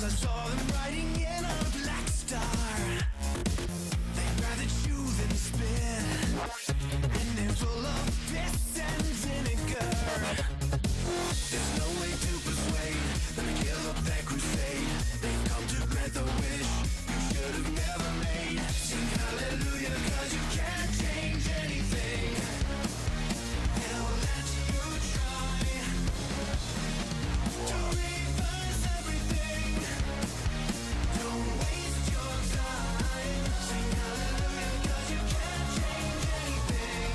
I saw them writing in a black star. They'd rather chew than spit, and they're full of piss and vinegar. There's no way to persuade them to give up their crusade. They've come to grant the wish you should have never made. Sing hallelujah, cause you can't change anything. They'll let you try to reverse everything. Don't waste your time. Sing hallelujah, cause you can't change anything.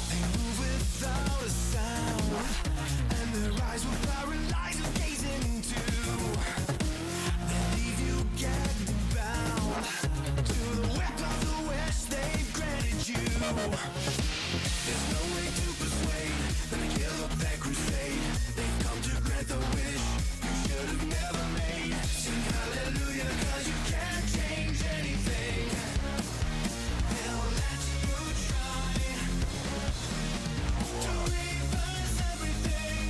They move without a sound, and their eyes will paralyze you gazing into. They leave you gagged and bound to the web of the wish they've granted you. There's no way to persuade them to give up their crusade. They've come to grant the wish you should have never made. Sing hallelujah, cause you can't change anything. They'll let you try to reverse everything.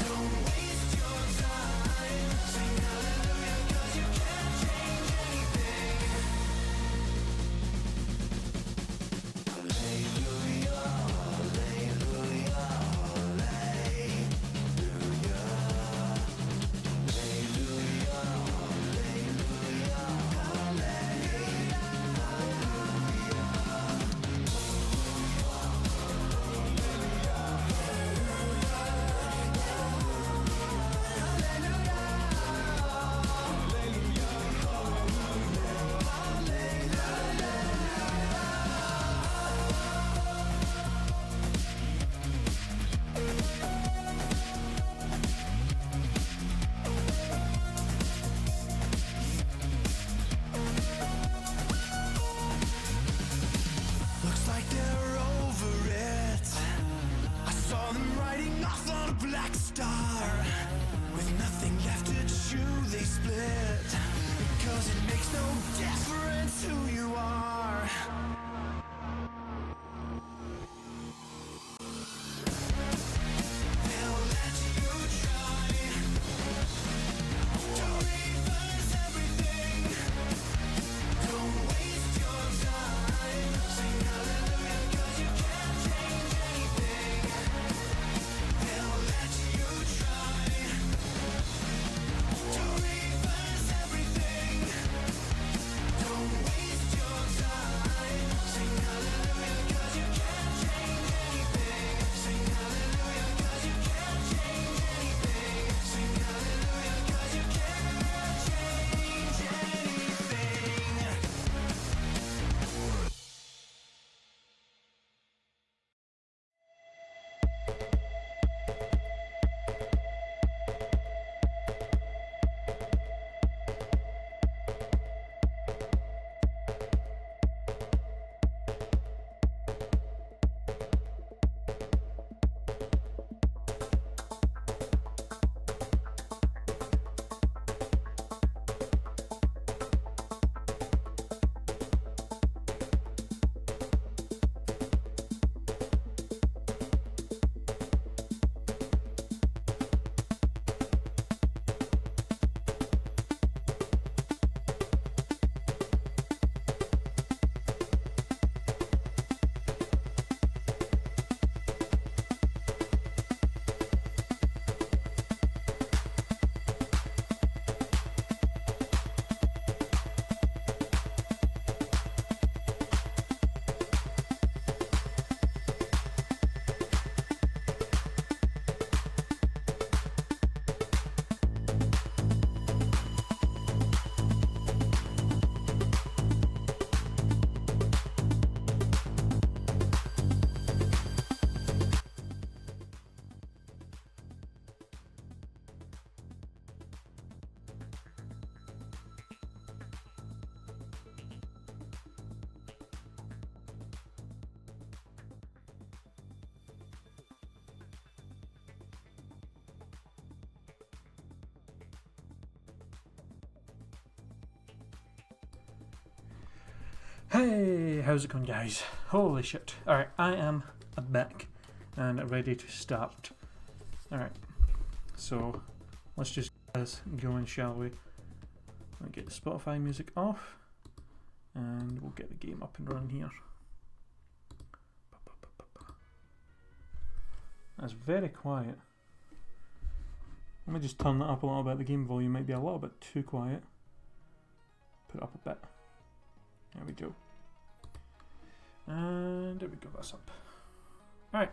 Don't waste your time. Sing hallelujah, cause you can't change anything. Hallelujah, hallelujah, looks like they're over it. I saw them riding off on a black star. With nothing left to chew, they split. Because it makes no difference who you are. They'll let you try to reverse everything. Don't waste your time. Sing hallelujah, cause you can't change anything. They'll let you try to reverse everything. Hey, how's it going, guys? Holy shit. Alright, I am back and ready to start. Alright, so let's just get this going, shall we? We'll get the Spotify music off and we'll get the game up and running here. That's very quiet. Let me just turn that up a little bit. The game volume might be a little bit too quiet. Put it up a bit. There we go. And there we go, that's up. Alright.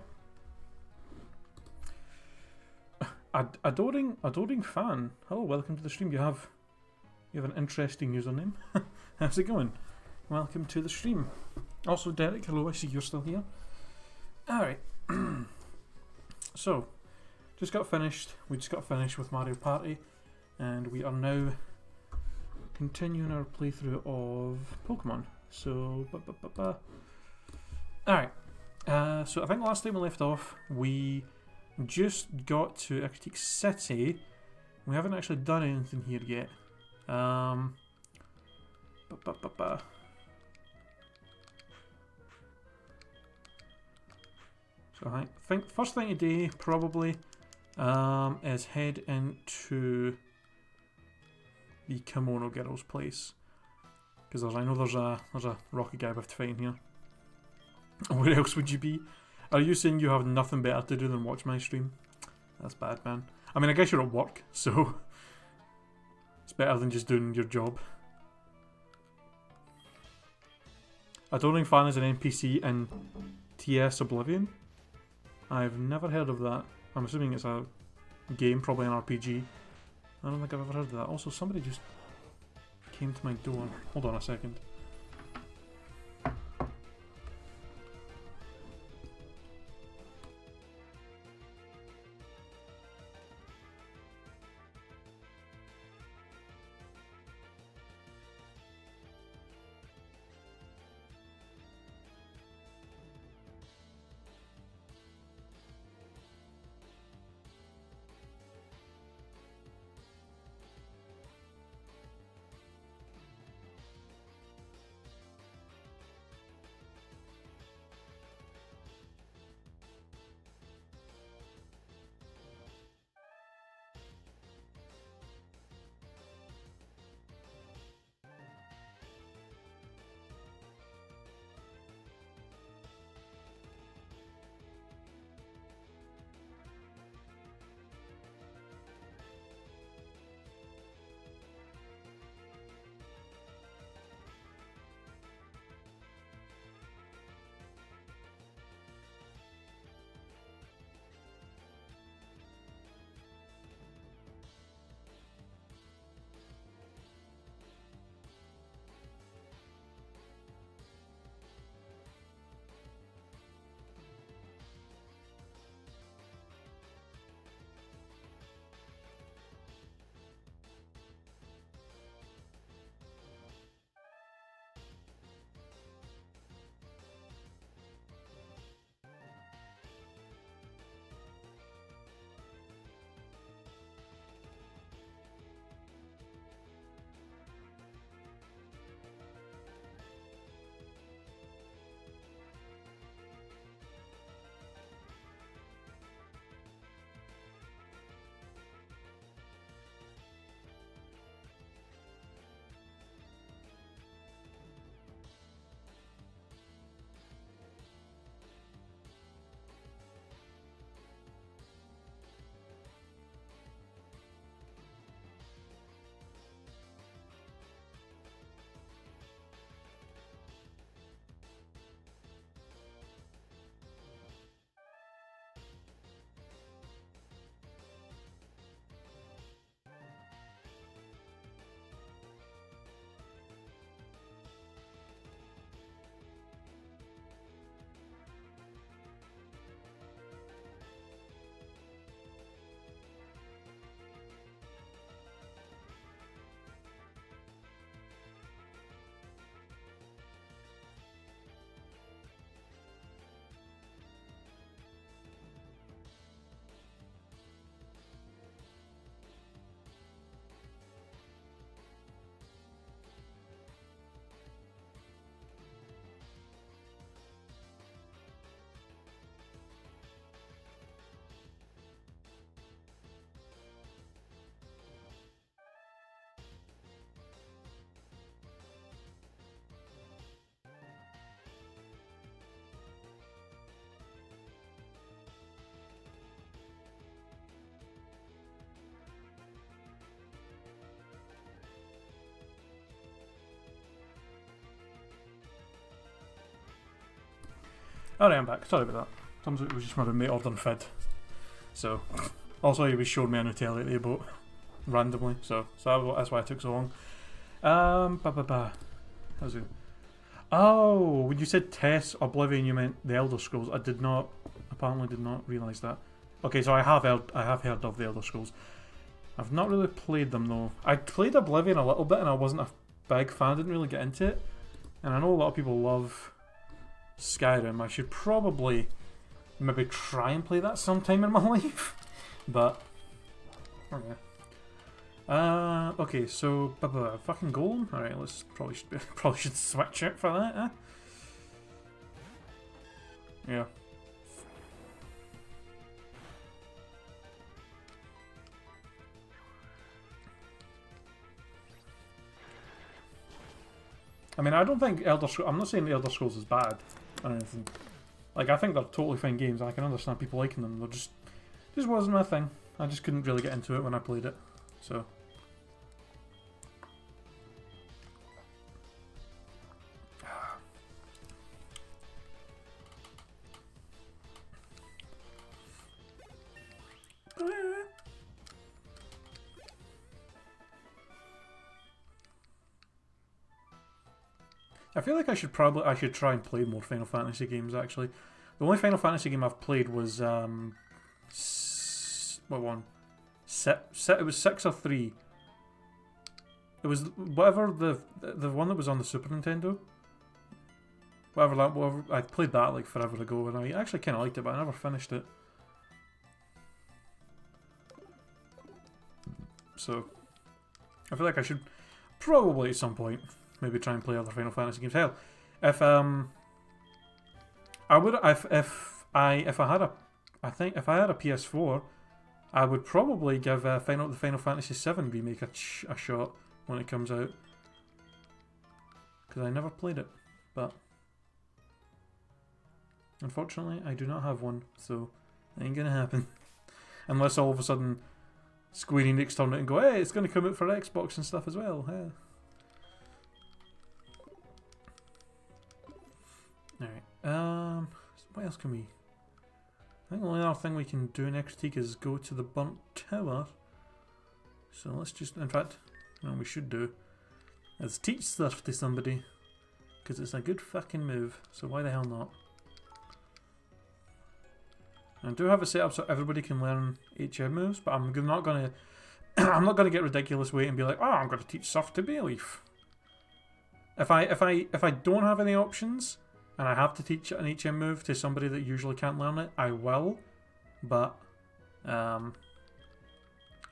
Adoring fan. Hello, welcome to the stream. You have an interesting username. How's it going? Welcome to the stream. Also Derek, hello, I see you're still here. Alright. So, we just got finished with Mario Party, and we are now continuing our playthrough of Pokemon. So, alright, so I think last time we left off, we just got to Arctic City. We haven't actually done anything here yet. So I think first thing today probably is head into the Kimono Girl's place, because I know there's a rocky guy we have to fight in here. Where else would you be? Are you saying you have nothing better to do than watch my stream? That's bad, man. I mean, I guess you're at work, so it's better than just doing your job. Adoring Fan is an NPC in TS Oblivion. I've never heard of that. I'm assuming it's a game, probably an RPG. I don't think I've ever heard of that. Also, somebody just came to my door. Hold on a second. Alright, I'm back. Sorry about that. Turns out it was just my roommate ordering Fid. So, also he was showing me a Nutella that he bought randomly, so that's why it took so long. How's it? Oh, when you said Tess Oblivion, you meant the Elder Scrolls. I apparently did not realise that. Okay, so I have heard of the Elder Scrolls. I've not really played them though. I played Oblivion a little bit and I wasn't a big fan, didn't really get into it. And I know a lot of people love Skyrim. I should probably maybe try and play that sometime in my life. But, okay. Okay, so fucking Golem. Alright, let's probably should switch it for that, eh? Yeah. I mean, I don't think Elder Scrolls... I'm not saying the Elder Scrolls is bad or anything. Like, I think they're totally fine games. I can understand people liking them. They're just wasn't my thing. I just couldn't really get into it when I played it. So... I feel like I should try and play more Final Fantasy games actually. The only Final Fantasy game I've played was what one? It was 6 or 3. It was whatever the one that was on the Super Nintendo. Whatever I played that like forever ago and I actually kinda liked it but I never finished it. So I feel like I should probably at some point maybe try and play other Final Fantasy games. Hell, if I had a PS4, I would probably give the Final Fantasy VII remake a shot when it comes out because I never played it, but unfortunately I do not have one, so it ain't gonna happen unless all of a sudden Square Enix turn it and go, hey, it's gonna come out for Xbox and stuff as well. Yeah. Alright, what else can we... I think the only other thing we can do next week is go to the Burnt Tower. So let's just, in fact, what we should do is teach stuff to somebody. Because it's a good fucking move, so why the hell not? I do have it set up so everybody can learn HM moves, but I'm not gonna I'm not gonna get ridiculous weight and be like, oh, I'm gonna teach Surf to Bayleaf. If I don't have any options and I have to teach an HM move to somebody that usually can't learn it, I will, but I'm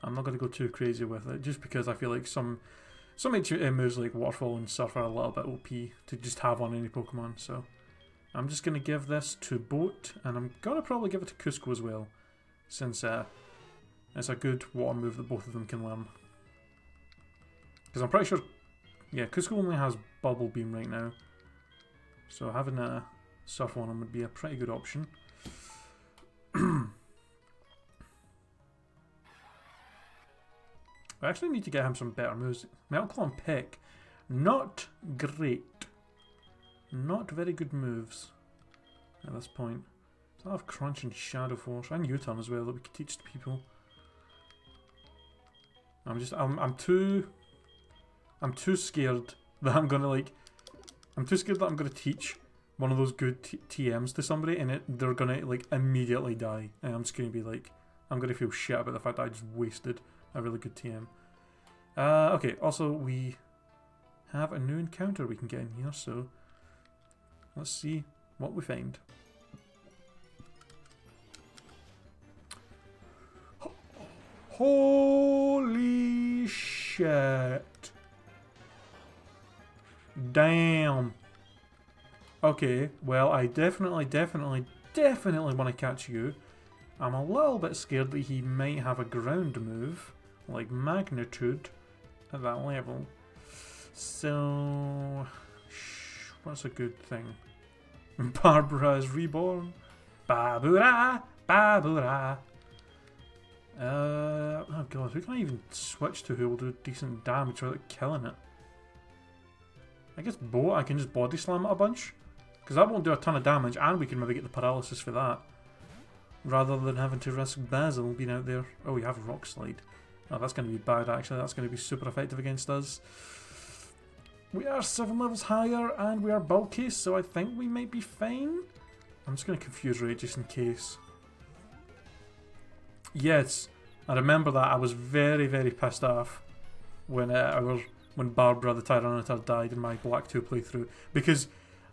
not going to go too crazy with it, just because I feel like some HM moves like Waterfall and Surf are a little bit OP to just have on any Pokemon, so I'm just going to give this to Boat, and I'm going to probably give it to Cusco as well, since it's a good water move that both of them can learn. Because I'm pretty sure, yeah, Cusco only has Bubble Beam right now. So having a Surf on him would be a pretty good option. I actually need to get him some better moves. Metal Claw and Peck, not great. Not very good moves at this point. So I have Crunch and Shadow Force and U-Turn as well that we could teach to people. I'm too scared that I'm gonna teach one of those good TMs to somebody and they're gonna like immediately die, and I'm just gonna be like, I'm gonna feel shit about the fact that I just wasted a really good TM. Okay, also we have a new encounter we can get in here, so let's see what we find. Holy shit. Damn. Okay, well, I definitely want to catch you. I'm a little bit scared that he might have a ground move, like Magnitude, at that level. So, what's a good thing? Barbara is reborn. Babura, Babura. Oh god, who can I even switch to who will do decent damage without killing it? I guess Boat, I can just body slam it a bunch. Because that won't do a ton of damage, and we can maybe get the paralysis for that. Rather than having to risk Basil being out there. Oh, we have a Rock Slide. Oh, that's going to be bad, actually. That's going to be super effective against us. We are 7 levels higher, and we are bulky, so I think we might be fine. I'm just going to Confuse Ray just in case. Yes, I remember that. I was very, very pissed off when when Barbara the Tyranitar died in my Black 2 playthrough. Because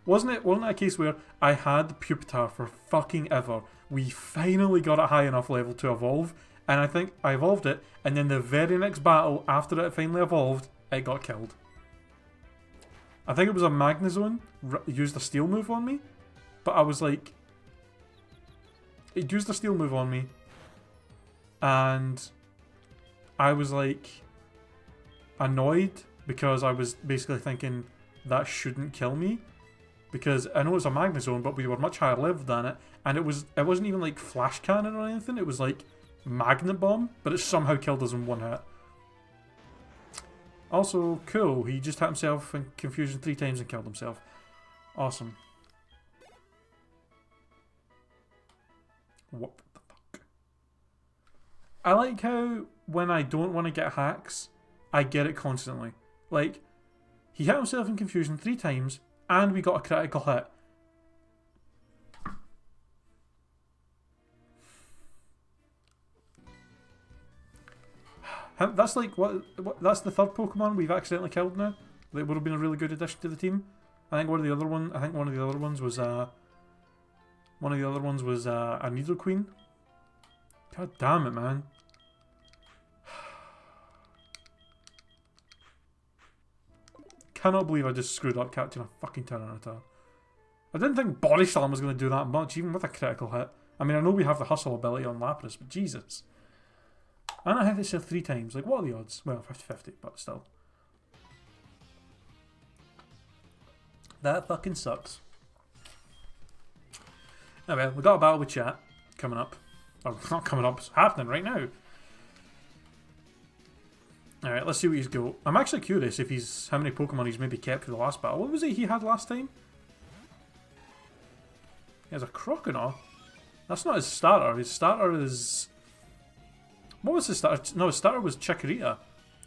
wasn't it a case where I had Pupitar for fucking ever? We finally got it high enough level to evolve, and I think I evolved it, and then the very next battle after it finally evolved, it got killed. I think it was a Magnezone used a steel move on me, but I was like, it used a steel move on me, and I was like annoyed because I was basically thinking that shouldn't kill me, because I know it's a Magnezone, but we were much higher level than it, and it wasn't even like Flash Cannon or anything. It was like Magnet Bomb, but it somehow killed us in one hit. Also, cool, he just hit himself in confusion 3 times and killed himself. Awesome. What the fuck? I like how when I don't want to get hacks, I get it constantly. Like, he hit himself in confusion 3 times, and we got a critical hit. That's like what? That's the third Pokemon we've accidentally killed now. That would have been a really good addition to the team. I think one of the other ones was a Nidoqueen. God damn it, man! Cannot believe I just screwed up catching a fucking Tyranitar. I didn't think Body Slam was going to do that much, even with a critical hit. I mean, I know we have the Hustle ability on Lapras, but Jesus. And I hit this 3 times. Like, what are the odds? Well, 50-50, but still. That fucking sucks. Oh well, we got a battle with chat coming up. Or not coming up, it's happening right now. Alright, let's see what he's got. I'm actually curious if he's how many Pokemon he's maybe kept for the last battle. What was it he had last time? He has a Croconaw. That's not his starter. His starter is... What was his starter? No, his starter was Chikorita.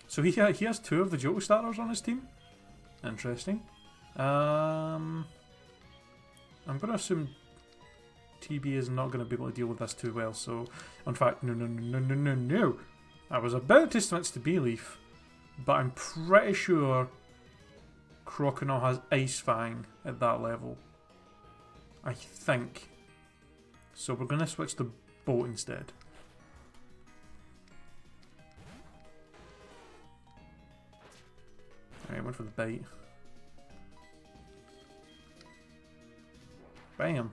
So he has 2 of the Johto starters on his team. Interesting. I'm going to assume TB is not going to be able to deal with this too well. So, in fact, no. I was about to switch to Beleaf, but I'm pretty sure Croconaw has Ice Fang at that level. I think. So we're going to switch to Boat instead. Alright, went for the bite. Bam.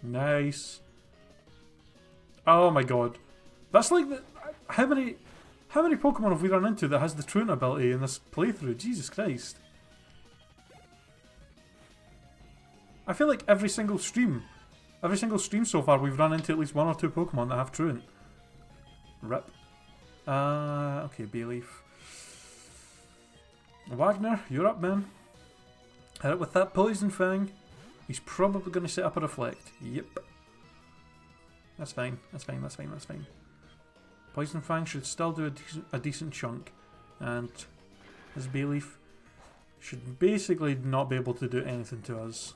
Nice. Oh my god. That's like the... How many Pokemon have we run into that has the Truant ability in this playthrough? Jesus Christ. I feel like every single stream so far we've run into at least 1 or 2 Pokemon that have Truant. Rip. Okay, Beleaf. Wagner, you're up, man. Hit it with that Poison Fang. He's probably going to set up a Reflect. Yep. That's fine. That's fine. Poison Fang should still do a decent chunk. And his Beleaf should basically not be able to do anything to us.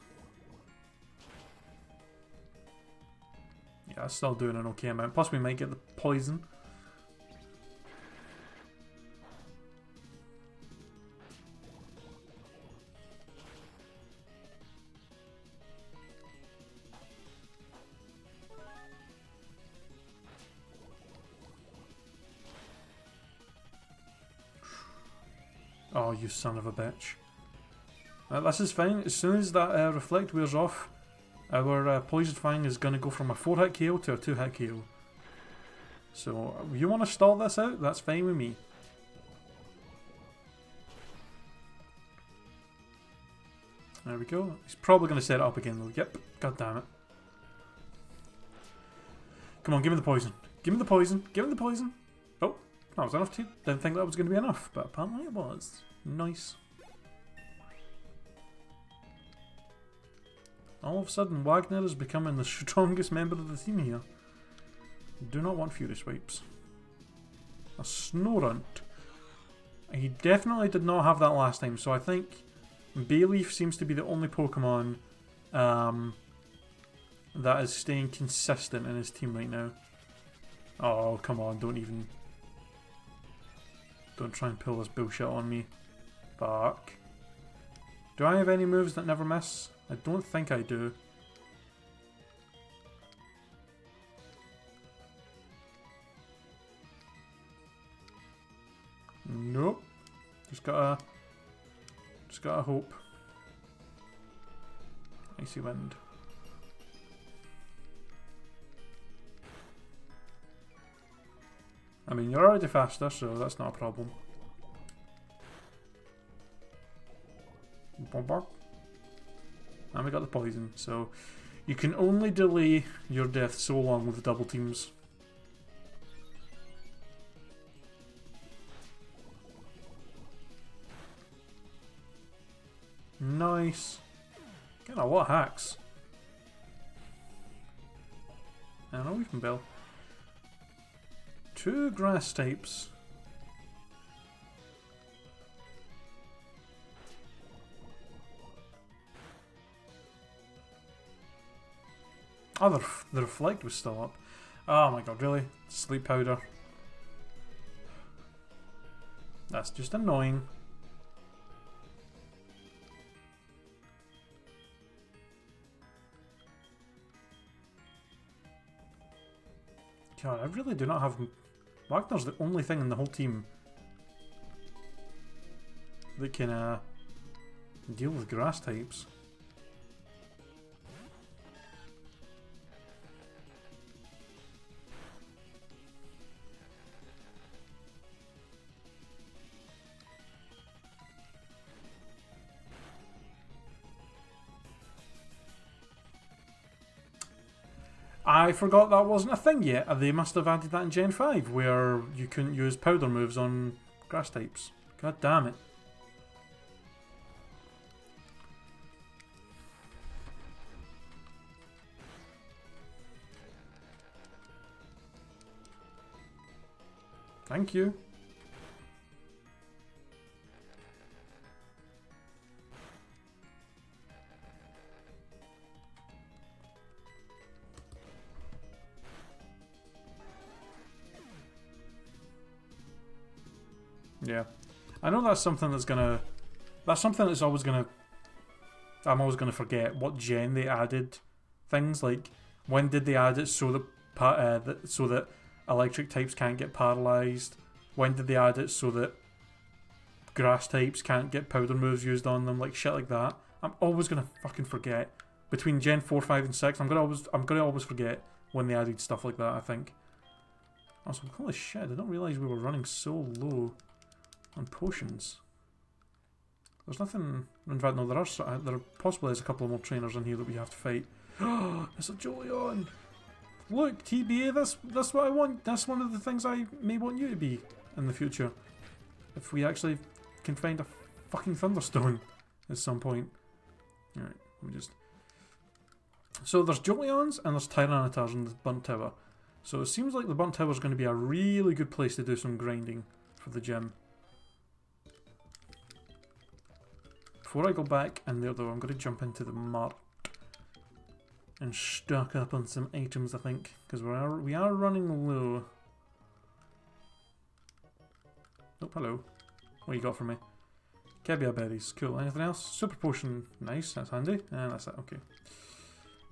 Yeah, still doing an okay amount. Plus we might get the Poison. Oh, you son of a bitch. This is fine. As soon as that Reflect wears off, our Poison Fang is going to go from a 4-hit KO to a 2-hit KO. So, you want to stall this out? That's fine with me. There we go. He's probably going to set it up again though. Yep. God damn it. Come on, give me the poison. Give me the poison. Give me the poison. Oh, that was enough too. Didn't think that was going to be enough, but apparently it was. Nice. All of a sudden, Wagner is becoming the strongest member of the team here. Do not want Fury Swipes. A Snorunt. He definitely did not have that last time, so I think Bayleaf seems to be the only Pokemon that is staying consistent in his team right now. Oh, come on, don't try and pull this bullshit on me. Fuck. Do I have any moves that never miss? I don't think I do. Nope. Just gotta hope. Icy Wind. I mean, you're already faster, so that's not a problem. And we got the poison, so you can only delay your death so long with double teams. Nice. Getting a lot of hacks. And a Weeping Bell. 2 grass types. Oh, the reflect was still up. Oh my god, really? Sleep powder. That's just annoying. God, I really do not have... Wagner's the only thing in the whole team that can deal with grass types. I forgot that wasn't a thing yet. They must have added that in Gen 5, where you couldn't use powder moves on grass types. God damn it. Thank you. Yeah. I know that's something that's gonna... That's something that's always gonna... I'm always gonna forget what gen they added things. Like, when did they add it so that electric types can't get paralysed? When did they add it so that grass types can't get powder moves used on them? Like, shit like that. I'm always gonna fucking forget. Between Gen 4, 5 and 6, I'm gonna always forget when they added stuff like that, I think. Also, holy shit, I didn't realise we were running so low on potions. There's nothing... In fact, no, there possibly is a couple of more trainers in here that we have to fight. It's a Jolteon! Look, TBA, that's what I want. That's one of the things I may want you to be in the future. If we actually can find a fucking Thunderstone at some point. Alright, let me just... So there's Jolteons and there's Tyranitars in the Burnt Tower. So it seems like the Burnt Tower is going to be a really good place to do some grinding for the gym. Before I go back in there though, I'm going to jump into the mart and stock up on some items, I think, because we are running low. Oh, hello. What you got for me? Caviar berries, cool. Anything else? Super potion, nice, that's handy. And that's it, okay.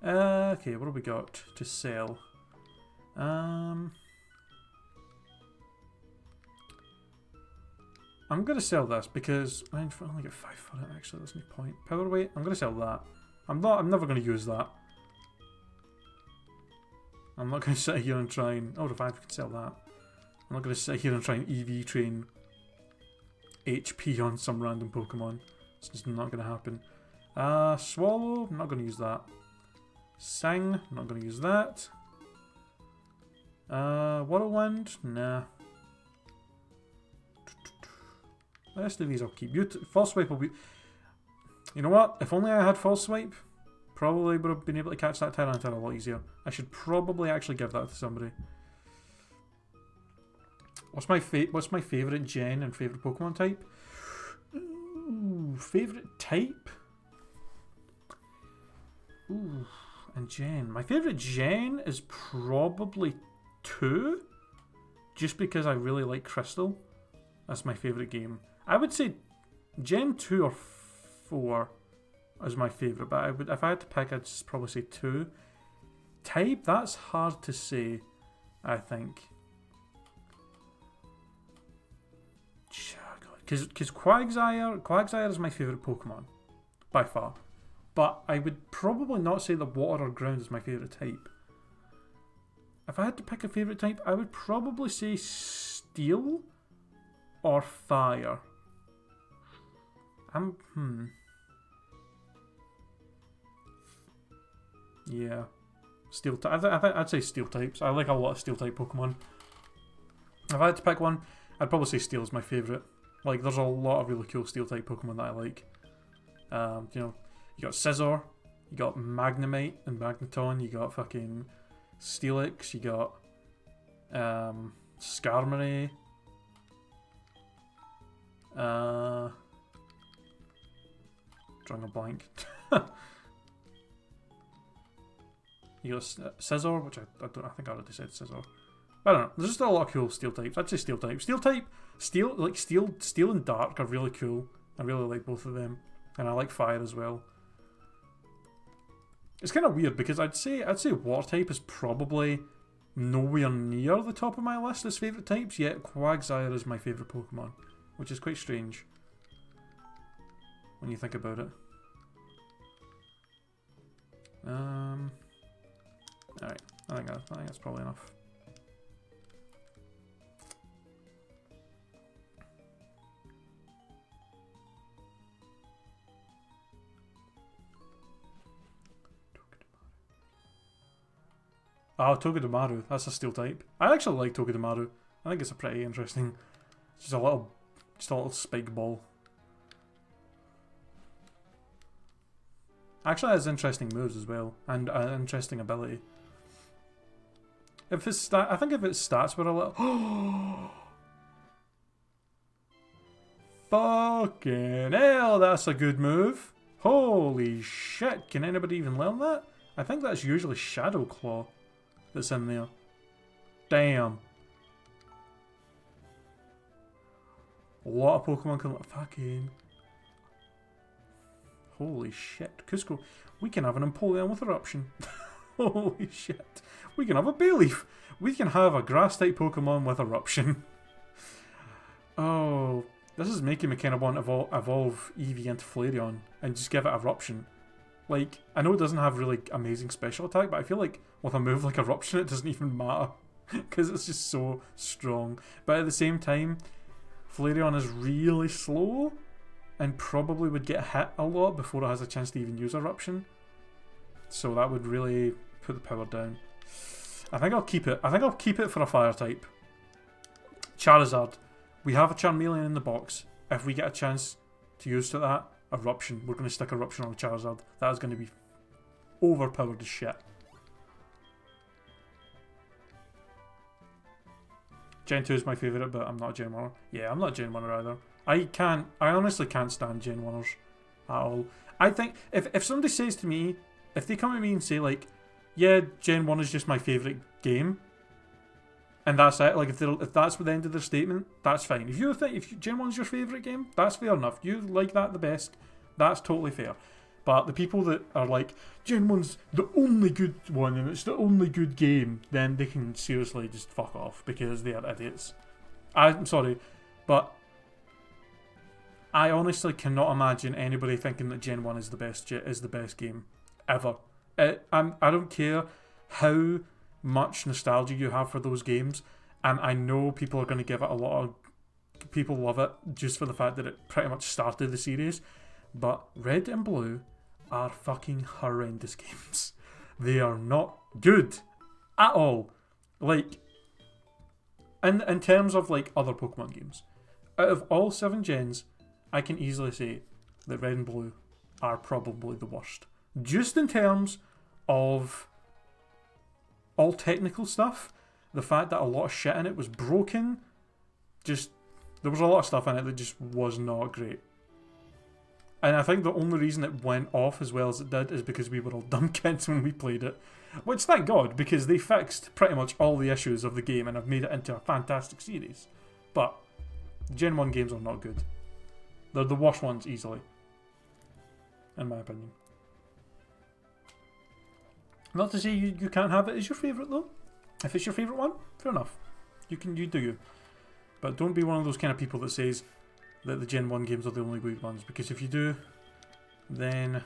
Okay, what have we got to sell? I'm going to sell this because I only get 5 for it, actually, there's no point. Power weight, I'm going to sell that. I'm never going to use that. I'm not going to sit here and try and... Oh, if I can sell that. I'm not going to sit here and try and EV train HP on some random Pokemon. It's just not going to happen. Swallow, I'm not going to use that. Sing, I'm not going to use that. Whirlwind, nah. The rest of these I'll keep. False Swipe will be... You know what? If only I had False Swipe, Probably would have been able to catch that Tyranitar a lot easier. I should probably actually give that to somebody. What's my favourite gen and favourite Pokemon type? Ooh, favourite type? Ooh, and gen. My favourite gen is probably 2. Just because I really like Crystal. That's my favourite game. I would say Gen 2 or 4 is my favourite, but I would, if I had to pick, I'd probably say 2. Type, that's hard to say, I think. Because Quagsire is my favourite Pokemon, by far. But I would probably not say that Water or Ground is my favourite type. If I had to pick a favourite type, I would probably say Steel or Fire. Yeah. Steel type. I'd say Steel types. I like a lot of Steel type Pokemon. If I had to pick one, I'd probably say Steel is my favourite. Like, there's a lot of really cool Steel type Pokemon that I like. You know, you got Scizor, you got Magnemite and Magneton, you got fucking Steelix, you got Skarmory, drawing a blank. You got Scizor, which I think I already said Scizor. I don't know. There's just a lot of cool Steel types. I'd say Steel type. Steel and Dark are really cool. I really like both of them, and I like Fire as well. It's kind of weird because I'd say Water type is probably nowhere near the top of my list as favourite types. Yet Quagsire is my favourite Pokemon, which is quite strange when you think about it. Alright, I think that's probably enough. Oh, Togedemaru. That's a Steel type. I actually like Togedemaru. I think it's a pretty interesting. Just a little spike ball. Actually, has interesting moves as well, and an interesting ability. If its I think if its stats were a little. Fucking hell, that's a good move. Holy shit! Can anybody even learn that? I think that's usually Shadow Claw that's in there. Damn. A lot of Pokemon can fucking. Holy shit. Cusco. We can have an Empoleon with Eruption. Holy shit. We can have a Bayleaf. We can have a grass type Pokemon with Eruption. Oh. This is making me kind of want to evolve Eevee into Flareon and just give it Eruption. Like, I know it doesn't have really amazing special attack, but I feel like with a move like Eruption it doesn't even matter. Because it's just so strong. But at the same time, Flareon is really slow and probably would get hit a lot before it has a chance to even use Eruption. So that would really put the power down. I think I'll keep it. I think I'll keep it for a fire type. Charizard. We have a Charmeleon in the box. If we get a chance to use that, Eruption. We're going to stick Eruption on Charizard. That is going to be overpowered as shit. Gen 2 is my favourite, but I'm not a Gen 1er. Yeah, I'm not a Gen 1er either. I honestly can't stand Gen 1ers at all. I think, if somebody says to me, if they come at me and say like, yeah, Gen 1 is just my favourite game, and that's it, like if that's the end of their statement, that's fine. If you think Gen 1 is your favourite game, that's fair enough. You like that the best, that's totally fair. But the people that are like, Gen 1's the only good one and it's the only good game, then they can seriously just fuck off because they are idiots. I'm sorry, but I honestly cannot imagine anybody thinking that Gen 1 is the best game ever. I don't care how much nostalgia you have for those games, and I know people are going to give it a lot of people love it just for the fact that it pretty much started the series, but Red and Blue are fucking horrendous games. They are not good at all. Like, in terms of like other Pokemon games, out of all 7 gens, I can easily say that Red and Blue are probably the worst. Just in terms of all technical stuff, the fact that a lot of shit in it was broken, there was a lot of stuff in it that just was not great. And I think the only reason it went off as well as it did is because we were all dumb kids when we played it. Which, thank God, because they fixed pretty much all the issues of the game and have made it into a fantastic series. But Gen 1 games are not good. They're the worst ones, easily. In my opinion. Not to say you can't have it as your favourite, though. If it's your favourite one, fair enough. You do you. But don't be one of those kind of people that says that the Gen 1 games are the only good ones. Because if you do, then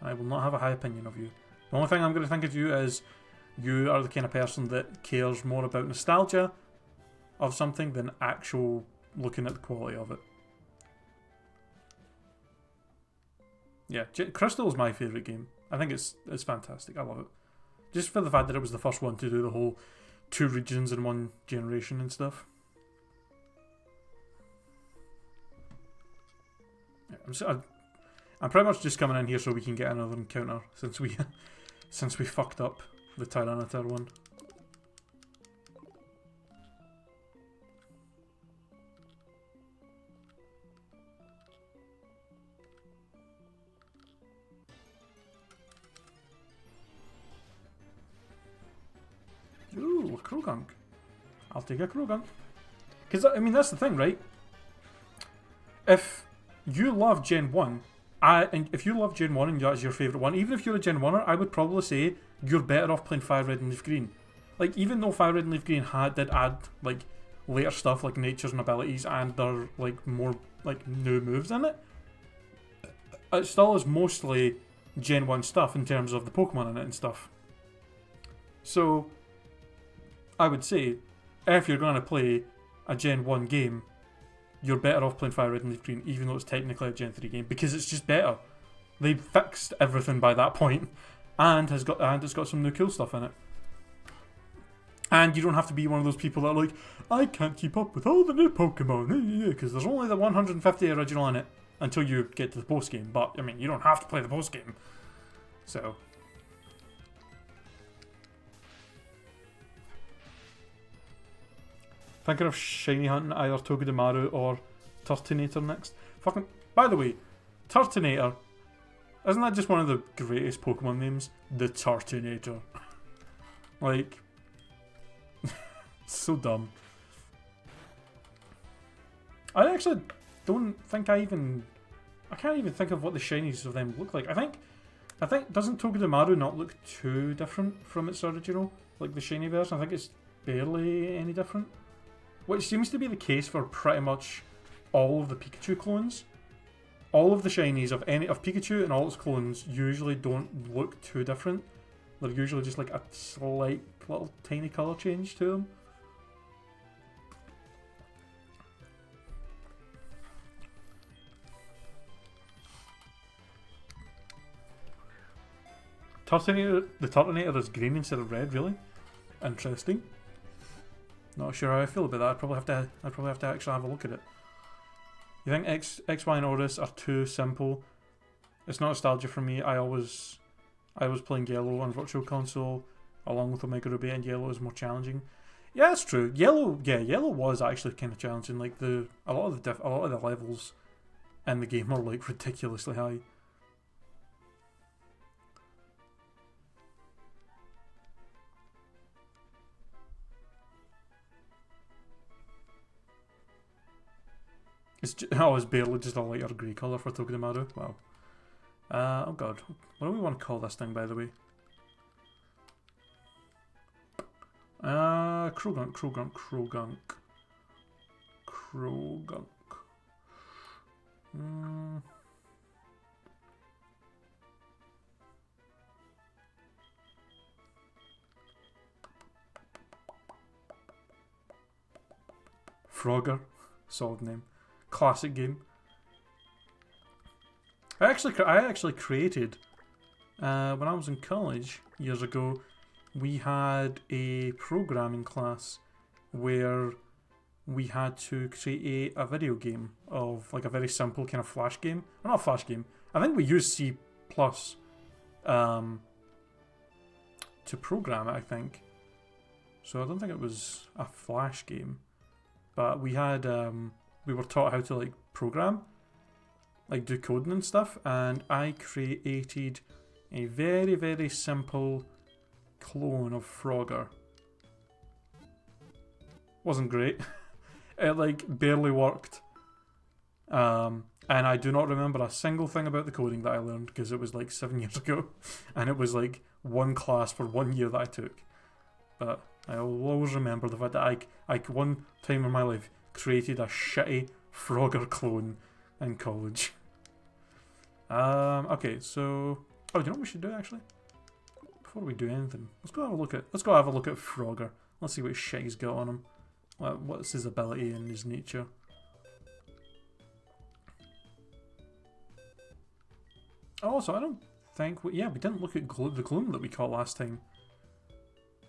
I will not have a high opinion of you. The only thing I'm going to think of you is you are the kind of person that cares more about nostalgia of something than actual looking at the quality of it. Yeah, Crystal is my favourite game. I think it's fantastic. I love it. Just for the fact that it was the first one to do the whole 2 regions in 1 generation and stuff. Yeah, I'm pretty much just coming in here so we can get another encounter since we fucked up the Tyranitar one. Ooh, a Krogunk. I'll take a Krogunk. Because, I mean, that's the thing, right? If you love Gen 1, and if you love Gen 1 and that's your favourite one, even if you're a Gen 1er, I would probably say you're better off playing Fire Red and Leaf Green. Like, even though Fire Red and Leaf Green did add, like, later stuff like natures and abilities and their, like, more, like, new moves in it, it still is mostly Gen 1 stuff in terms of the Pokemon in it and stuff. So I would say, if you're going to play a Gen 1 game, you're better off playing Fire Red and Leaf Green, even though it's technically a Gen 3 game, because it's just better. They've fixed everything by that point, and it's got some new cool stuff in it. And you don't have to be one of those people that are like, I can't keep up with all the new Pokemon, because there's only the 150 original in it until you get to the post game. But I mean, you don't have to play the post game, so. Thinking of shiny hunting either Togedemaru or Turtonator next. Fucking. By the way, Turtonator, isn't that just one of the greatest Pokemon names? The Turtonator. Like, so dumb. I actually don't think I can't even think of what the shinies of them look like. I think doesn't Togedemaru not look too different from its original, like the shiny version? I think it's barely any different. Which seems to be the case for pretty much all of the Pikachu clones. All of the shinies of Pikachu and all its clones usually don't look too different. They're usually just like a slight little tiny colour change to them. The Turtonator is green instead of red, really? Interesting. Not sure how I feel about that. I'd probably have to actually have a look at it. You think X, Y, and Oris are too simple? It's not nostalgia for me. I was playing Yellow on Virtual Console along with Omega Ruby, and Yellow is more challenging. Yeah, that's true. Yellow was actually kind of challenging. Like a lot of the levels in the game are like ridiculously high. It's barely just a lighter grey colour for Togedemaru. Wow. Oh god. What do we want to call this thing, by the way? Krogunk. Frogger. Solid name. Classic game. I actually created when I was in college years ago. We had a programming class where we had to create a video game of like a very simple kind of flash game. Or not a flash game. I think we used C++ to program it, I think. So I don't think it was a Flash game, but we had we were taught how to like program, like do coding and stuff, and I created a very, very simple clone of Frogger. Wasn't great. It like barely worked. And I do not remember a single thing about the coding that I learned because it was like 7 years ago, and it was like one class for 1 year that I took. But I will always remember the fact that I one time in my life created a shitty Frogger clone in college. Okay, so do you know what we should do actually? Before we do anything, let's go have a look at Frogger. Let's see what shit he's got on him. What's his ability and his nature? Also, I don't think we didn't look at the gloom that we caught last time.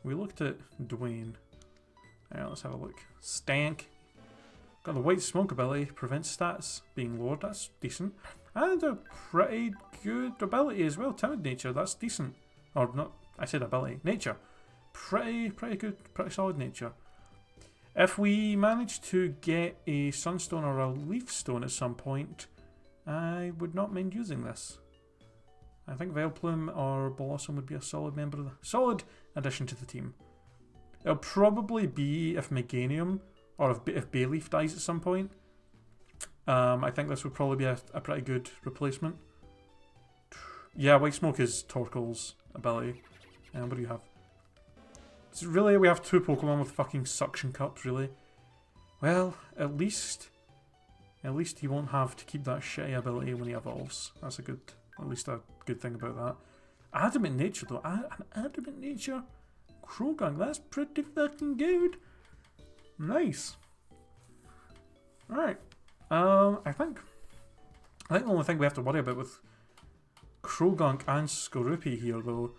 We looked at Dwayne. Alright, let's have a look. Stank. Got the white smoke ability, prevents stats being lowered, that's decent. And a pretty good ability as well, timid nature, that's decent. Or not, I said ability, nature. Pretty good, pretty solid nature. If we manage to get a sunstone or a leaf stone at some point, I would not mind using this. I think Veilplume or Blossom would be a solid solid addition to the team. It'll probably be if Meganium or if Bayleaf dies at some point. I think this would probably be a pretty good replacement. Yeah, White Smoke is Torkoal's ability. And what do you have? So really, we have two Pokemon with fucking suction cups, really. Well, at least he won't have to keep that shitty ability when he evolves. That's at least a good thing about that. Adamant Nature though, an Adamant Nature Croagunk, that's pretty fucking good. Nice. Alright. I think the only thing we have to worry about with Croagunk and Skorupi here though,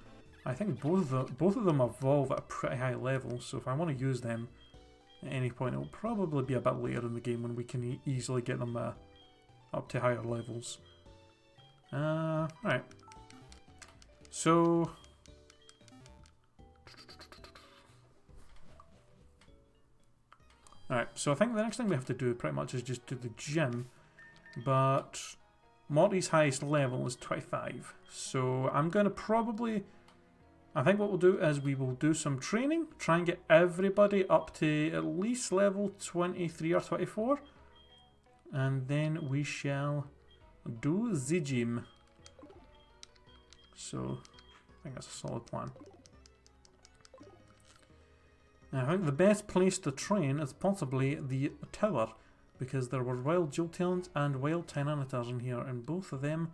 I think both of them evolve at a pretty high level, so if I want to use them at any point, it'll probably be a bit later in the game when we can easily get them up to higher levels. Alright. So I think the next thing we have to do pretty much is just do the gym, but Morty's highest level is 25, so I'm going to probably, I think what we'll do is we will do some training, try and get everybody up to at least level 23 or 24, and then we shall do the gym. So I think that's a solid plan. I think the best place to train is possibly the tower, because there were wild Jolteons and wild Tyranitar in here, and both of them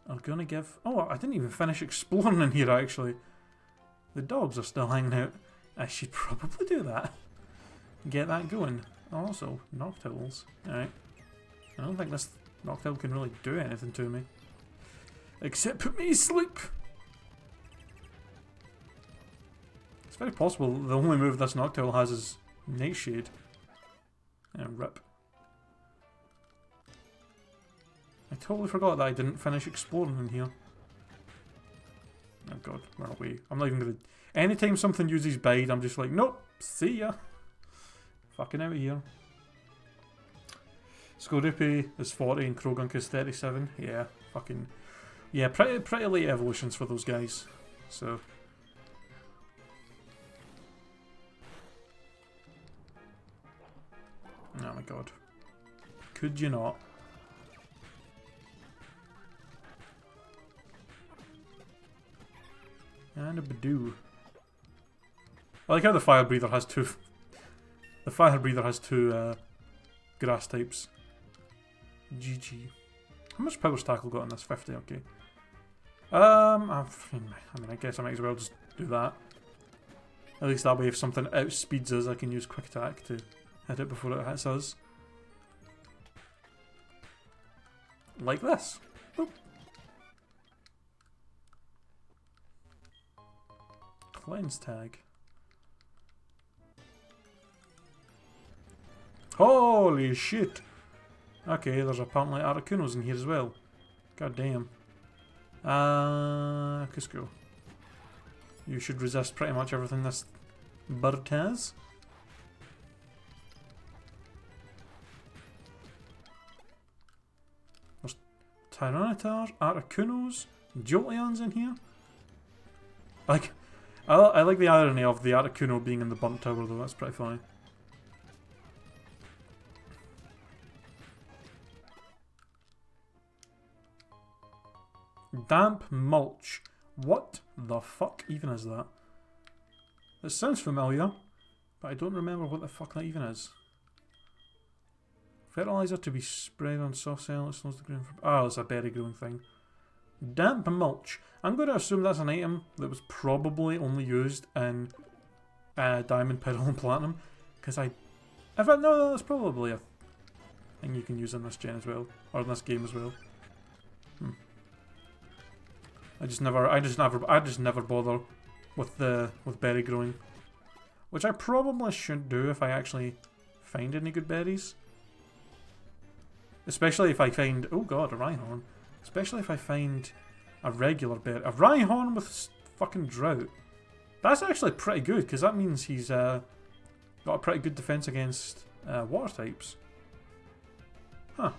are going to give... Oh, I didn't even finish exploring in here actually. The dogs are still hanging out. I should probably do that. Get that going. Also, Noctowls. Alright. I don't think this Noctowl can really do anything to me. Except put me to sleep! It's very possible the only move this Noctowl has is Nightshade. And rip. I totally forgot that I didn't finish exploring in here. Oh god, where are we? I'm not even gonna... Anytime something uses Bide, I'm just like, nope, see ya. Fucking out of here. Skorupi is 40 and Croagunk is 37. Yeah, fucking... Yeah, pretty late evolutions for those guys. So... Oh my god. Could you not? And a Badoo. I like how the Fire Breather has two... The Fire Breather has two grass types. GG. How much Power Tackle got on this? 50, okay. I mean, I guess I might as well just do that. At least that way if something outspeeds us, I can use Quick Attack to hit it before it hits us. Like this. Boop. Cleanse Tag. Holy shit! Okay, there's apparently Articunos in here as well. God damn. Cusco. You should resist pretty much everything this bird has. There's Tyranitar, Articunos, Jolteons in here. I like the irony of the Articuno being in the burnt tower though, that's pretty funny. Damp mulch. What the fuck even is that? It sounds familiar, but I don't remember what the fuck that even is. Fertilizer to be sprayed on soft soil. It slows the ground from... Oh, it's a berry growing thing. Damp mulch. I'm going to assume that's an item that was probably only used in Diamond, Pearl and Platinum. Because no, that's probably a thing you can use in this gen as well. Or in this game as well. I just never bother with berry growing. Which I probably should do if I actually find any good berries. Especially if I find... Oh god, a Rhyhorn. Especially if I find a regular berry. A Rhyhorn with fucking drought. That's actually pretty good, because that means he's got a pretty good defense against water types. Huh.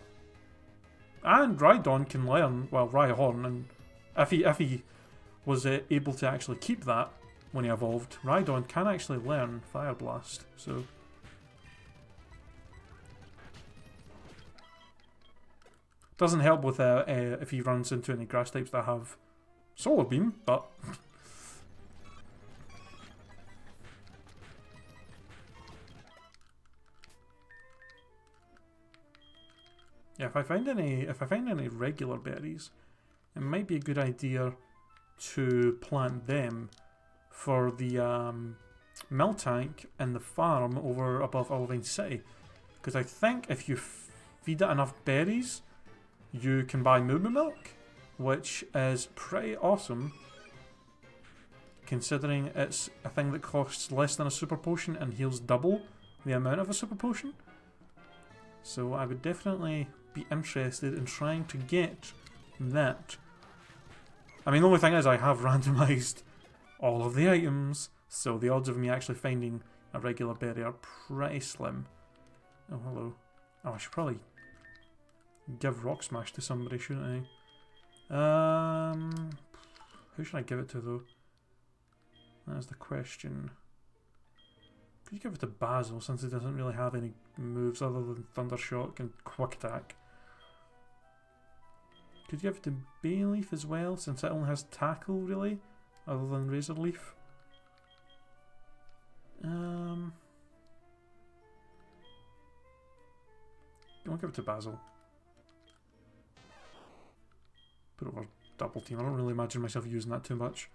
And Rhydon can learn, well, Rhyhorn, and if he was able to actually keep that when he evolved, Rhydon can actually learn Fire Blast, so... Doesn't help with if he runs into any grass types that have Solar Beam, but... yeah, if I find any regular berries, it might be a good idea to plant them for the mill tank in the farm over above Olivine City. Because I think if you feed it enough berries, you can buy Moo Moo Milk, which is pretty awesome, considering it's a thing that costs less than a super potion and heals double the amount of a super potion. So I would definitely be interested in trying to get that. I mean, the only thing is I have randomized all of the items, so the odds of me actually finding a regular berry are pretty slim. Oh, hello. Oh, I should probably give Rock Smash to somebody, shouldn't I? Who should I give it to, though? That's the question. Could you give it to Basil, since he doesn't really have any moves other than Thunder Shock and Quick Attack? Could you give it to Bayleaf as well, since it only has Tackle, really, other than Razor Leaf? I'll give it to Basil. Put over Double Team. I don't really imagine myself using that too much.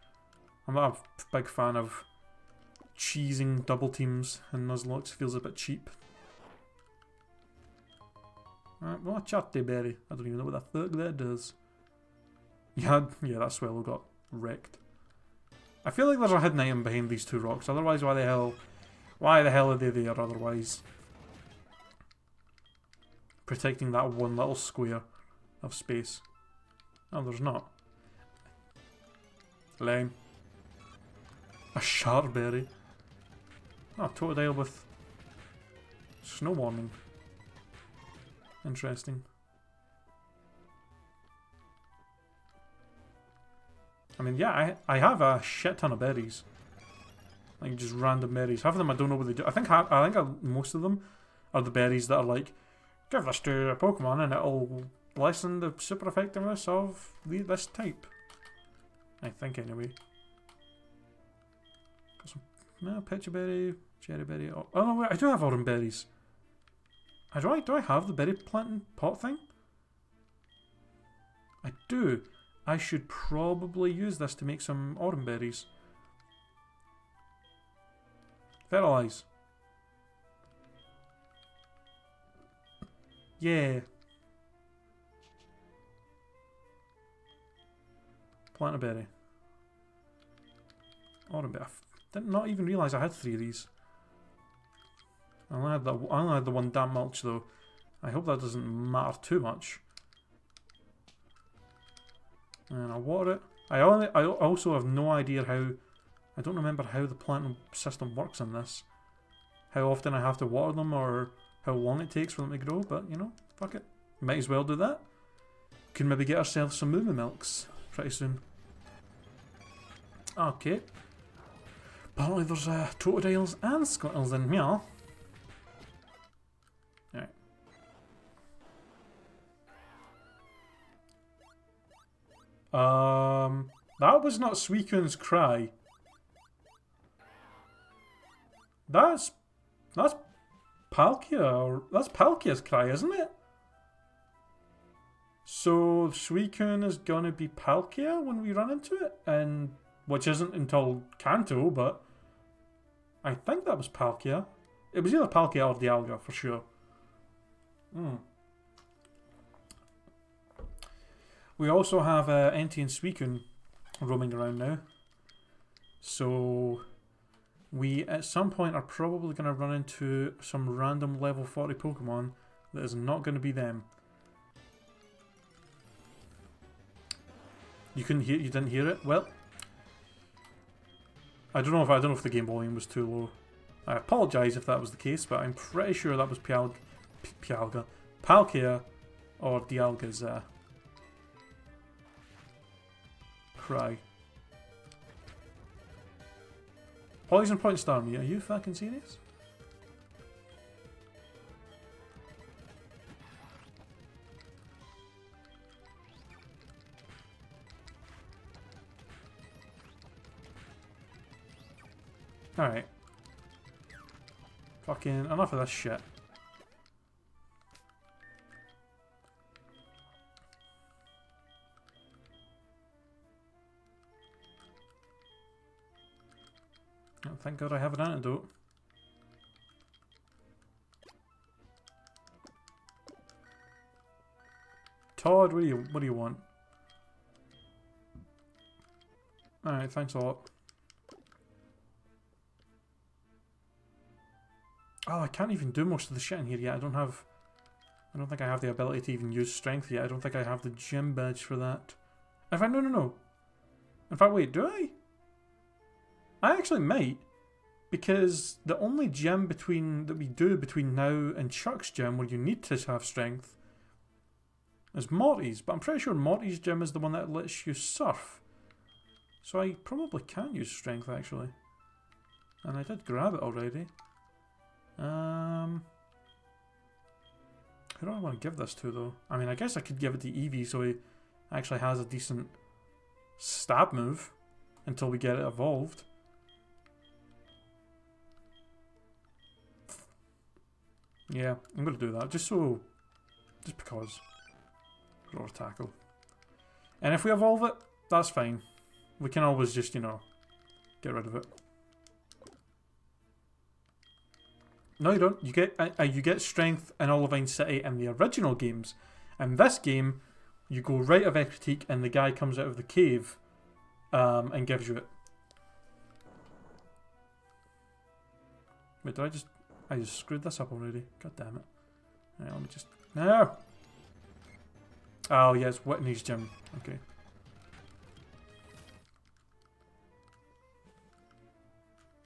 I'm not a big fan of cheesing double teams in Nuzlocke. Feels a bit cheap. Alright, well, a Chatty Berry. I don't even know what the fuck that does. Yeah, that Swallow got wrecked. I feel like there's a hidden item behind these two rocks. Otherwise, why the hell are they there otherwise? Protecting that one little square of space. Oh, there's not. Lame. A Sharberry. Oh, Totodile with Snow Warning. Interesting. I mean, yeah, I have a shit ton of berries. Like, just random berries. Half of them I don't know what they do. I think most of them are the berries that are like, give this to a Pokemon and it'll lessen the super effectiveness of this type. I think, anyway. Got some Pecha Berry, Cherry Berry. Oh no, wait, I do have autumn berries. Do I have the berry planting pot thing? I do. I should probably use this to make some autumn berries. Fertilize. Yeah. Plant a berry. Autumn berry. I did not even realise I had 3 of these. I only had the one damp mulch though. I hope that doesn't matter too much. And I'll water it. I also have no idea how... I don't remember how the planting system works in this. How often I have to water them or how long it takes for them to grow, but you know, fuck it. Might as well do that. Can maybe get ourselves some moo milks pretty soon. Okay. Apparently there's totodiles and squirtles in here. Alright. That was not Suicune's cry. That's Palkia, or that's Palkia's cry, isn't it? So Suicune is gonna be Palkia when we run into it, and which isn't until Kanto, but I think that was Palkia. It was either Palkia or Dialga for sure. We also have Entei and Suicune roaming around now. So we at some point are probably going to run into some random level 40 Pokemon that is not going to be them. You didn't hear it? Well, I don't know if the game volume was too low. I apologise if that was the case, but I'm pretty sure that was Palkia or Dialga's cry. Poison Point Starmie, are you fucking serious? Alright. Fucking enough of this shit. Oh, thank God I have an antidote. Todd, what do you want? Alright, thanks a lot. Oh, I can't even do most of the shit in here yet. I don't think I have the ability to even use strength yet. I don't think I have the gym badge for that. In fact, no. In fact, wait, do I? I actually might. Because the only gym that we do between now and Chuck's gym where you need to have strength is Morty's. But I'm pretty sure Morty's gym is the one that lets you surf. So I probably can use strength actually. And I did grab it already. Who do I want to give this to though? I mean, I guess I could give it to Eevee so he actually has a decent stab move until we get it evolved. Yeah, I'm going to do that just because. Roar Tackle. And if we evolve it, that's fine. We can always just, you know, get rid of it. No, you don't. You get strength in Olivine City in the original games. In this game, you go right of Ecruteak and the guy comes out of the cave and gives you it. Wait, did I just screwed this up already? God damn it. Right, let me just... No! Oh, yes, Whitney's gym. Okay.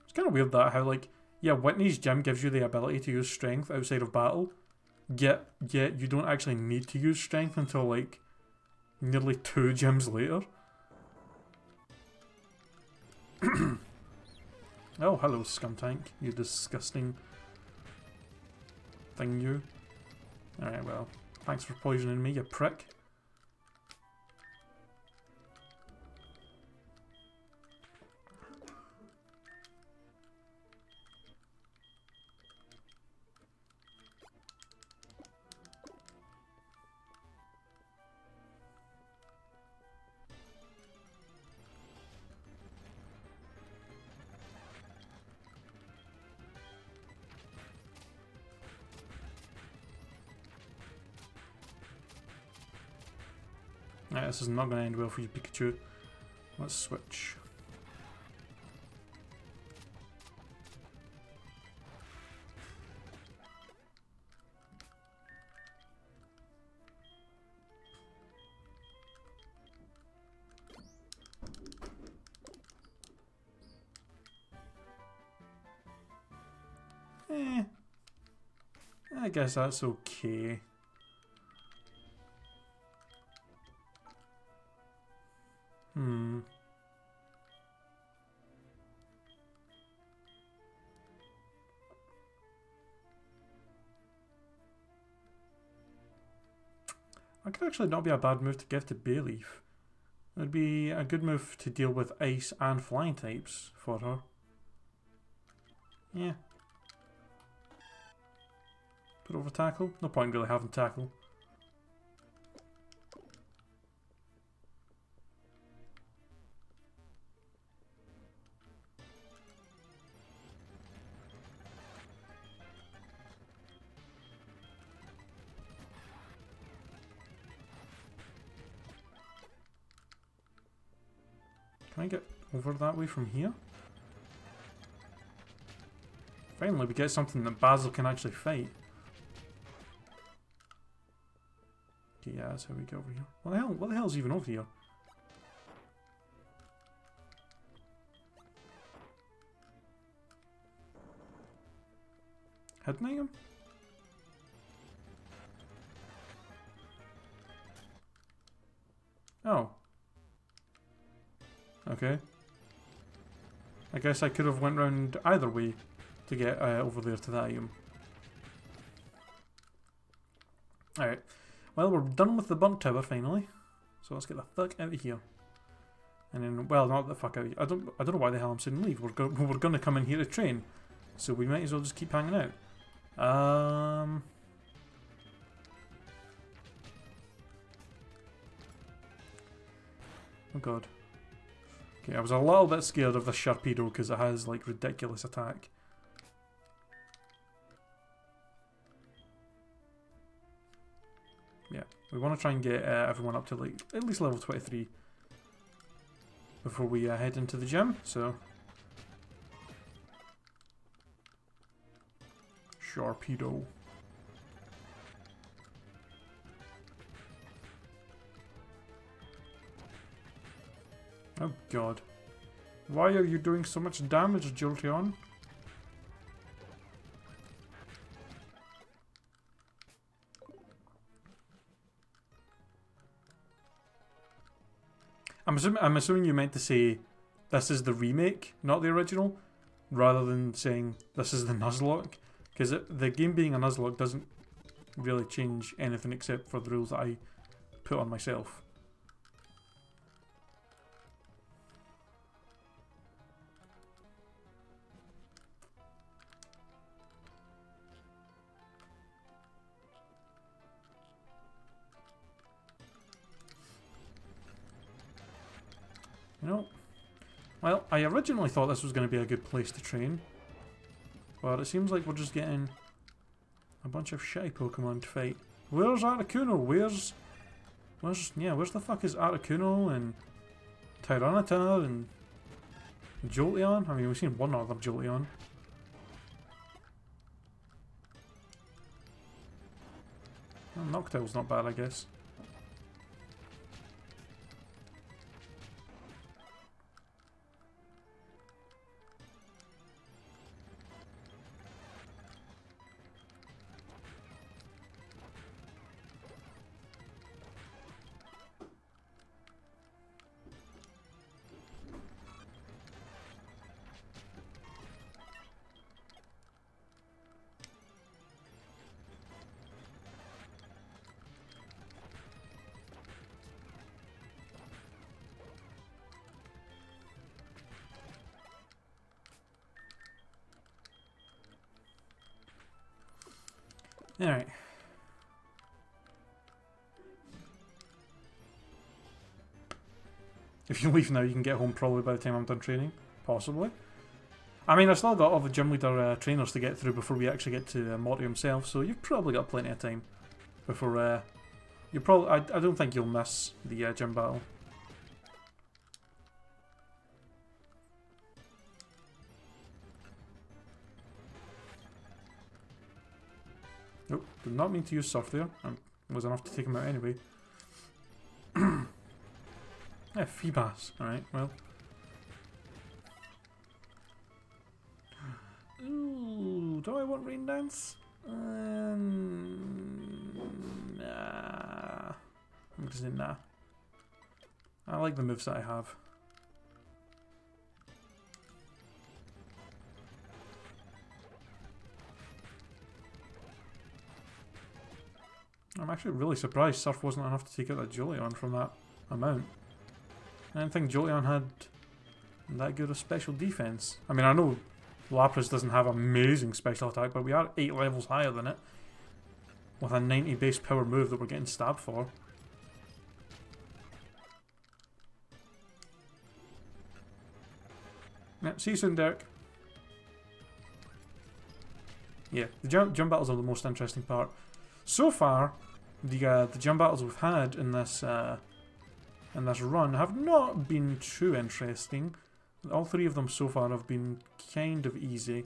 It's kind of weird that how, like... Yeah, Whitney's gym gives you the ability to use strength outside of battle. Yet you don't actually need to use strength until, like, nearly 2 gyms later. Oh, hello, Scumtank. You disgusting thing, you. Alright, well, thanks for poisoning me, you prick. Right, this is not going to end well for you, Pikachu. Let's switch. guess that's okay. That could actually not be a bad move to give to Bayleaf. It would be a good move to deal with ice and flying types for her. Yeah. Put over tackle? No point really having tackle. Can I get over that way from here? Finally, we get something that Basil can actually fight. Okay, yeah, that's how we get over here. What the hell? What the hell's even over here? Hidden item? Oh. Okay. I guess I could have went round either way to get over there to that item. Alright. Well, we're done with the burnt tower finally. So let's get the fuck out of here. And then, well, not the fuck out of here. I don't know why the hell I'm saying leave. We're gonna come in here to train. So we might as well just keep hanging out. Oh god. Okay, I was a little bit scared of the Sharpedo because it has like ridiculous attack. Yeah, we want to try and get everyone up to like at least level 23 before we head into the gym, so... Sharpedo. Oh god. Why are you doing so much damage, Jolteon? I'm assuming you meant to say this is the remake, not the original, rather than saying this is the Nuzlocke, because the game being a Nuzlocke doesn't really change anything except for the rules that I put on myself. You know, well, I originally thought this was going to be a good place to train, but it seems like we're just getting a bunch of shitty Pokemon to fight. Where's Articuno? Where's the fuck is Articuno and Tyranitar and Jolteon? I mean, we've seen one other Jolteon. Well, Noctow's not bad, I guess. Alright. If you leave now, you can get home probably by the time I'm done training. Possibly. I mean, I've still got all the gym leader trainers to get through before we actually get to Morty himself, so you've probably got plenty of time before... you probably... I don't think you'll miss the gym battle. Nope, did not mean to use Surf there. Was enough to take him out anyway. Yeah, Feebas. Alright, well. Ooh, do I want Rain Dance? Nah. I'm gonna say nah. I like the moves that I have. I'm actually really surprised Surf wasn't enough to take out that Jolteon from that amount. I didn't think Jolteon had that good of special defense. I mean, I know Lapras doesn't have amazing special attack, but we are 8 levels higher than it. With a 90 base power move that we're getting stabbed for. Yeah, see you soon, Derek. Yeah, the gym battles are the most interesting part. So far, the gym battles we've had in this run have not been too interesting. All 3 of them so far have been kind of easy.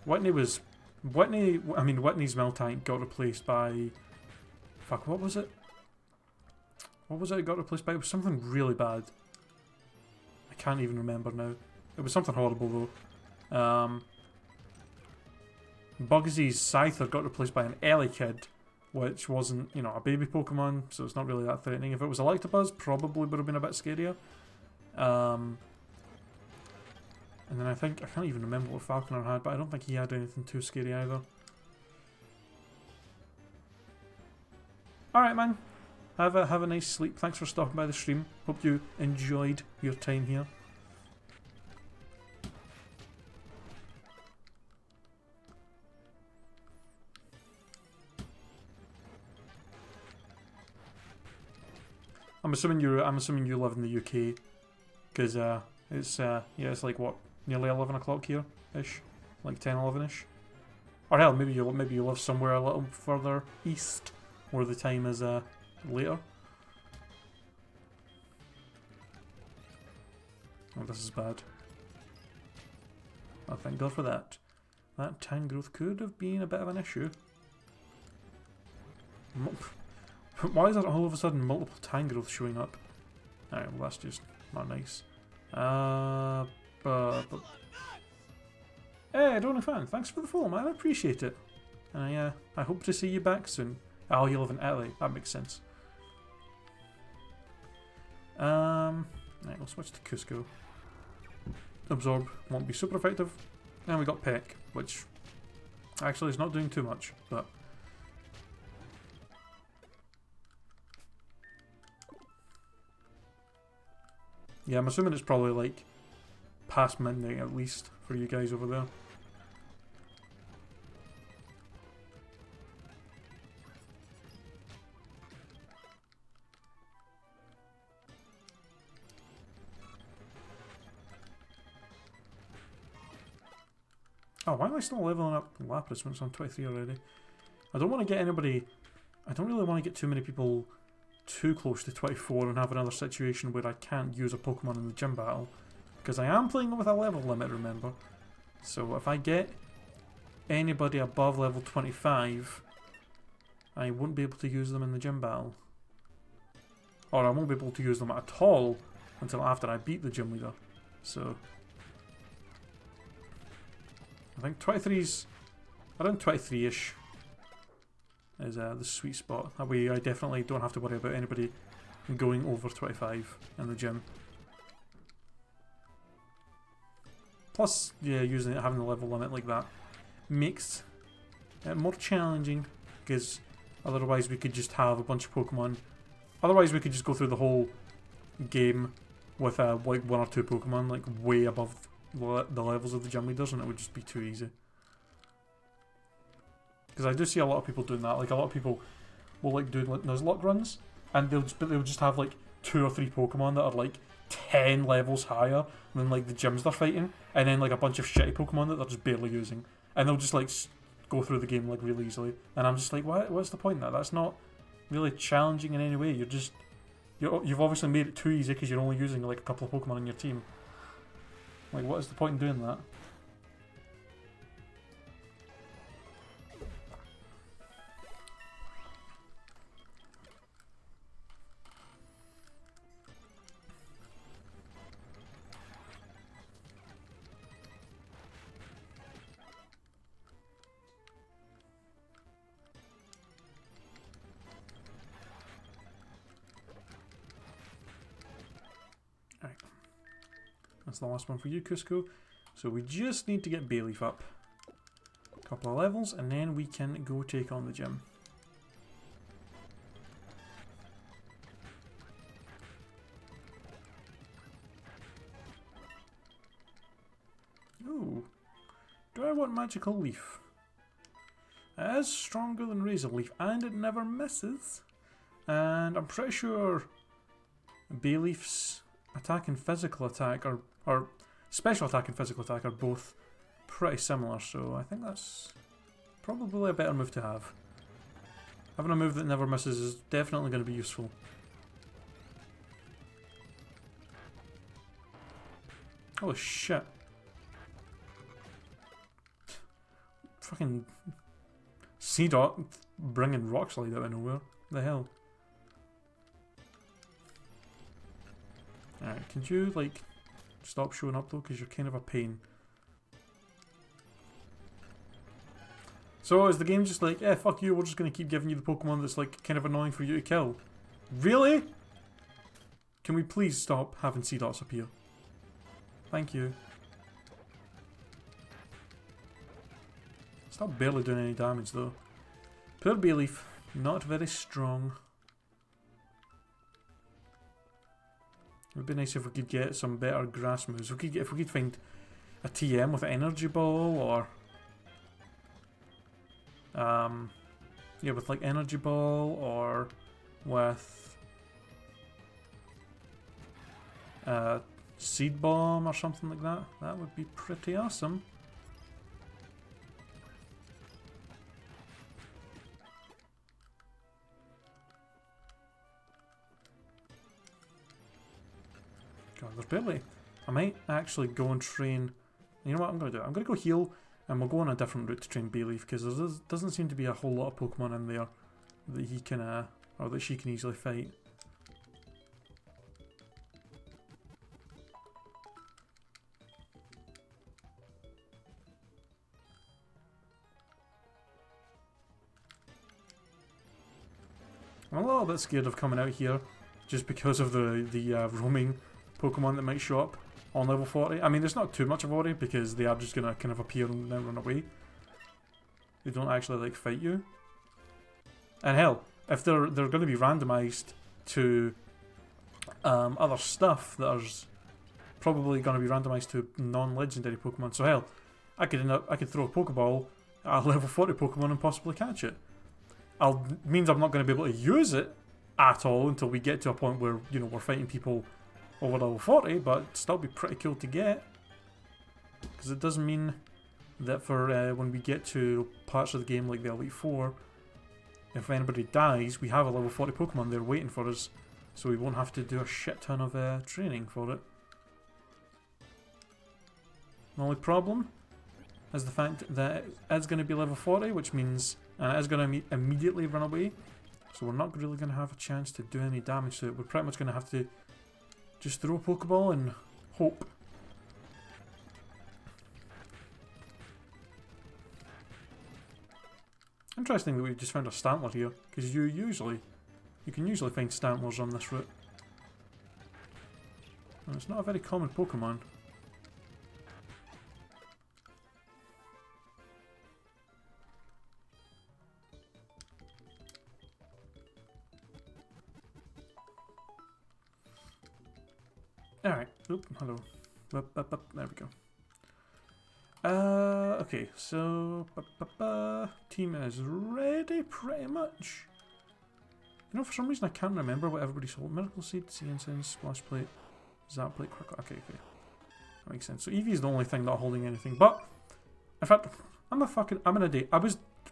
Whitney's Miltank got replaced by... Fuck, what was it? What was it got replaced by? It was something really bad. I can't even remember now. It was something horrible though. Bugsy's Scyther got replaced by an Elekid, which wasn't, you know, a baby Pokemon, so it's not really that threatening. If it was Electabuzz, probably would have been a bit scarier. And then I can't even remember what Falconer had, but I don't think he had anything too scary either. Alright, man. Have a nice sleep. Thanks for stopping by the stream. Hope you enjoyed your time here. I'm assuming you live in the UK, because it's like what, nearly 11 o'clock here ish, like 10, 11ish, or hell, maybe you live somewhere a little further east where the time is later. Oh, this is bad. Oh, thank God for that. That Tangrowth could have been a bit of an issue. Why is there all of a sudden multiple Tangrowth showing up? Alright, well that's just not nice. But... Hey, Donny Fan, thanks for the follow, man. I appreciate it. And I hope to see you back soon. Oh, you live in Italy. That makes sense. Right, we'll switch to Cusco. Absorb won't be super effective. And we got Peck, which actually is not doing too much, but... Yeah, I'm assuming it's probably like past midnight at least for you guys over there. Oh, why am I still leveling up Lapras when it's on 23 already? I don't want to get anybody... I don't really want to get too many people too close to 24 and have another situation where I can't use a Pokemon in the gym battle. Because I am playing with a level limit, remember. So if I get anybody above level 25, I won't be able to use them in the gym battle. Or I won't be able to use them at all until after I beat the gym leader. So... I think 23's... around 23-ish is the sweet spot. That way I definitely don't have to worry about anybody going over 25 in the gym. Plus, yeah, having the level limit like that makes it more challenging, because otherwise we could just have a bunch of Pokemon. Otherwise we could just go through the whole game with like 1 or 2 Pokemon like way above the levels of the gym leaders, and it would just be too easy. Because I do see a lot of people doing that. Like, a lot of people will like do Nuzlocke runs, and they'll just have like 2 or 3 Pokemon that are like 10 levels higher than like the gyms they're fighting, and then like a bunch of shitty Pokemon that they're just barely using, and they'll just like go through the game like really easily. And I'm just like, what's the point in that? That's not really challenging in any way. You've obviously made it too easy because you're only using like a couple of Pokemon in your team. Like, what is the point in doing that? That's the last one for you, Cusco. So we just need to get Bayleaf up. A couple of levels, and then we can go take on the gym. Ooh. Do I want Magical Leaf? It is stronger than Razor Leaf, and it never misses. And I'm pretty sure Bayleaf's attack and physical attack or special attack and physical attack are both pretty similar, so I think that's probably a better move to have. Having a move that never misses is definitely going to be useful. Holy shit. Fucking Seedot bringing rock slide out of nowhere. The hell? Alright, can you, like, stop showing up though, because you're kind of a pain. So is the game just like, fuck you, we're just going to keep giving you the Pokemon that's, like, kind of annoying for you to kill? Really? Can we please stop having Seedots appear? Thank you. It's not barely doing any damage though. Poor Bayleaf, not very strong. It would be nice if we could get some better grass moves. If we could find a TM with an energy ball, or yeah, with like energy ball, or with seed bomb or something like that. That would be pretty awesome. God, there's barely. I might actually go and train. You know what I'm going to do? I'm going to go heal, and we'll go on a different route to train Bayleaf, because there doesn't seem to be a whole lot of Pokemon in there that he can, or that she can easily fight. I'm a little bit scared of coming out here, just because of the roaming Pokemon that might show up on level 40. I mean, there's not too much of a worry, because they are just going to kind of appear and then run away. They don't actually, like, fight you. And hell, if they're going to be randomized to other stuff that are probably going to be randomized to non-legendary Pokemon. So hell, I could throw a Pokeball at a level 40 Pokemon and possibly catch it. Means I'm not going to be able to use it at all until we get to a point where, you know, we're fighting people over level 40, but it'd still be pretty cool to get. Because it does mean that for when we get to parts of the game like the Elite Four, if anybody dies, we have a level 40 Pokemon there waiting for us, so we won't have to do a shit ton of training for it. The only problem is the fact that it is going to be level 40, which means, and it is going to immediately run away, so we're not really going to have a chance to do any damage to it. We're pretty much going to have to just throw a Pokeball and hope. Interesting that we just found a Stantler here, because you can usually find Stantlers on this route. And it's not a very common Pokemon. Alright, oop, hello. There we go. Okay, so team is ready pretty much. You know, for some reason I can't remember what everybody's holding. Miracle Seed, Sea Incense, Splash Plate, Zap Plate, Quick. Okay. That makes sense. So Eevee is the only thing not holding anything. But in fact, I'm an idiot.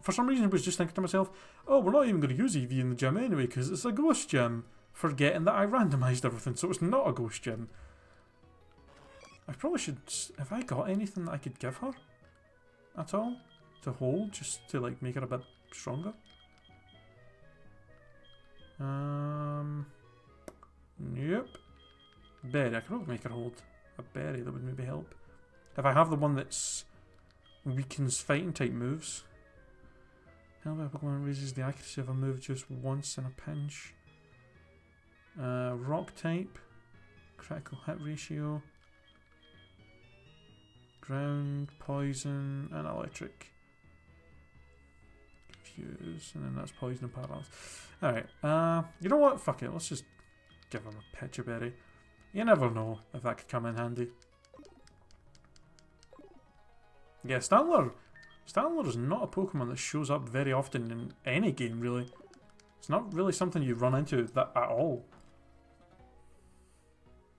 For some reason I was just thinking to myself, oh, we're not even going to use Eevee in the gym anyway, because it's a ghost gym. Forgetting that I randomised everything, so it's not a ghost gym. I probably should. Have I got anything that I could give her at all to hold, just to like make her a bit stronger? Nope. Berry. I could probably make her hold a berry. That would maybe help. If I have the one that's weakens fighting type moves. Help a Pokemon raises the accuracy of a move just once in a pinch. Rock type, critical hit ratio. ground, poison, and electric. Confuse, and then that's poison and paralyze. Alright, you know what? Fuck it, let's just give him a Pitcher Berry. You never know if that could come in handy. Yeah, Stantler is not a Pokemon that shows up very often in any game, really. It's not really something you run into that at all.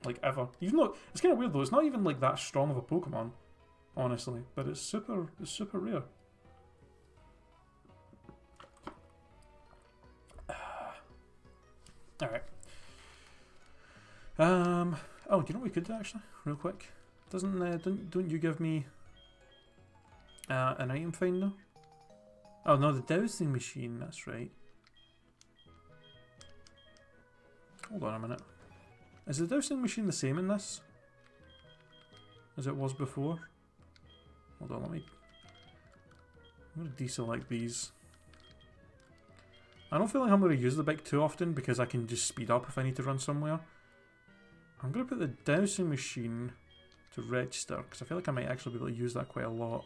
Like, ever. Even though, it's kind of weird though, it's not even like that strong of a Pokemon, honestly. But it's super rare. Alright. Oh, do you know what we could do actually? Real quick. Don't you give me an item finder? Oh no, the dowsing machine, that's right. Hold on a minute. Is the dowsing machine the same in this as it was before? Hold on, I'm going to deselect these. I don't feel like I'm going to use the bike too often because I can just speed up if I need to run somewhere. I'm going to put the dowsing machine to register because I feel like I might actually be able to use that quite a lot.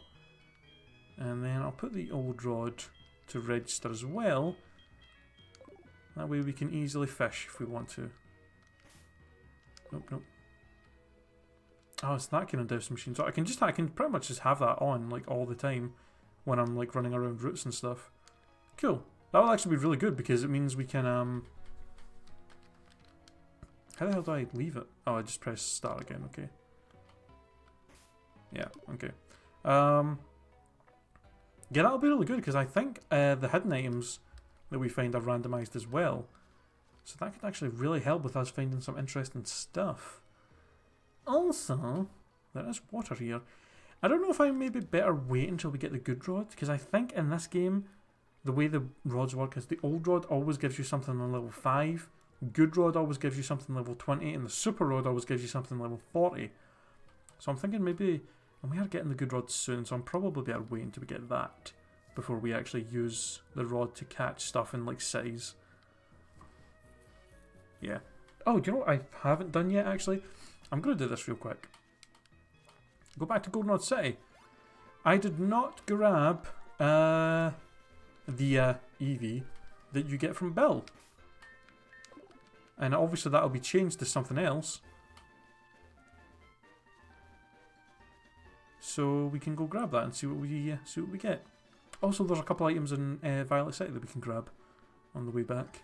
And then I'll put the old rod to register as well. That way we can easily fish if we want to. Nope, nope. Oh, it's that kind of dowsing machine. So I can pretty much just have that on like all the time when I'm like running around routes and stuff. Cool. That will actually be really good because it means we can how the hell do I leave it? Oh, I just press start again, okay. Yeah, okay. Yeah, that'll be really good because I think the hidden items that we find are randomized as well. So that could actually really help with us finding some interesting stuff. Also, there is water here. I don't know if I maybe better wait until we get the good rod because I think in this game, the way the rods work is the old rod always gives you something on level 5, good rod always gives you something level 20, and the super rod always gives you something level 40. So I'm thinking maybe, and we are getting the good rod soon, so I'm probably better waiting till we get that before we actually use the rod to catch stuff in like cities. Yeah. Oh, do you know what I haven't done yet actually? I'm going to do this real quick. Go back to Goldenrod City. I did not grab the Eevee that you get from Bill. And obviously that'll be changed to something else. So we can go grab that and see what we get. Also, there's a couple items in Violet City that we can grab on the way back.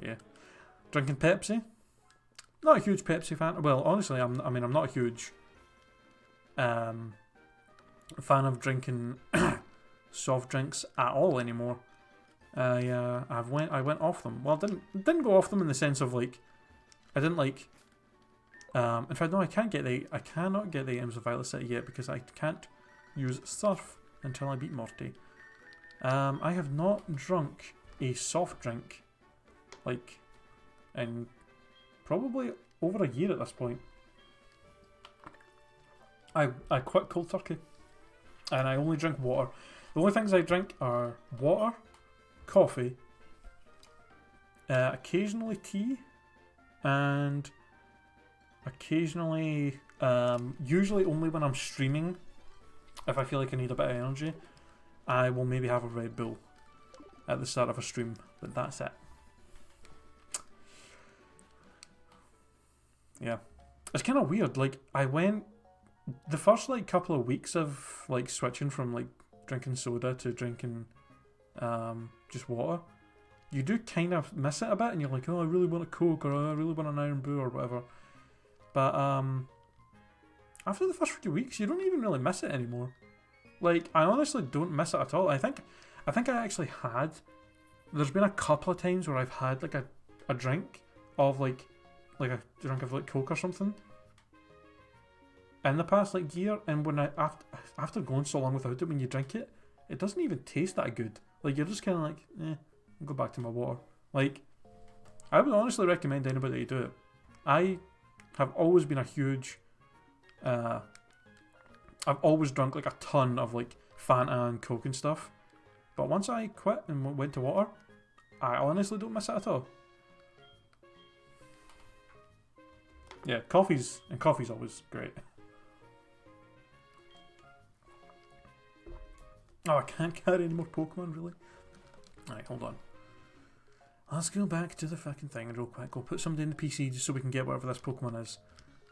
Yeah. Drinking Pepsi. Not a huge Pepsi fan. Well, honestly, I'm not a huge fan of drinking soft drinks at all anymore. I went off them. Well, didn't go off them in the sense of like I didn't like. In fact, no, I cannot get the items of Violet City yet because I can't use Surf until I beat Morty. I have not drunk a soft drink like in probably over a year at this point. I quit cold turkey and I only drink water. The only things I drink are water, coffee, occasionally tea, and occasionally, usually only when I'm streaming, if I feel like I need a bit of energy, I will maybe have a Red Bull at the start of a stream, but that's it. Yeah. It's kind of weird, like, I went, the first, like, couple of weeks of, like, switching from, like, drinking soda to drinking, just water, you do kind of miss it a bit, and you're like, oh, I really want a Coke, or I really want an Iron Brew, or whatever. But, after the first few weeks, you don't even really miss it anymore. Like, I honestly don't miss it at all. I think I actually had, there's been a couple of times where I've had, like, a drink of, like a drink of, like, Coke or something in the past, like, year, and when after going so long without it, when you drink it, it doesn't even taste that good. Like, you're just kind of like, I'll go back to my water. Like, I would honestly recommend anybody to do it. I have always been a huge, I've always drunk, like, a ton of, like, Fanta and Coke and stuff. But once I quit and went to water, I honestly don't miss it at all. Yeah, coffee's always great. Oh, I can't carry any more Pokemon, really? Alright, hold on. Let's go back to the fucking thing real quick. We'll put somebody in the PC just so we can get whatever this Pokemon is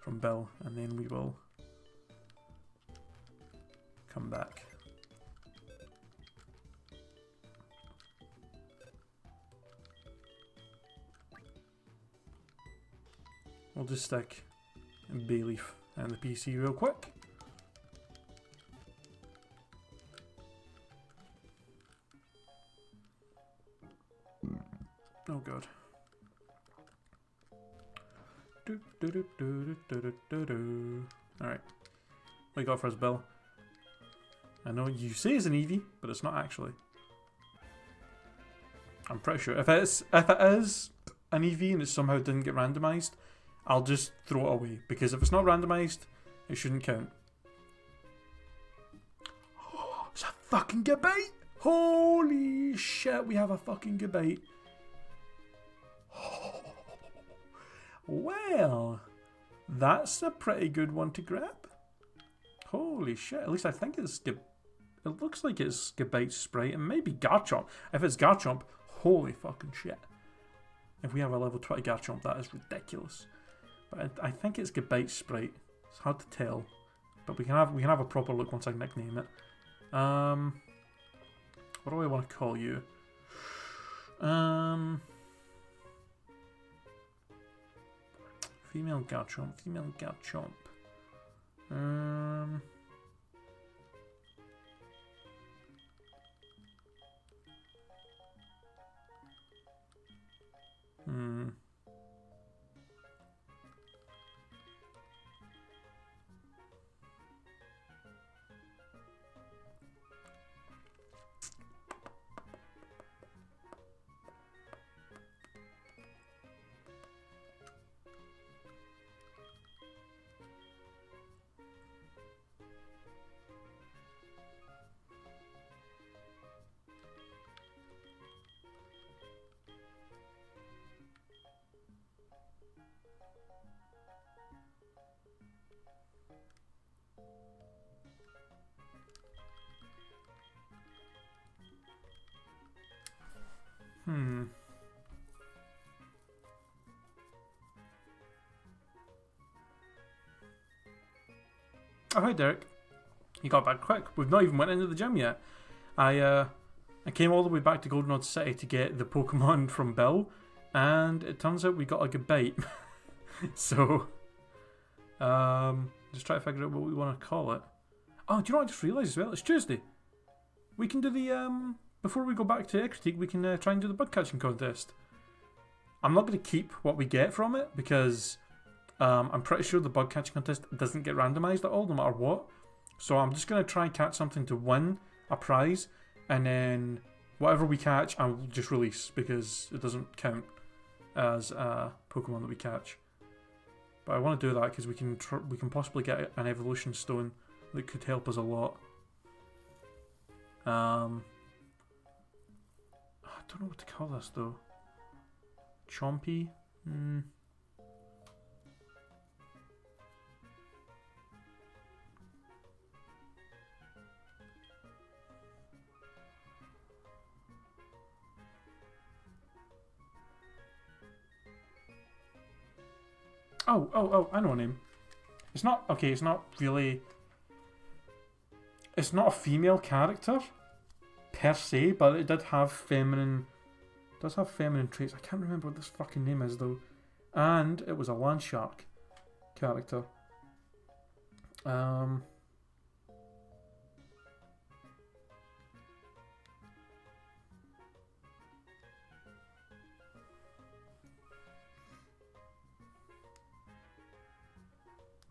from Bill, and then we will come back. We'll just stick Bayleaf in the PC real quick. Oh god. Alright. What you got for us, Bill? I know you say it's an Eevee, but it's not actually. I'm pretty sure. If it is an Eevee and it somehow didn't get randomized, I'll just throw it away. Because if it's not randomized, it shouldn't count. Oh, it's a fucking Gabite! Holy shit, we have a fucking Gabite. Well, that's a pretty good one to grab. Holy shit, at least I think it's it looks like it's Gabite Sprite and maybe Garchomp. If it's Garchomp, holy fucking shit. If we have a level 20 Garchomp, that is ridiculous. But I think it's Gabite Sprite. It's hard to tell. But we can have a proper look once I nickname it. What do I want to call you? Female Garchomp. Female Garchomp. Oh, hi Derek. You got back quick. We've not even went into the gym yet. I came all the way back to Goldenrod City to get the Pokemon from Bill, and it turns out we got a Gabite. So, just try to figure out what we want to call it. Oh, do you know what I just realised as well? It's Tuesday. We can do the, before we go back to Ecruteak, we can try and do the bug catching contest. I'm not going to keep what we get from it, because I'm pretty sure the bug catching contest doesn't get randomised at all, no matter what. So I'm just going to try and catch something to win a prize, and then whatever we catch, I'll just release, because it doesn't count as a Pokemon that we catch. But I want to do that because we can possibly get an evolution stone that could help us a lot. I don't know what to call this though. Chompy? Oh, I know a name. It's not, okay, it's not really... It's not a female character, per se, but it did have feminine... does have feminine traits. I can't remember what this fucking name is, though. And it was a land shark character.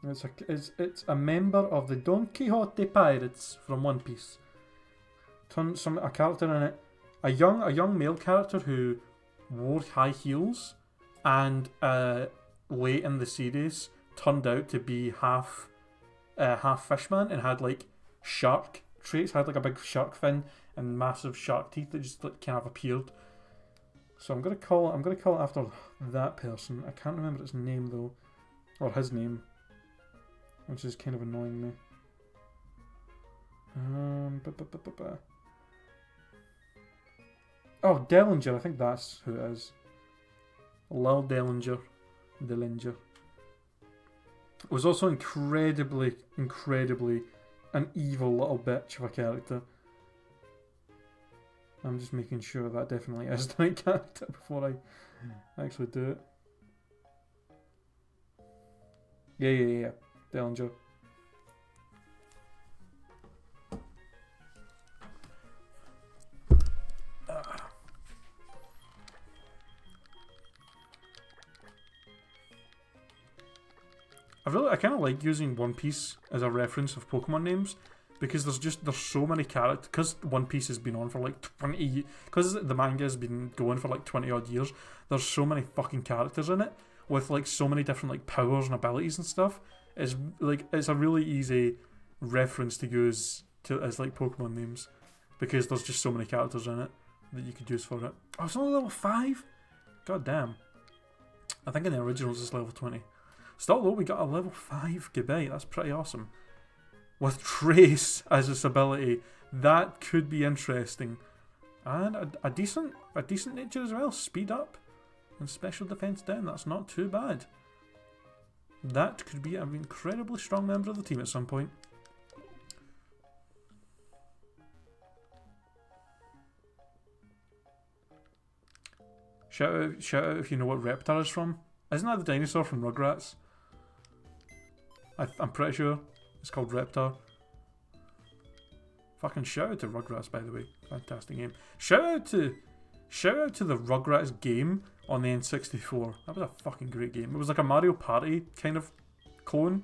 It's a member of the Don Quixote Pirates from One Piece. A character in it, a young male character who wore high heels, and late in the series turned out to be half fishman and had like shark traits, had like a big shark fin and massive shark teeth that just like kind of appeared. So I'm gonna call it after that person. I can't remember its name though, or his name, which is kind of annoying me. Oh, Dellinger. I think that's who it is. Lil Dellinger. Was also incredibly an evil little bitch of a character. I'm just making sure that definitely is the right character before I actually do it. Yeah. Dellinger. I kind of like using One Piece as a reference of Pokemon names because there's so many characters. Because One Piece has been on for like 20, because the manga has been going for like 20 odd years. There's so many fucking characters in it with like so many different like powers and abilities and stuff. It's a really easy reference to use as like Pokemon names because there's just so many characters in it that you could use for it. Oh, it's only level 5. God damn. I think in the originals it's level 20. Still though, we got a level 5 Gibite. That's pretty awesome. With Trace as its ability, that could be interesting. And a decent nature as well. Speed up and special defense down. That's not too bad. That could be an incredibly strong member of the team at some point. Shout out if you know what Reptar is from. Isn't that the dinosaur from Rugrats? I'm pretty sure it's called Reptar. Fucking shout out to Rugrats, by the way. Fantastic game. Shout out to the Rugrats game on the N64. That was a fucking great game. It was like a Mario Party kind of clone,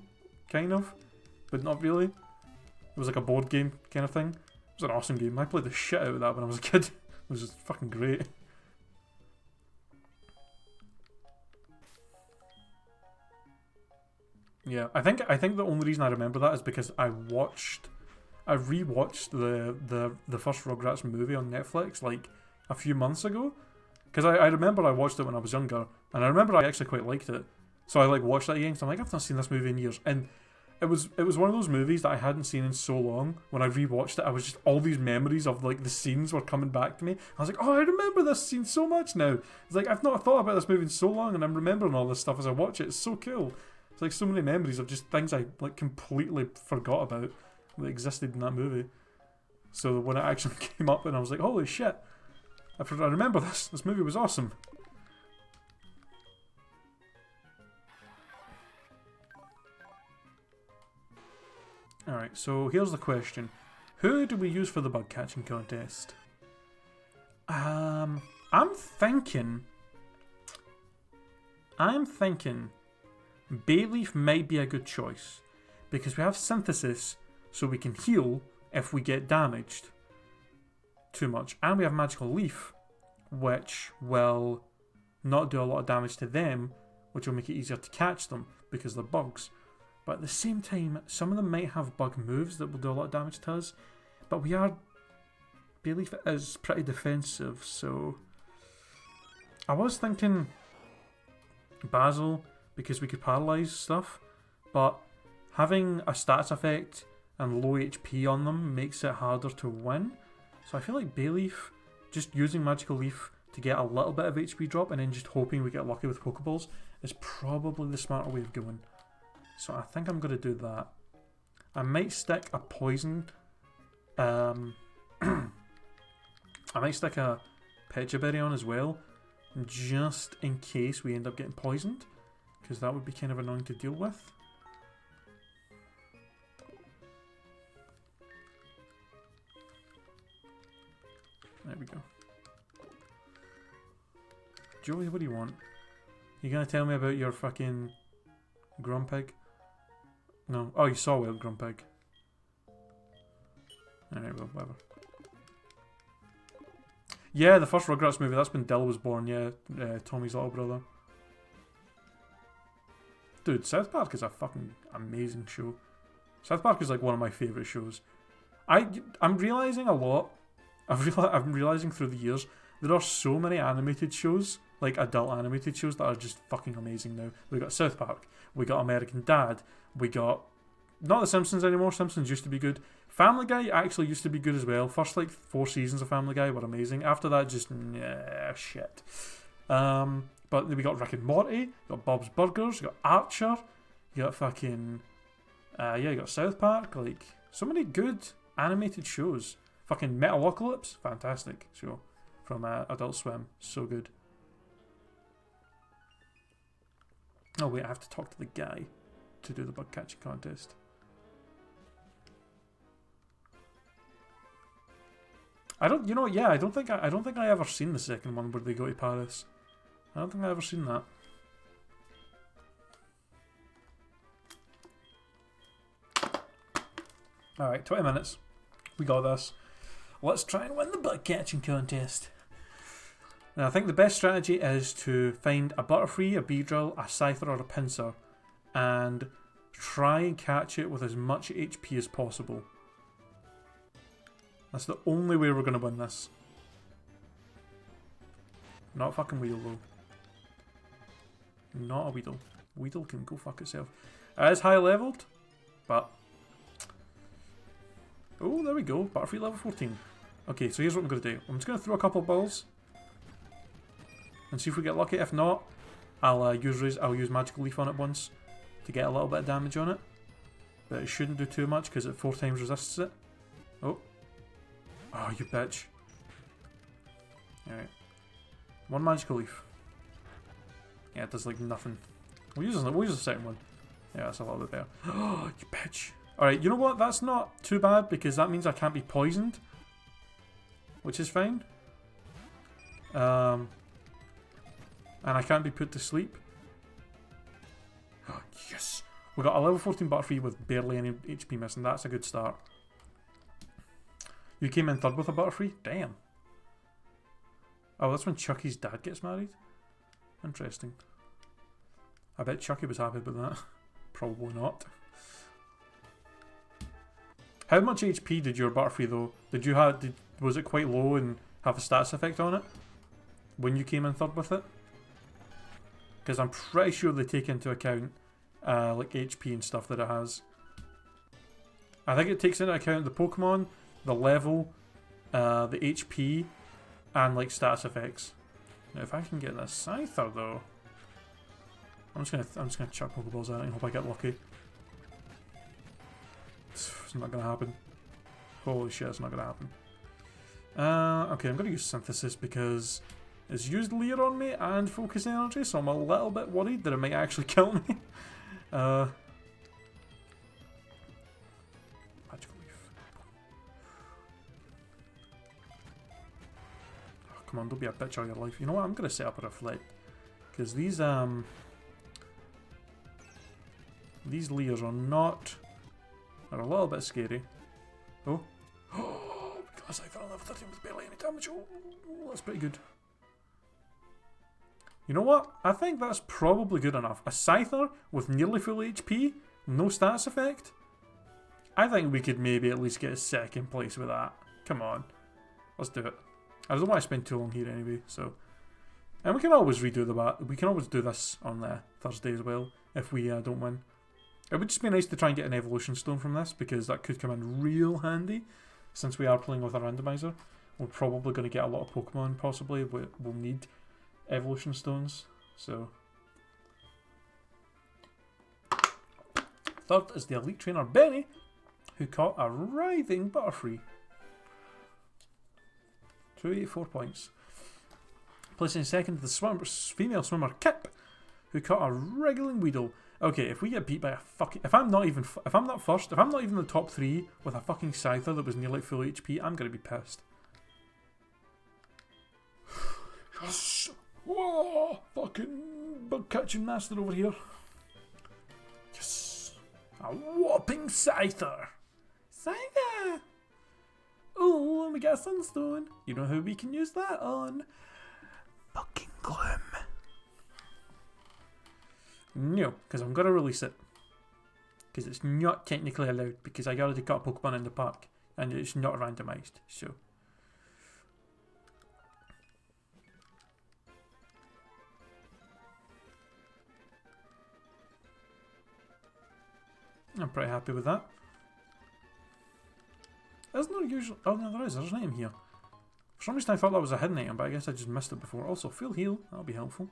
but not really. It was like a board game kind of thing. It was an awesome game. I played the shit out of that when I was a kid. It was just fucking great. Yeah, I think the only reason I remember that is because I rewatched the first Rugrats movie on Netflix like a few months ago. Because I remember I watched it when I was younger, and I remember I actually quite liked it. So I like watched that again. So I'm like, I've not seen this movie in years, and it was one of those movies that I hadn't seen in so long. When I rewatched it, I was just all these memories of like the scenes were coming back to me. I was like, oh, I remember this scene so much now. It's like I've not thought about this movie in so long, and I'm remembering all this stuff as I watch it. It's so cool. It's like so many memories of just things I like completely forgot about that existed in that movie. So when it actually came up, and I was like, holy shit, I remember this. This movie was awesome. Alright, so here's the question. Who do we use for the bug catching contest? I'm thinking Bayleaf might be a good choice because we have synthesis, so we can heal if we get damaged too much, and we have magical leaf, which will not do a lot of damage to them, which will make it easier to catch them because they're bugs. But at the same time, some of them might have bug moves that will do a lot of damage to us, but Bayleaf is pretty defensive, so I was thinking Basil because we could paralyze stuff, but having a stats effect and low HP on them makes it harder to win. So I feel like Bayleaf, just using Magical Leaf to get a little bit of HP drop and then just hoping we get lucky with Pokeballs is probably the smarter way of going. So I think I'm going to do that. I might stick a poison. I might stick a Pecha Berry on as well, just in case we end up getting poisoned, because that would be kind of annoying to deal with. There we go. Joey, what do you want? You gonna tell me about your fucking Grumpig? No. Oh, you saw Wild Grumpig. Alright, well, whatever. Yeah, the first Rugrats movie, that's when Dill was born, yeah. Tommy's little brother. Dude, South Park is a fucking amazing show. South Park is like one of my favourite shows. I'm realising a lot. I'm realising through the years There are so many animated shows, like adult animated shows, that are just fucking amazing now. We got South Park, we got American Dad, we got not The Simpsons anymore. Simpsons used to be good. Family Guy actually used to be good as well. First like 4 seasons of Family Guy were amazing. After that, just shit. But we got Rick and Morty, you got Bob's Burgers, you got Archer, you got fucking you got South Park. Like so many good animated shows. Fucking Metalocalypse, fantastic show from Adult Swim, so good. Oh wait, I have to talk to the guy to do the bug catching contest. I don't think I ever seen the second one where they go to Paris. I don't think I ever seen that. Alright, 20 minutes. We got this. Let's try and win the bug catching contest. Now, I think the best strategy is to find a Butterfree, a Beedrill, a Scyther, or a Pinsir, and try and catch it with as much HP as possible. That's the only way we're going to win this. Not fucking Weedle, though. Not a Weedle. Weedle can go fuck itself. It is high leveled, but... Oh, there we go. Butterfree level 14. Okay, so here's what I'm going to do. I'm just going to throw a couple of balls and see if we get lucky. If not, I'll use Magical Leaf on it once to get a little bit of damage on it. But it shouldn't do too much because it 4 times resists it. Oh. Oh, you bitch. Alright. 1 Magical Leaf. Yeah, it does like nothing. We'll use the second one. Yeah, that's a little bit better. Oh, you bitch. Alright, you know what? That's not too bad because that means I can't be poisoned. Which is fine. And I can't be put to sleep. Oh, yes! We got a level 14 Butterfree with barely any HP missing. That's a good start. You came in third with a Butterfree? Damn. Oh, that's when Chucky's dad gets married? Interesting. I bet Chucky was happy about that. Probably not. How much HP did your Butterfree though? Was it quite low and have a stats effect on it? When you came in third with it? Because I'm pretty sure they take into account like HP and stuff that it has. I think it takes into account the Pokemon, the level, the HP, and like status effects. Now if I can get this Scyther though, I'm just gonna chuck Pokeballs at it and hope I get lucky. It's not gonna happen. Holy shit, it's not gonna happen. Okay, I'm gonna use Synthesis because it's used Leer on me and Focus Energy, so I'm a little bit worried that it might actually kill me. Magical Leaf. Oh, come on, don't be a bitch all your life. You know what? I'm gonna set up a Reflect because these Leers are not. They're a little bit scary. Oh. Oh, because I fell on level 13 with barely any damage. Oh, that's pretty good. You know what? I think that's probably good enough. A Scyther with nearly full HP, no stats effect. I think we could maybe at least get a second place with that. Come on. Let's do it. I don't want to spend too long here anyway, so. And we can always redo we can always do this on Thursday as well, if we don't win. It would just be nice to try and get an evolution stone from this, because that could come in real handy. Since we are playing with a randomizer, we're probably going to get a lot of Pokemon, possibly. We'll need evolution stones, so. Third is the elite trainer Benny, who caught a writhing Butterfree. 284 points. Placing second, the female swimmer Kip, who caught a wriggling Weedle. Okay, if we get beat by a fucking... If I'm not even in the top 3 with a fucking Scyther that was nearly full HP, I'm gonna be pissed. Yes! Whoa! Fucking bug catching master over here. Yes! A whopping Scyther! Scyther! Oh, and we got a Sunstone. You know who we can use that on? Fucking Gloom. No, because I'm going to release it. Because it's not technically allowed, because I already got a Pokemon in the park, and it's not randomised, so. I'm pretty happy with that. Isn't there usually... Oh no, there is. There's an item here. For some reason I thought that was a hidden item, but I guess I just missed it before. Also, full heal. That'll be helpful.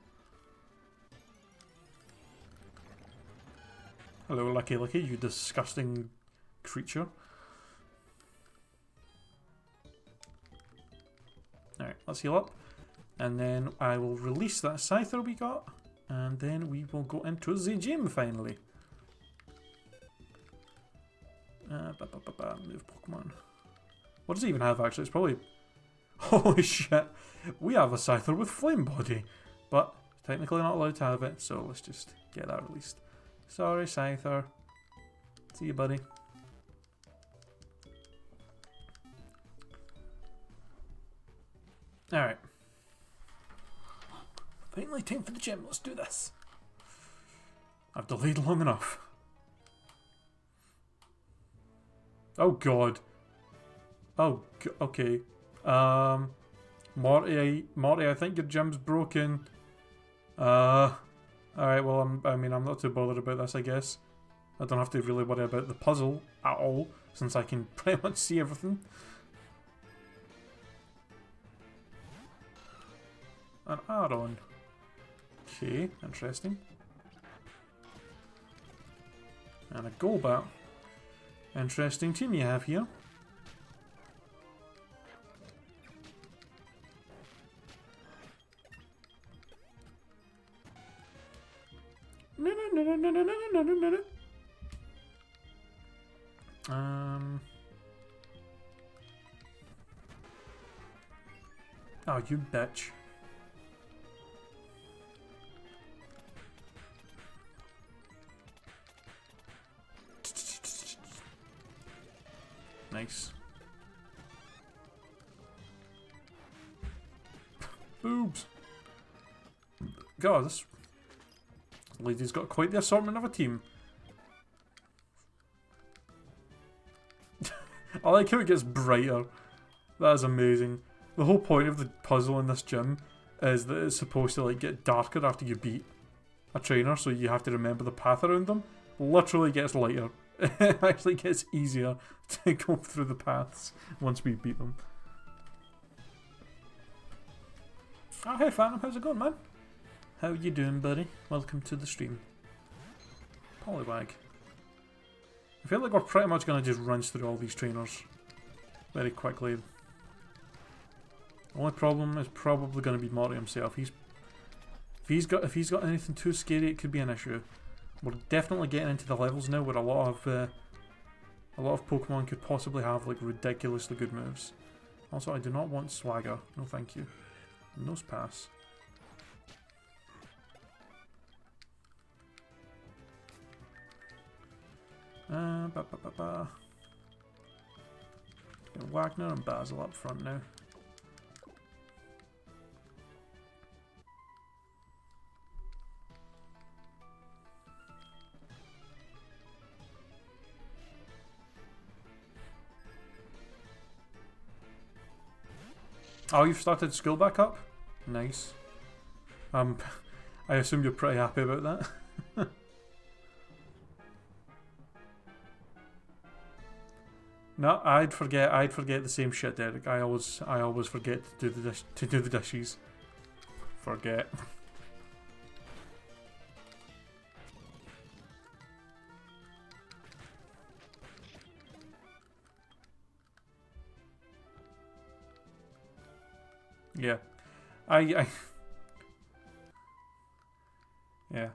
Hello, Lucky Lucky, you disgusting creature. Alright, let's heal up. And then I will release that Scyther we got. And then we will go into the gym finally. Move Pokemon. What does it even have actually? It's probably... Holy shit! We have a Scyther with Flame Body. But technically not allowed to have it, so let's just get that released. Sorry, Scyther. See you, buddy. Alright. Finally time for the gym. Let's do this. I've delayed long enough. Oh god. Oh, okay. Morty, I think your gym's broken. Alright, well, I'm not too bothered about this, I guess. I don't have to really worry about the puzzle at all, since I can pretty much see everything. An add-on. Okay, interesting. And a Golbat. Interesting team you have here. No. Oh, you bitch. Nice. Boobs. God, this lady's got quite the assortment of a team. I like how it gets brighter. That is amazing. The whole point of the puzzle in this gym is that it's supposed to like get darker after you beat a trainer, so you have to remember the path around them. Literally gets lighter. It actually gets easier to go through the paths once we beat them. Oh, hey Phantom, how's it going, man? How you doing, buddy? Welcome to the stream. Poliwag. I feel like we're pretty much going to just run through all these trainers very quickly. The only problem is probably going to be Morty himself. If he's got anything too scary, it could be an issue. We're definitely getting into the levels now where a lot of Pokemon could possibly have like ridiculously good moves. Also, I do not want Swagger. No, thank you. Nose pass. Wagner and Basil up front now. Oh, you've started school back up? Nice. I assume you're pretty happy about that. No, I'd forget the same shit, Derek. I always forget to do the dishes. Forget. Yeah. Yeah.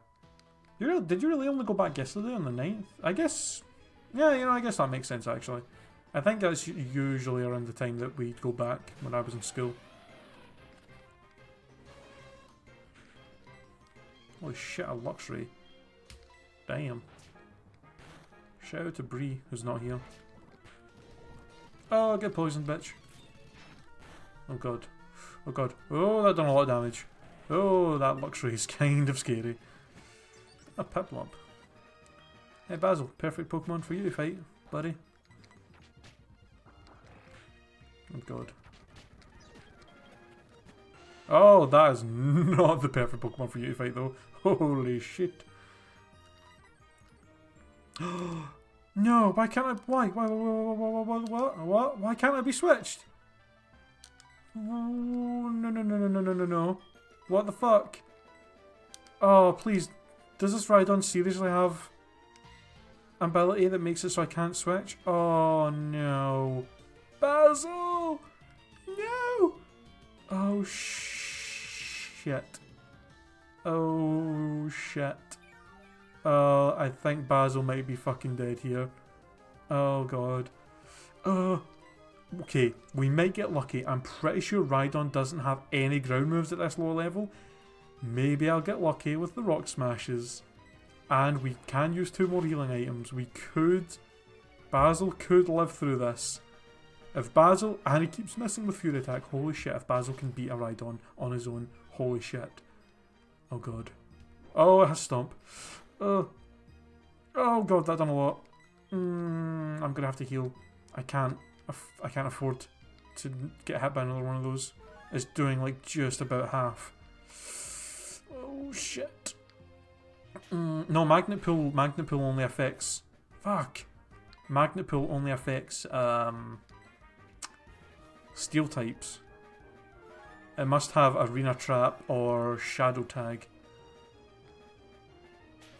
Did you really only go back yesterday on the 9th? I guess... Yeah, you know, I guess that makes sense, actually. I think that's usually around the time that we'd go back when I was in school. Holy shit, a Luxray. Damn. Shout out to Bree, who's not here. Oh, get poisoned, bitch. Oh god. Oh god. Oh, that done a lot of damage. Oh, that Luxray is kind of scary. A Piplup. Hey Basil, perfect Pokemon for you to fight, buddy. Oh god. Oh, that is not the perfect Pokemon for you to fight though. Holy shit. No, why can't I? Why? What? Why can't I be switched? Oh, no, no, no, no, no, no, no, no. What the fuck? Oh, please. Does this Rhydon seriously have ability that makes it so I can't switch? Oh, no. Basil! No! Oh, shit. Oh, shit. I think Basil might be fucking dead here. Oh, God. Okay, we might get lucky. I'm pretty sure Rhydon doesn't have any ground moves at this low level. Maybe I'll get lucky with the rock smashes. And we can use 2 more healing items. We could... Basil could live through this. If Basil... And he keeps missing with Fury Attack. Holy shit, if Basil can beat a Rhydon on his own. Holy shit. Oh, God. Oh, it has Stomp. Oh God, that done a lot. I'm going to have to heal. I can't afford to get hit by another one of those. It's doing like just about half. Oh shit. No, Magnet Pull only affects... Fuck. Magnet Pull only affects steel types. It must have Arena Trap or Shadow Tag.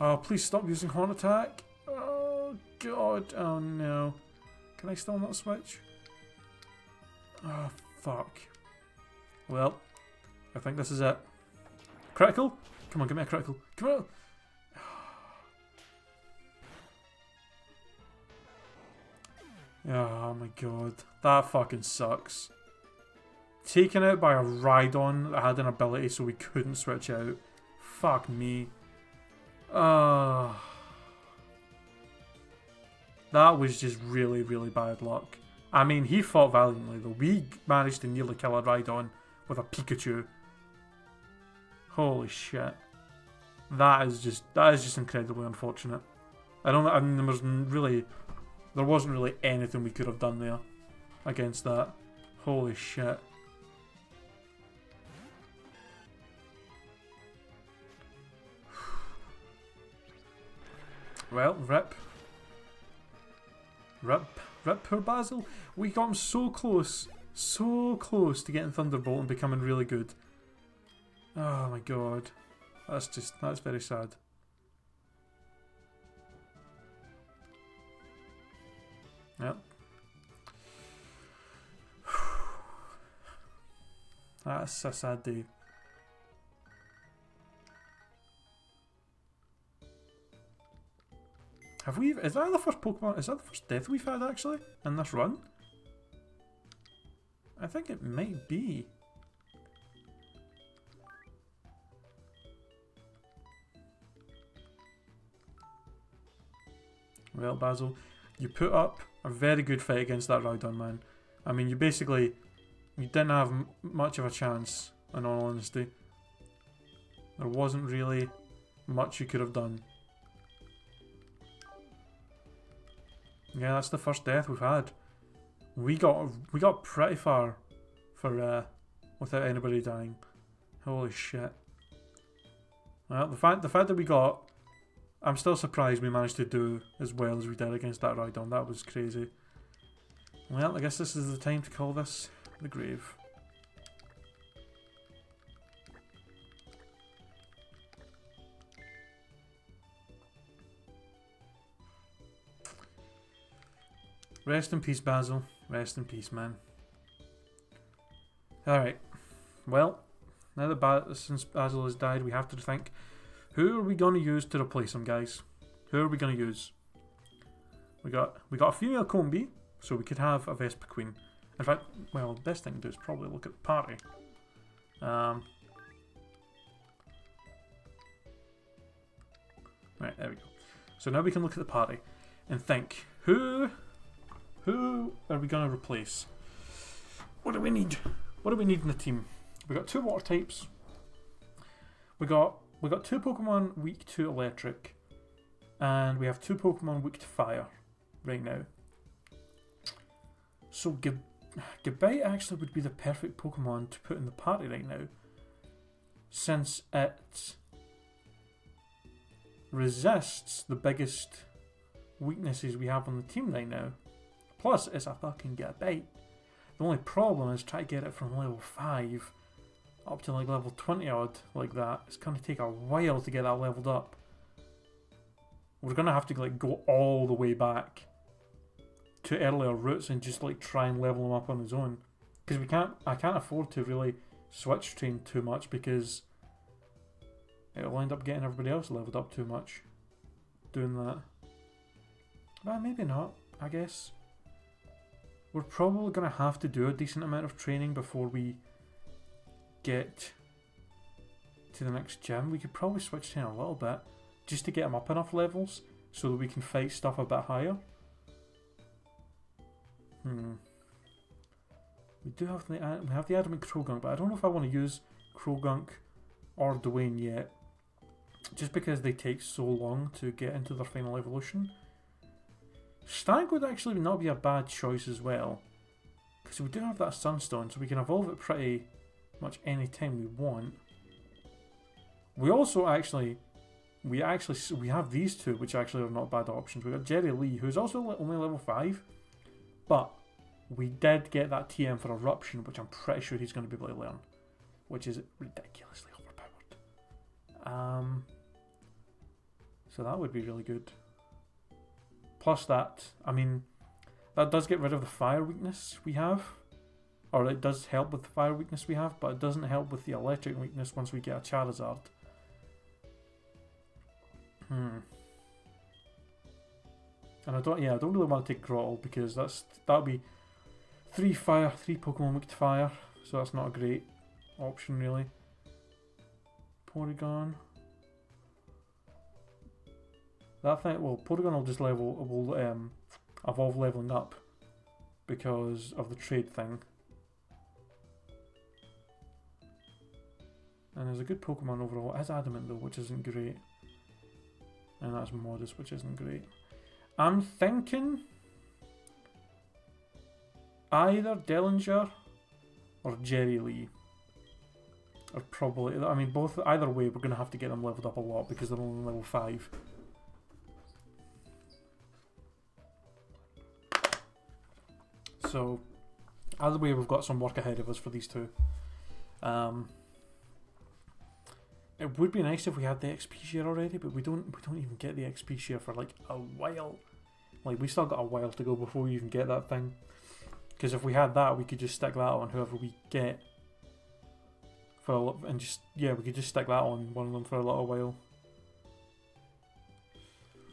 Oh, please stop using Horn Attack. Oh god, oh no. Can I still not switch? Oh, fuck. Well, I think this is it. Critical? Come on, give me a critical. Come on! Oh my god. That fucking sucks. Taken out by a Rhydon that had an ability so we couldn't switch out. Fuck me. That was just really, really bad luck. I mean, he fought valiantly though. We managed to nearly kill a Rhydon with a Pikachu. Holy shit. That is just incredibly unfortunate. I mean, there wasn't really anything we could have done there against that. Holy shit. Well, rip. Rip poor Basil. We got him so close to getting Thunderbolt and becoming really good. Oh my god. That's very sad. Yep. That's a sad day. Is that the first Pokemon? Is that the first death we've had actually in this run? I think it might be. Well, Basil, you put up a very good fight against that Rhydon, man. I mean, you didn't have much of a chance, in all honesty. There wasn't really much you could have done. Yeah, that's the first death we've had. We got pretty far for without anybody dying. Holy shit. Well, the fact that we got, I'm still surprised we managed to do as well as we did against that Rhydon. That was crazy. Well, I guess this is the time to call this the grave. Rest in peace, Basil. Rest in peace, man. Alright. Well, now that since Basil has died, we have to think, who are we going to use to replace him, guys? Who are we going to use? We got a female Combi, so we could have a Vespa Queen. In fact, well, the best thing to do is probably look at the party. Right, there we go. So now we can look at the party and think, who are we going to replace? What do we need? What do we need in the team? We got 2 water types. We got 2 Pokemon weak to electric, and we have 2 Pokemon weak to fire right now. So Gabite actually would be the perfect Pokemon to put in the party right now, since it resists the biggest weaknesses we have on the team right now. Plus, it's a fucking get a bite. The only problem is trying to get it from level 5 up to like level 20 odd like that. It's going to take a while to get that leveled up. We're going to have to like go all the way back to earlier routes and just like try and level him up on his own. Because I can't afford to really switch train too much because it'll end up getting everybody else leveled up too much doing that. Well, maybe not, I guess. We're probably going to have to do a decent amount of training before we get to the next gym. We could probably switch train a little bit just to get him up enough levels so that we can fight stuff a bit higher. We do have the adamant Krogunk, but I don't know if I want to use Krogunk or Dwayne yet, just because they take so long to get into their final evolution. Stag would actually not be a bad choice as well, because we do have that Sunstone, so we can evolve it pretty much any time we want. We also actually, we have these two, which actually are not bad options. We got Jerry Lee, who's also only level 5, but we did get that TM for Eruption, which I'm pretty sure he's going to be able to learn, which is ridiculously overpowered. So that would be really good. Plus that, I mean, that does get rid of the fire weakness we have, or it does help with the fire weakness we have, but it doesn't help with the electric weakness once we get a Charizard. And I don't really want to take Grottle because that'll be 3 fire, 3 Pokemon weak to fire, so that's not a great option really. Porygon. That thing, well, Porygon will just evolve leveling up because of the trade thing. And there's a good Pokemon overall. It has Adamant though, which isn't great. And that's Modest, which isn't great. I'm thinking either Dellinger or Jerry Lee are probably, I mean, both, either way, we're going to have to get them leveled up a lot because they're only level 5. So, either way, we've got some work ahead of us for these two. It would be nice if we had the XP share already, but we don't even get the XP share for like a while. Like, we still got a while to go before we even get that thing. Because if we had that, we could just stick that on whoever we get for a little, and just, yeah, we could just stick that on one of them for a little while.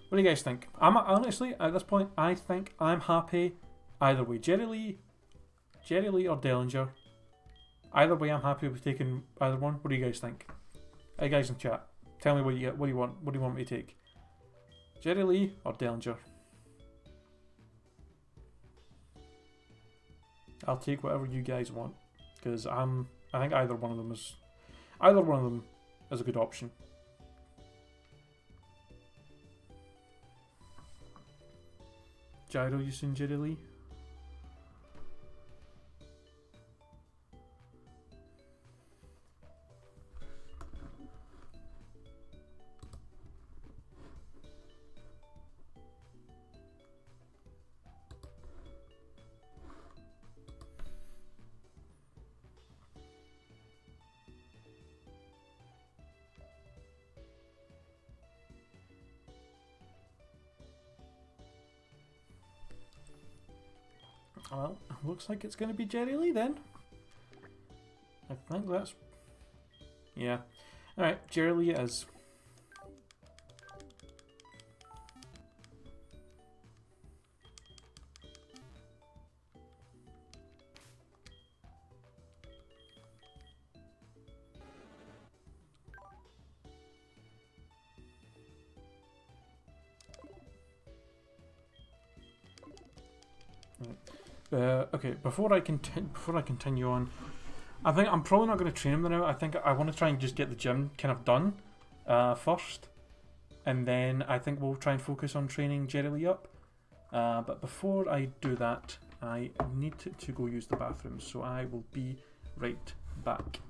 What do you guys think? I'm honestly, at this point, I think I'm happy either way. Jerry Lee or Dellinger. Either way, I'm happy with taking either one. What do you guys think? Hey guys in chat, tell me what you get. What do you want? What do you want me to take? Jerry Lee or Dellinger? I'll take whatever you guys want, because I think either one of them is a good option. Gyro using Jerry Lee. Well, looks like it's going to be Jerry Lee then. I think that's... yeah. Alright, Jerry Lee it is. Okay, before I continue on, I think I'm probably not going to train him now. I think I want to try and just get the gym kind of done first, and then I think we'll try and focus on training Jerry Lee up. But before I do that, I need to go use the bathroom, so I will be right back.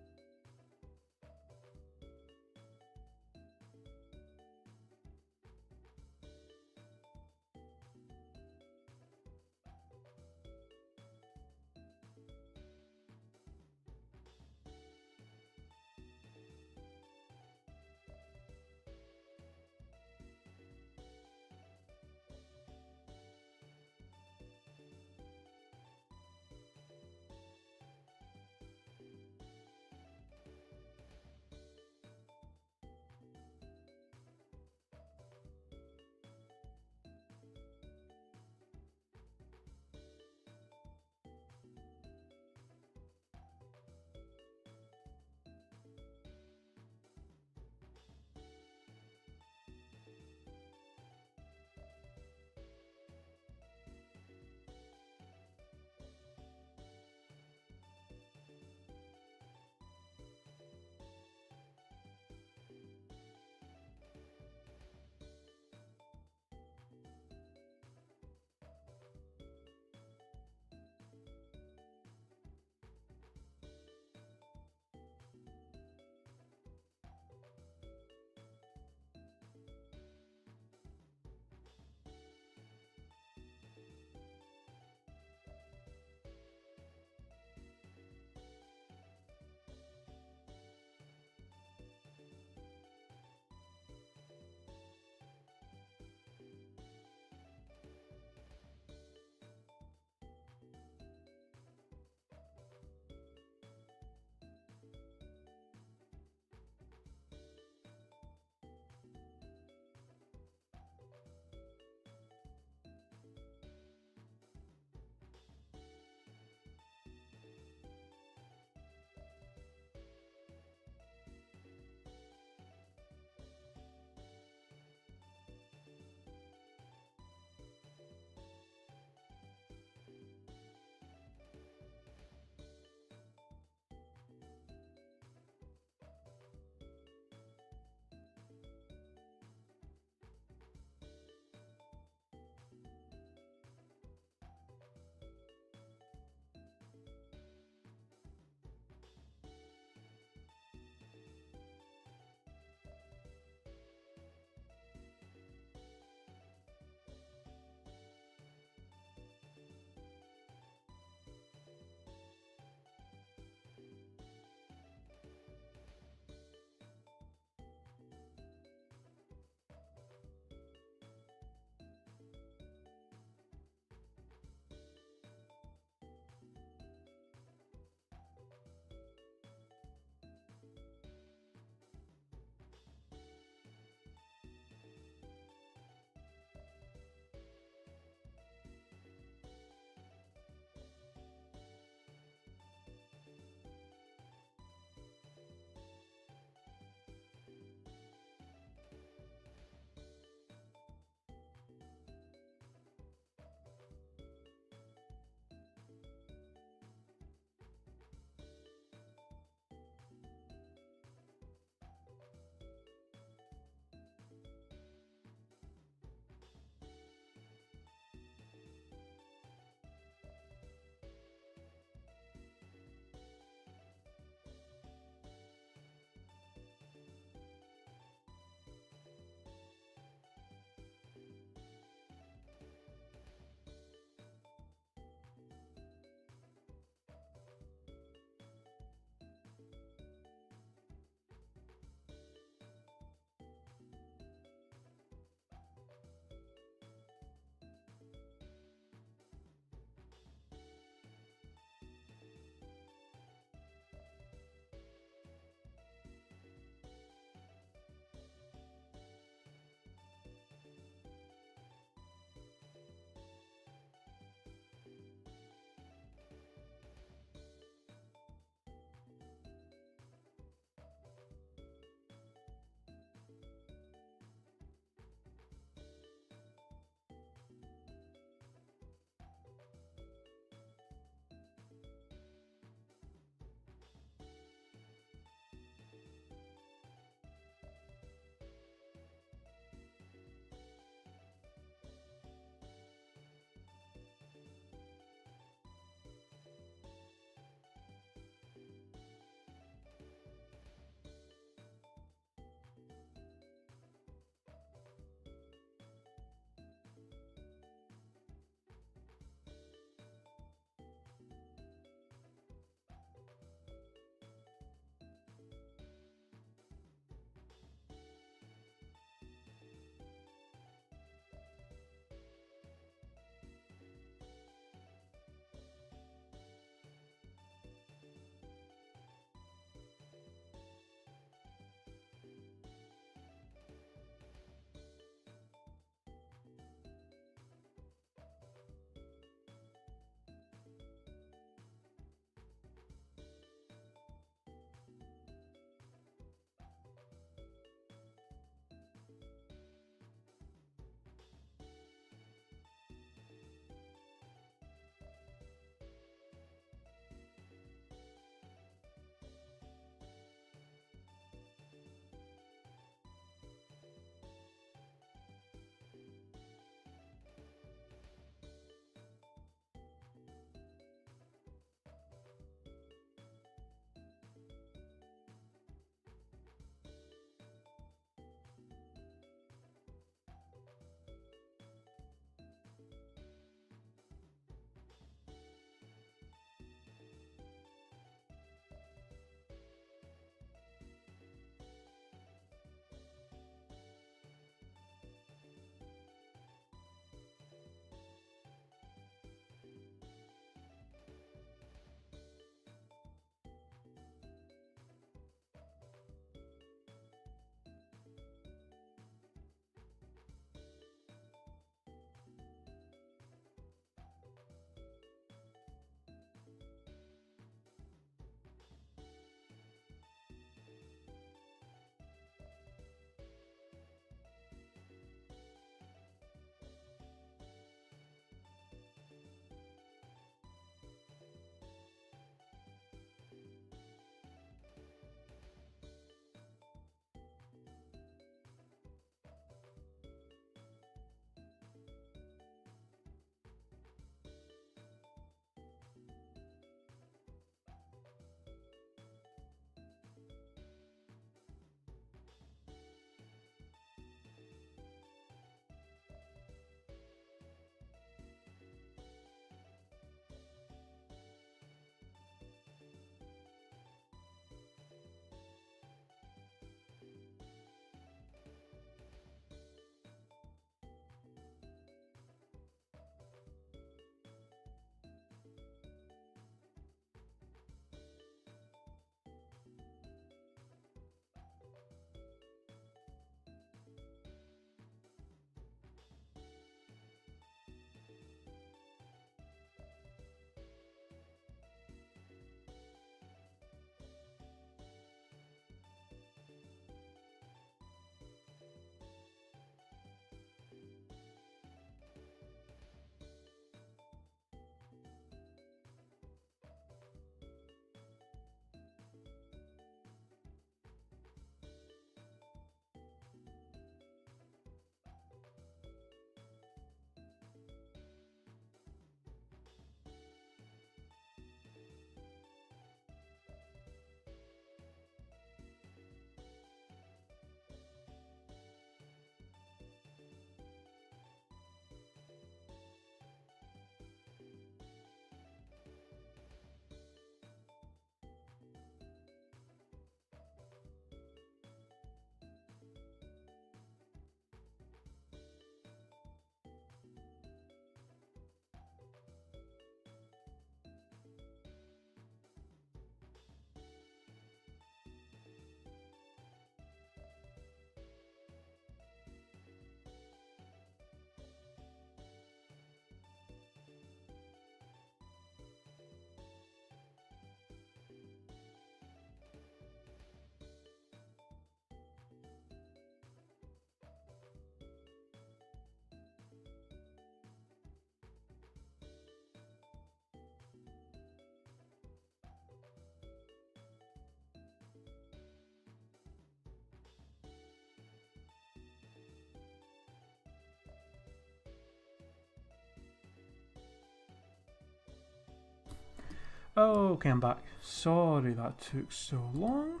Oh, okay, I'm back. Sorry that took so long.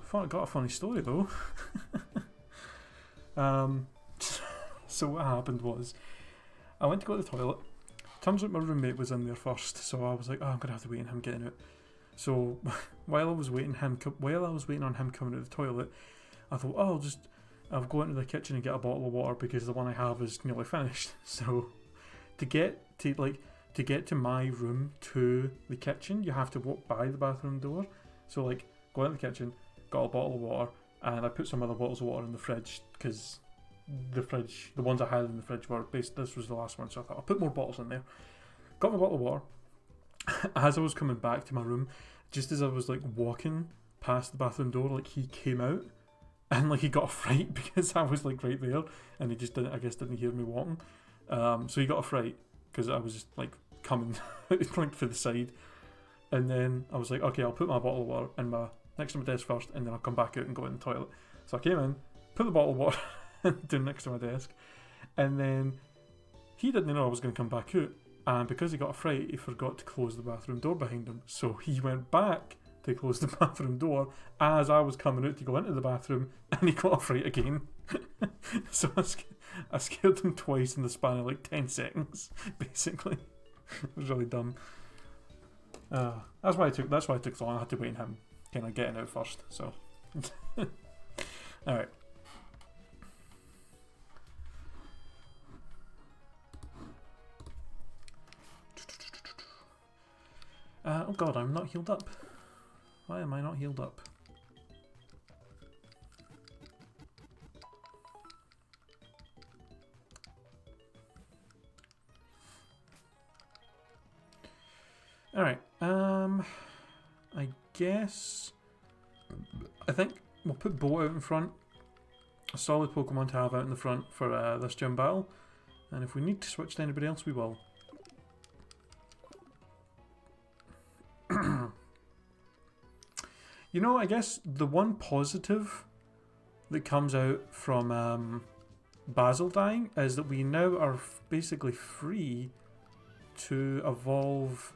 Thought I got a funny story though. So what happened was, I went to go to the toilet. Turns out my roommate was in there first, so I was like, oh, I'm gonna have to wait on him getting out. So while I was waiting on him coming out of the toilet, I thought, oh, I'll go into the kitchen and get a bottle of water because the one I have is nearly finished. So to get to my room to the kitchen, you have to walk by the bathroom door. So like, go into the kitchen, got a bottle of water, and I put some other bottles of water in the fridge because the ones I had in the fridge were this was the last one, so I thought I'll put more bottles in there. Got my bottle of water. As I was coming back to my room, just as I was like walking past the bathroom door, like he came out and like he got a fright because I was like right there, and he just didn't hear me walking. So he got a fright because I was just like coming like for the side, and then I was like, okay, I'll put my bottle of water next to my desk first, and then I'll come back out and go in the toilet. So I came in, put the bottle of water down next to my desk, and then he didn't know I was going to come back out, and because he got a fright, he forgot to close the bathroom door behind him. So he went back to close the bathroom door as I was coming out to go into the bathroom, and he got a fright again. So I scared him twice in the span of like 10 seconds, basically. It was really dumb. That's why it took so long. I had to wait on him kind of getting out first. So, all right. Oh god, I'm not healed up. Why am I not healed up? Alright, I guess... I think we'll put Bo out in front. A solid Pokemon to have out in the front for this gym battle. And if we need to switch to anybody else, we will. You know, I guess the one positive that comes out from Basil dying is that we now are basically free to evolve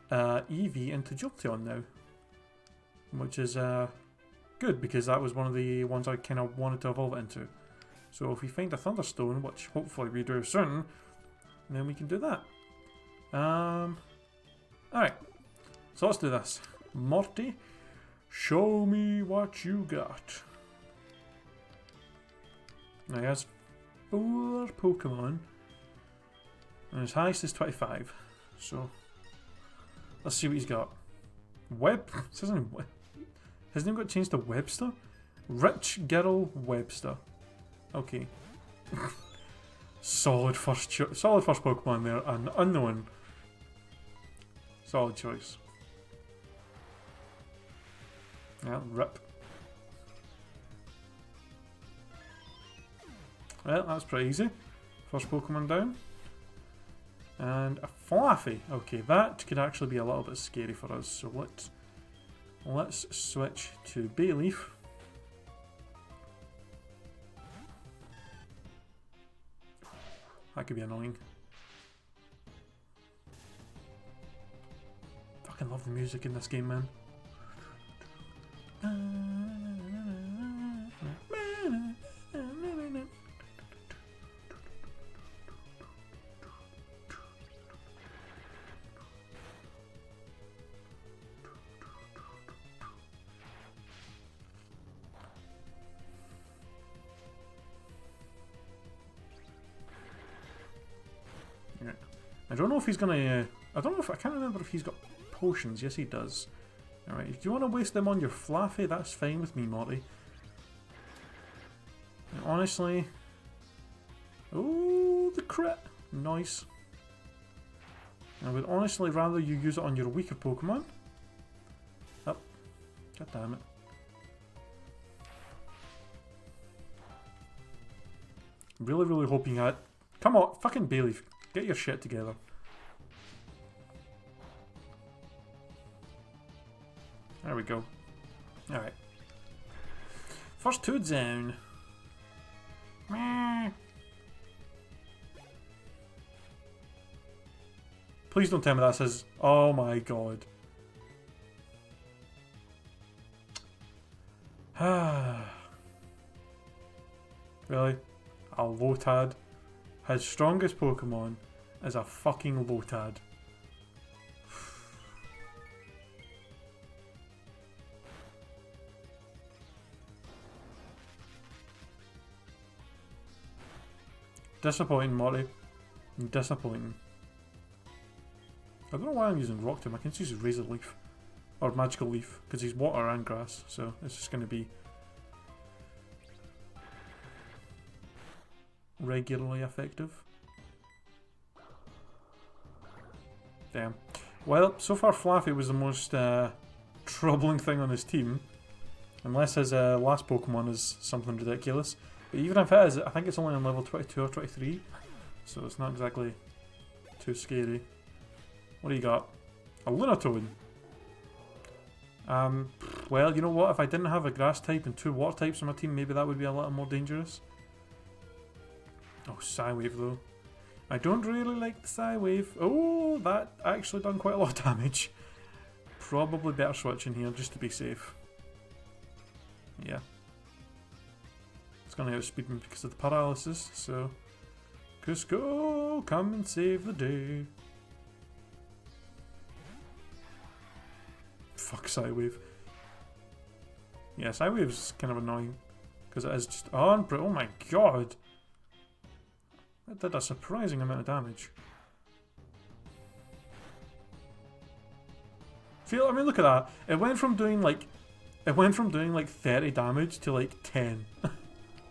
Eevee into Jolteon now, which is good because that was one of the ones I kind of wanted to evolve it into. So if we find a Thunderstone, which hopefully we do soon, then we can do that. Alright, so let's do this. Morty, show me what you got. Now he has 4 Pokemon, and his highest is 25. So let's see what he's got. His name got changed to Webster? Rich Girl Webster. Okay. solid first Pokemon there, and unknown. Solid choice. Yeah, rip. Well, that's pretty easy. First Pokemon down. And a Fluffy. Okay, that could actually be a little bit scary for us. So let's switch to Bayleaf. That could be annoying. Fucking love the music in this game, man. I don't know if he's gonna. I can't remember if he's got potions. Yes, he does. Alright, if you want to waste them on your Fluffy, that's fine with me, Morty. And honestly. Oh, the crit! Nice. I would honestly rather you use it on your weaker Pokemon. Oh, god damn it. Really, really hoping that. Come on, fucking Bayleaf. Get your shit together. There we go. Alright. First two down. Please don't tell me that says... Oh my god. Really? A Lotad? His strongest Pokemon is a fucking Lotad. Disappointing, Morty. Disappointing. I don't know why I'm using Rock Tomb. I can just use Razor Leaf. Or Magical Leaf. Because he's water and grass. So it's just going to be regularly effective. Damn. Well, so far Flaffy was the most troubling thing on his team. Unless his last Pokemon is something ridiculous. But even if it is, I think it's only on level 22 or 23. So it's not exactly too scary. What do you got? A Lunatone. Well, you know what? If I didn't have a grass type and 2 water types on my team, maybe that would be a little more dangerous. Oh, Psywave though. I don't really like the Psywave. Oh, that actually done quite a lot of damage. Probably better switching here just to be safe. Yeah. It's going to outspeed me because of the paralysis, so... Cusco, come and save the day. Fuck Psywave. Yeah, Psywave's kind of annoying. Because it is just... Oh my god! That did a surprising amount of damage. I mean, look at that. It went from doing like 30 damage to like 10.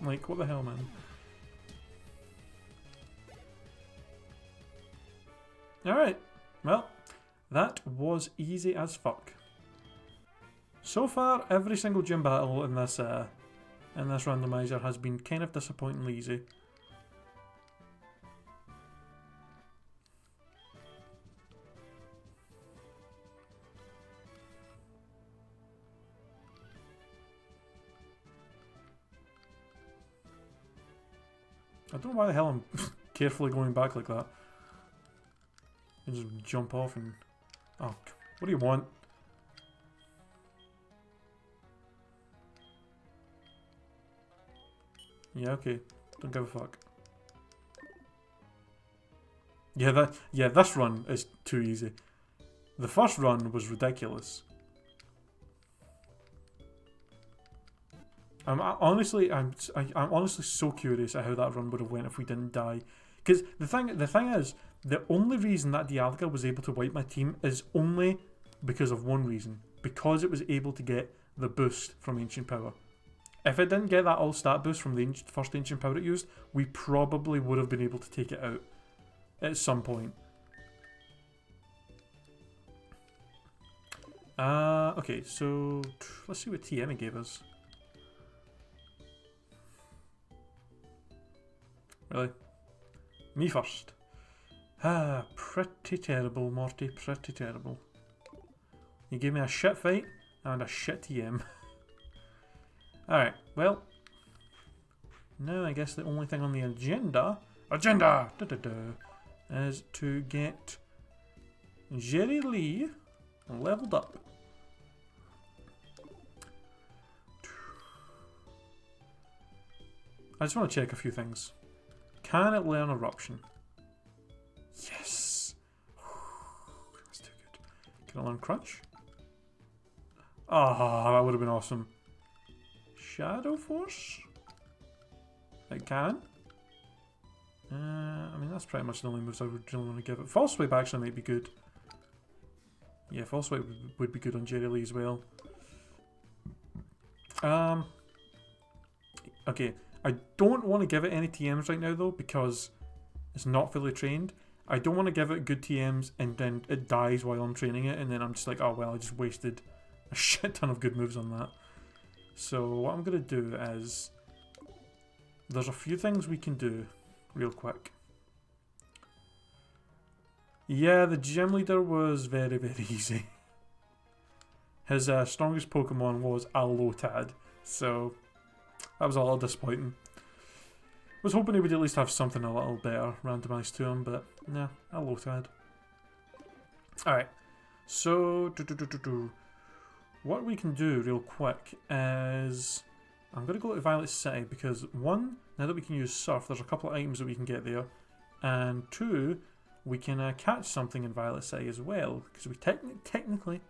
Like, what the hell, man? Alright. Well, that was easy as fuck. So far, every single gym battle in this randomizer has been kind of disappointingly easy. I don't know why the hell I'm carefully going back like that. I just jump off and... Oh, what do you want? Yeah, okay. Don't give a fuck. Yeah, this run is too easy. The first run was ridiculous. I'm honestly so curious at how that run would have went if we didn't die. Because the thing is, the only reason that Dialga was able to wipe my team is only because of one reason. Because it was able to get the boost from Ancient Power. If it didn't get that all-stat boost from the first Ancient Power it used, we probably would have been able to take it out at some point. Okay, so let's see what TM it gave us. Really? Me first. Pretty terrible, Morty. Pretty terrible. You gave me a shit fight and a shit TM. Alright, well. Now I guess the only thing on the agenda... is to get Jerry Lee leveled up. I just want to check a few things. Can it learn Eruption? Yes! That's too good. Can it learn Crunch? Ah, that would have been awesome. Shadow Force? It can. I mean, that's pretty much the only moves I would really want to give it. False Swipe actually might be good. Yeah, False Swipe would be good on Jerry Lee as well. Okay, I don't want to give it any TMs right now though, because it's not fully trained. I don't want to give it good TMs and then it dies while I'm training it, and then I'm just like, oh well, I just wasted a shit ton of good moves on that. So what I'm going to do is, there's a few things we can do real quick. Yeah, the gym leader was very, very easy. His strongest Pokemon was a Lotad, so that was a little disappointing. Was hoping he would at least have something a little better randomised to him, but nah, a Lotad. Alright, so what we can do real quick is I'm going to go to Violet City because one, now that we can use Surf, there's a couple of items that we can get there, and two, we can catch something in Violet City as well because we technically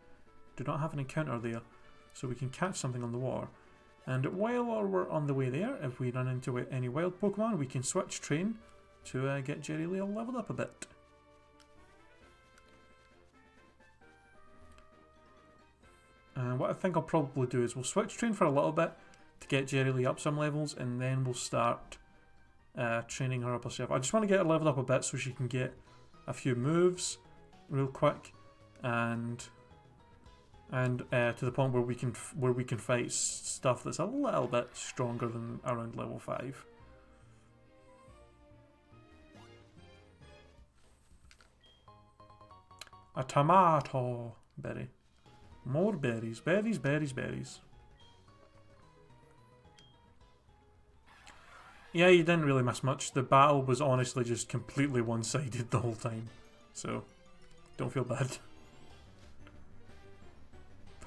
do not have an encounter there, so we can catch something on the water. And while we're on the way there, if we run into any wild Pokemon, we can switch train to get Jerry Lee leveled up a bit. And what I think I'll probably do is we'll switch train for a little bit to get Jerry Lee up some levels, and then we'll start training her up herself. I just want to get her leveled up a bit so she can get a few moves real quick, and to the point where we can fight stuff that's a little bit stronger than around level 5. A tomato berry. More berries, berries, berries, berries. Yeah, you didn't really miss much. The battle was honestly just completely one-sided the whole time. So, don't feel bad.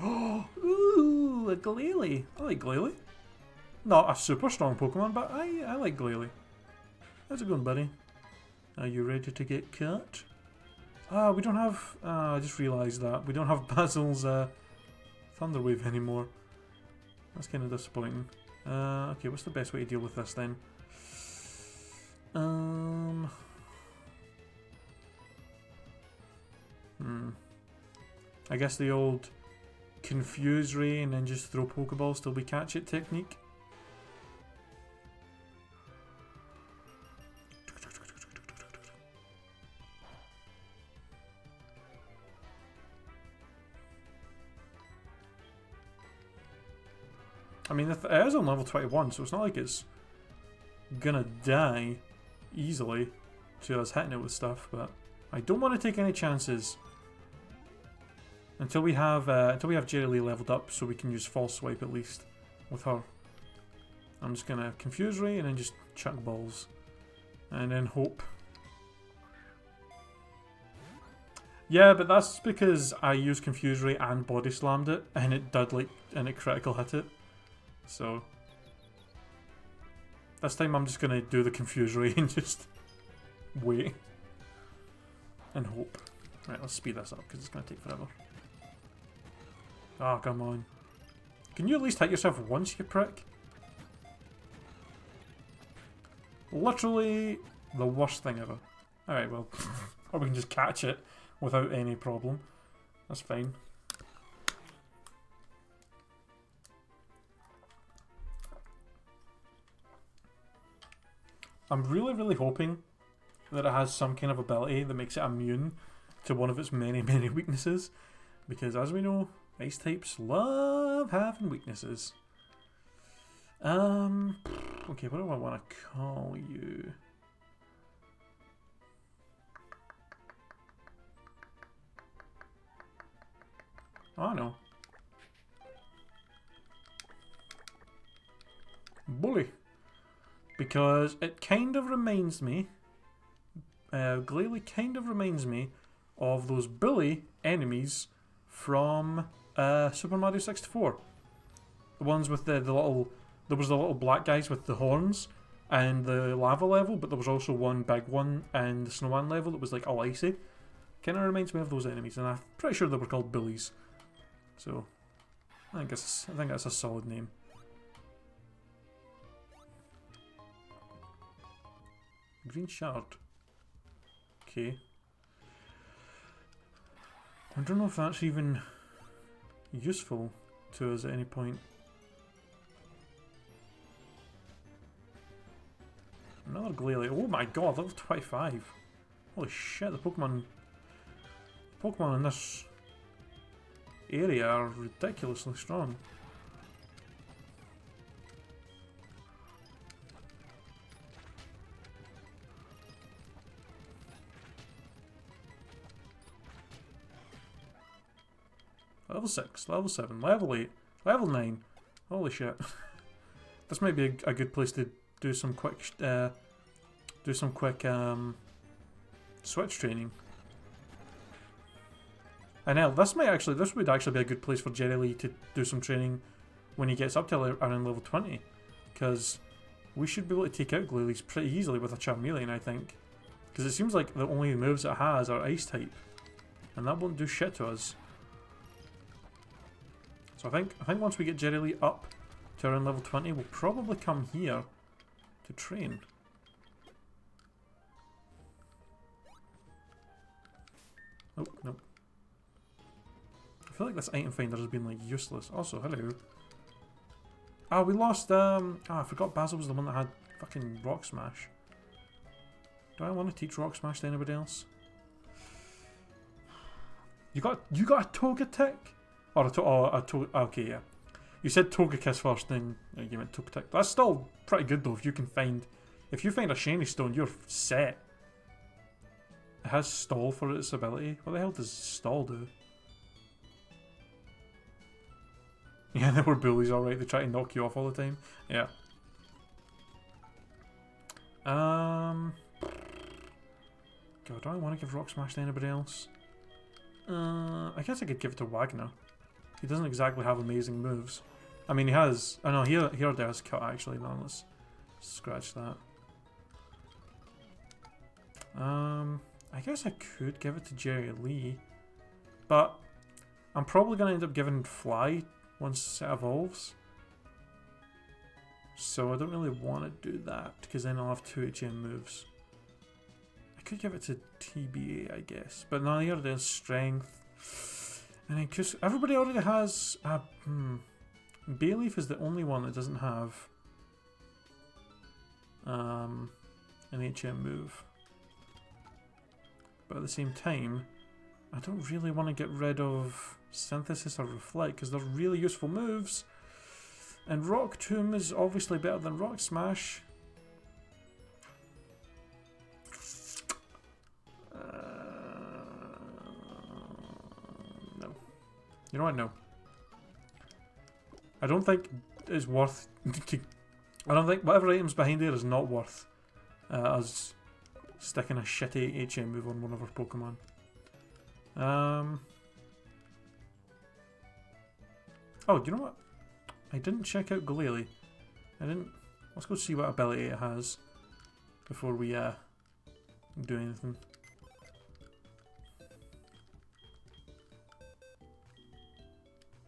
Oh, ooh, a Glalie. I like Glalie. Not a super strong Pokemon, but I like Glalie. How's it going, buddy? Are you ready to get cut? We don't have... I just realised that. We don't have Basil's Thunder Wave anymore. That's kind of disappointing. Okay, what's the best way to deal with this then? I guess the old Confuse Ray and then just throw Pokeballs till we catch it technique. I mean, it is on level 21, so it's not like it's gonna die easily to us hitting it with stuff, but I don't want to take any chances until we have Jerry Lee leveled up, so we can use False Swipe at least with her. I'm just gonna Confuse Ray and then just chuck balls, and then hope. Yeah, but that's because I used Confuse Ray and Body Slammed it, and it did and it critical hit it. So this time I'm just gonna do the Confuse Ray and just wait and hope. Right, let's speed this up because it's gonna take forever. Oh, come on. Can you at least hit yourself once, you prick? Literally the worst thing ever. Alright, well, or we can just catch it without any problem. That's fine. I'm really hoping that it has some kind of ability that makes it immune to one of its many weaknesses, because as we know, ice types love having weaknesses. Okay, what do I want to call you? Oh no. Bully. Because it kind of reminds me, Glalie kind of reminds me of those bully enemies from Super Mario 64. The ones with the little, there was the little black guys with the horns and the lava level, but there was also one big one in the Snowman level that was like all icy. Kind of reminds me of those enemies, and I'm pretty sure they were called bullies. So, I think that's a solid name. Green shard. Okay. I don't know if that's even useful to us at any point. Another Glalie. Oh my god, level 25. Holy shit, the Pokemon in this area are ridiculously strong. Level 6, level 7, level 8, level 9. Holy shit. This might be a good place to do some quick switch training. And hell, this would actually be a good place for Jerry Lee to do some training when he gets up to around level 20. Because we should be able to take out Glalie pretty easily with a Charmeleon, I think. Because it seems like the only moves it has are Ice type. And that won't do shit to us. So I think once we get Jerry Lee up to around level 20, we'll probably come here to train. Oh, no. I feel like this item finder has been like useless. Also, hello. Ah, we lost, I forgot Basil was the one that had fucking Rock Smash. Do I want to teach Rock Smash to anybody else? You got a Togetic? Or okay, yeah. You said Togekiss first, then you meant Togetic. That's still pretty good though. If you find a shiny stone, you're set. It has Stall for its ability. What the hell does Stall do? Yeah, they were bullies, alright. They try to knock you off all the time. Yeah. God, do I want to give Rock Smash to anybody else? I guess I could give it to Wagner. He doesn't exactly have amazing moves. I mean, he has... Oh no, here there's cut actually. No, let's scratch that. I guess I could give it to Jerry Lee. But I'm probably going to end up giving Fly once it evolves. So I don't really want to do that, because then I'll have 2 HM moves. I could give it to TBA, I guess. But no, here there's Strength. And then everybody already has... Bayleaf is the only one that doesn't have an HM move. But at the same time, I don't really want to get rid of Synthesis or Reflect because they're really useful moves. And Rock Tomb is obviously better than Rock Smash. No. You know what? No. I don't think it's worth... I don't think whatever item's behind there is not worth us sticking a shitty HM move on one of our Pokemon. Oh, do you know what? I didn't check out Glalie. Let's go see what ability it has before we do anything.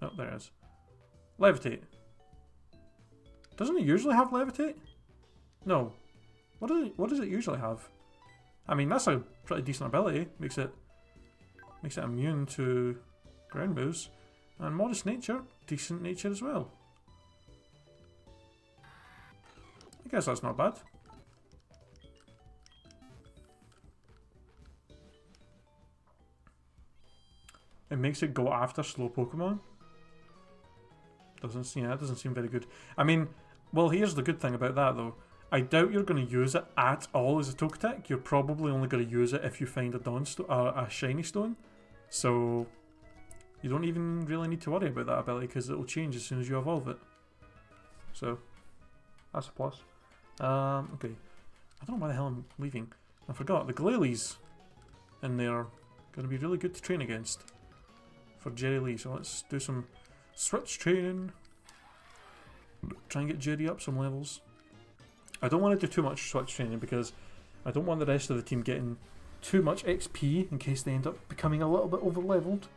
Oh, there it is. Levitate. Doesn't it usually have Levitate? No. What does it usually have? I mean, that's a pretty decent ability. Makes it immune to ground moves. And Modest Nature, decent nature as well. I guess that's not bad. It makes it go after slow Pokemon. That doesn't seem very good. I mean, well, here's the good thing about that though. I doubt you're going to use it at all as a Togetic. You're probably only going to use it if you find a shiny stone. So you don't even really need to worry about that ability because it will change as soon as you evolve it. So that's a plus. Okay. I don't know why the hell I'm leaving. I forgot the Glalies in there are going to be really good to train against for Jerry Lee. So let's do some switch training. Try and get Jerry up some levels. I don't want to do too much switch training because I don't want the rest of the team getting too much XP in case they end up becoming a little bit over leveled.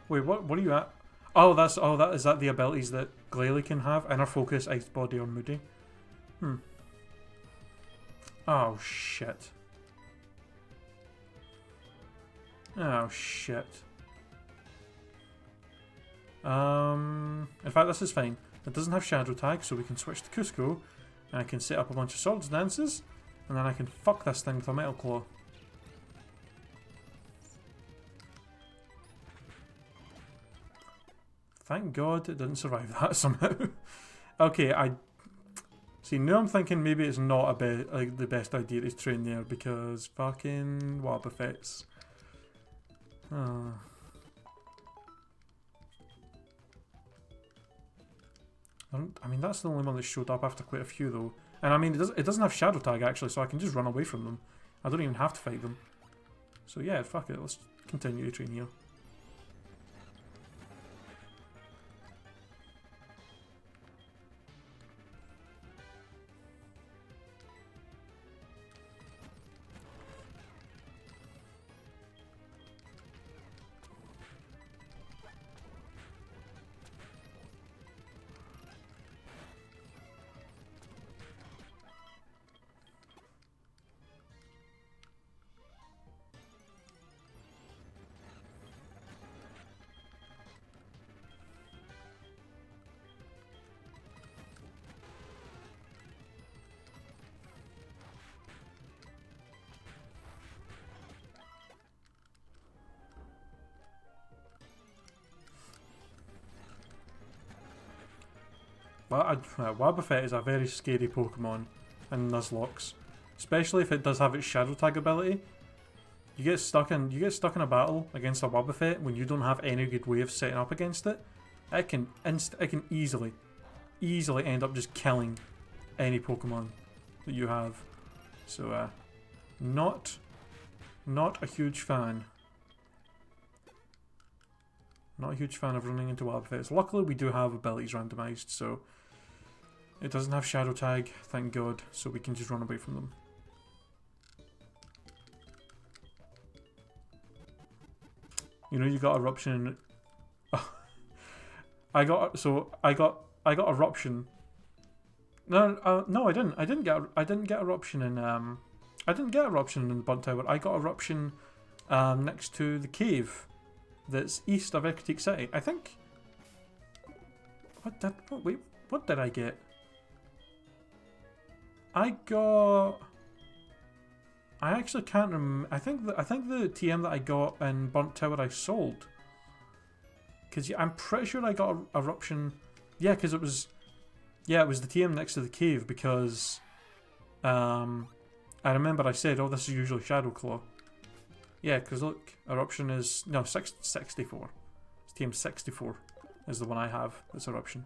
Wait, what are you at? Oh, is that the abilities that Glalie can have? Inner Focus, Ice Body, or Moody. Oh shit. Oh shit. In fact, this is fine. It doesn't have Shadow Tag, so we can switch to Cusco, and I can set up a bunch of Swords Dances, And then I can fuck this thing with a metal claw. Thank God it didn't survive that somehow. Okay, I see. Now I'm thinking maybe it's not like the best idea to train there because fucking Wobbuffets. I mean, that's the only one that showed up after quite a few though. And I mean, it doesn't have shadow tag actually, so I can just run away from them. I don't even have to fight them. So yeah, fuck it. Let's continue to train here. Well, Wobbuffet is a very scary Pokemon in Nuzlocke, especially if it does have its Shadow Tag ability. You get stuck in a battle against a Wobbuffet when you don't have any good way of setting up against it. It can easily end up just killing any Pokemon that you have. So not a huge fan. Not a huge fan of running into Wobbuffets. Luckily we do have abilities randomized, so it doesn't have Shadow Tag, thank God, so we can just run away from them. You know, you got Eruption. I got Eruption. No, no, I didn't. I didn't get Eruption in I didn't get Eruption in the Bunt Tower. I got Eruption next to the cave that's east of Ecruteak City. I think. What did I get? I actually can't remember. I think the TM that I got in Burnt Tower I sold. Because I'm pretty sure I got Eruption. Yeah, because it was the TM next to the cave because I remember I said, oh, this is usually Shadow Claw. Yeah, because look, Eruption is 64. It's TM 64 is the one I have. That's Eruption.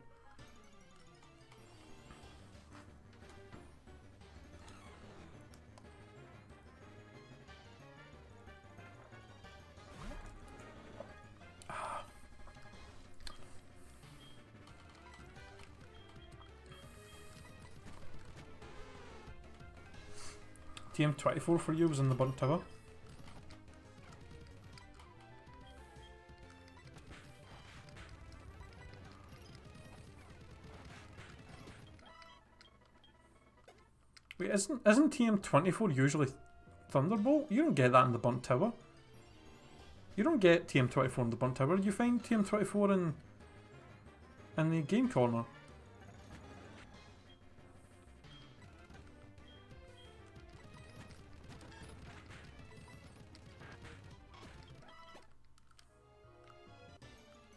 TM 24 for you was in the Burnt Tower. Wait, isn't TM 24 usually Thunderbolt? You don't get that in the Burnt Tower. You don't get TM 24 in the Burnt Tower. You find TM 24 in the game corner.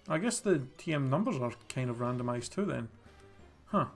I guess the TM numbers are kind of randomized too then. Huh.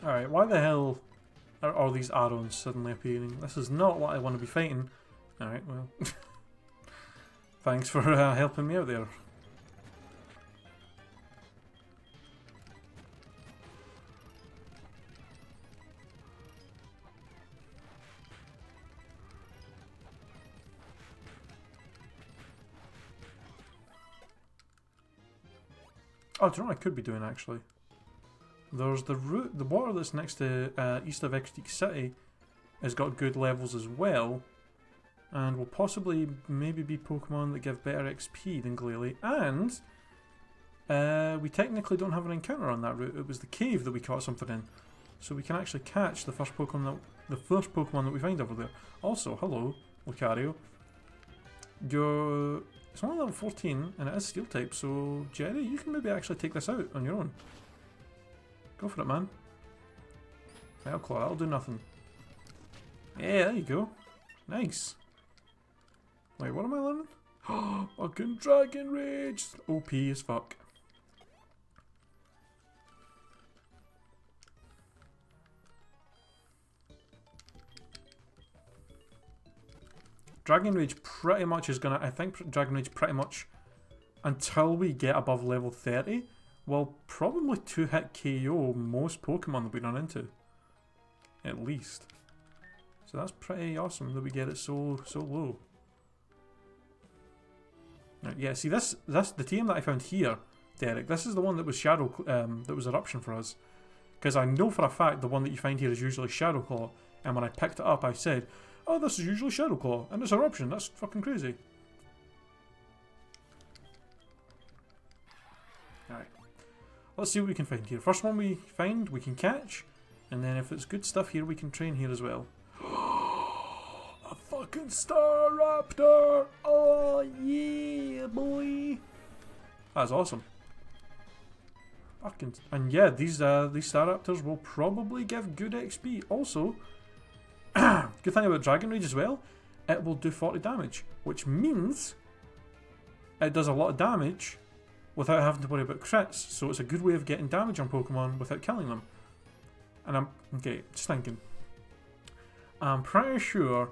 Alright, why the hell are all these Arons suddenly appearing? This is not what I want to be fighting. Alright, well. Thanks for helping me out there. Oh, do you know what I could be doing actually? There's the route, the water that's next to east of Exotic City has got good levels as well, and will possibly maybe be Pokemon that give better XP than Glalie. And we technically don't have an encounter on that route. It was the cave that we caught something in, so we can actually catch the first Pokemon that we find over there. Also, hello, Lucario. It's only level 14 and it is Steel type, so Jerry, you can maybe actually take this out on your own. Go for it, man. Metal Claw, that'll do nothing. Yeah, there you go. Nice. Wait, what am I learning? Fucking Dragon Rage! OP as fuck. Dragon Rage pretty much is gonna, I think Dragon Rage pretty much, until we get above level 30, will probably 2-hit KO most Pokemon that we run into. At least. So that's pretty awesome that we get it so low. Right, yeah, see this the team that I found here, Derek, this is the one that was that was Eruption for us. Because I know for a fact the one that you find here is usually Shadow Claw, and when I picked it up I said, oh, this is usually Shadow Claw, and it's Eruption, that's fucking crazy. Alright. Let's see what we can find here. First one we find, we can catch, and then if it's good stuff here, we can train here as well. A fucking Staraptor! Oh yeah, boy! That's awesome. Fucking, and yeah, these Staraptors will probably give good XP. Also, good thing about Dragon Rage as well, it will do 40 damage, which means it does a lot of damage without having to worry about crits. So it's a good way of getting damage on Pokemon without killing them. And I'm just thinking. I'm pretty sure.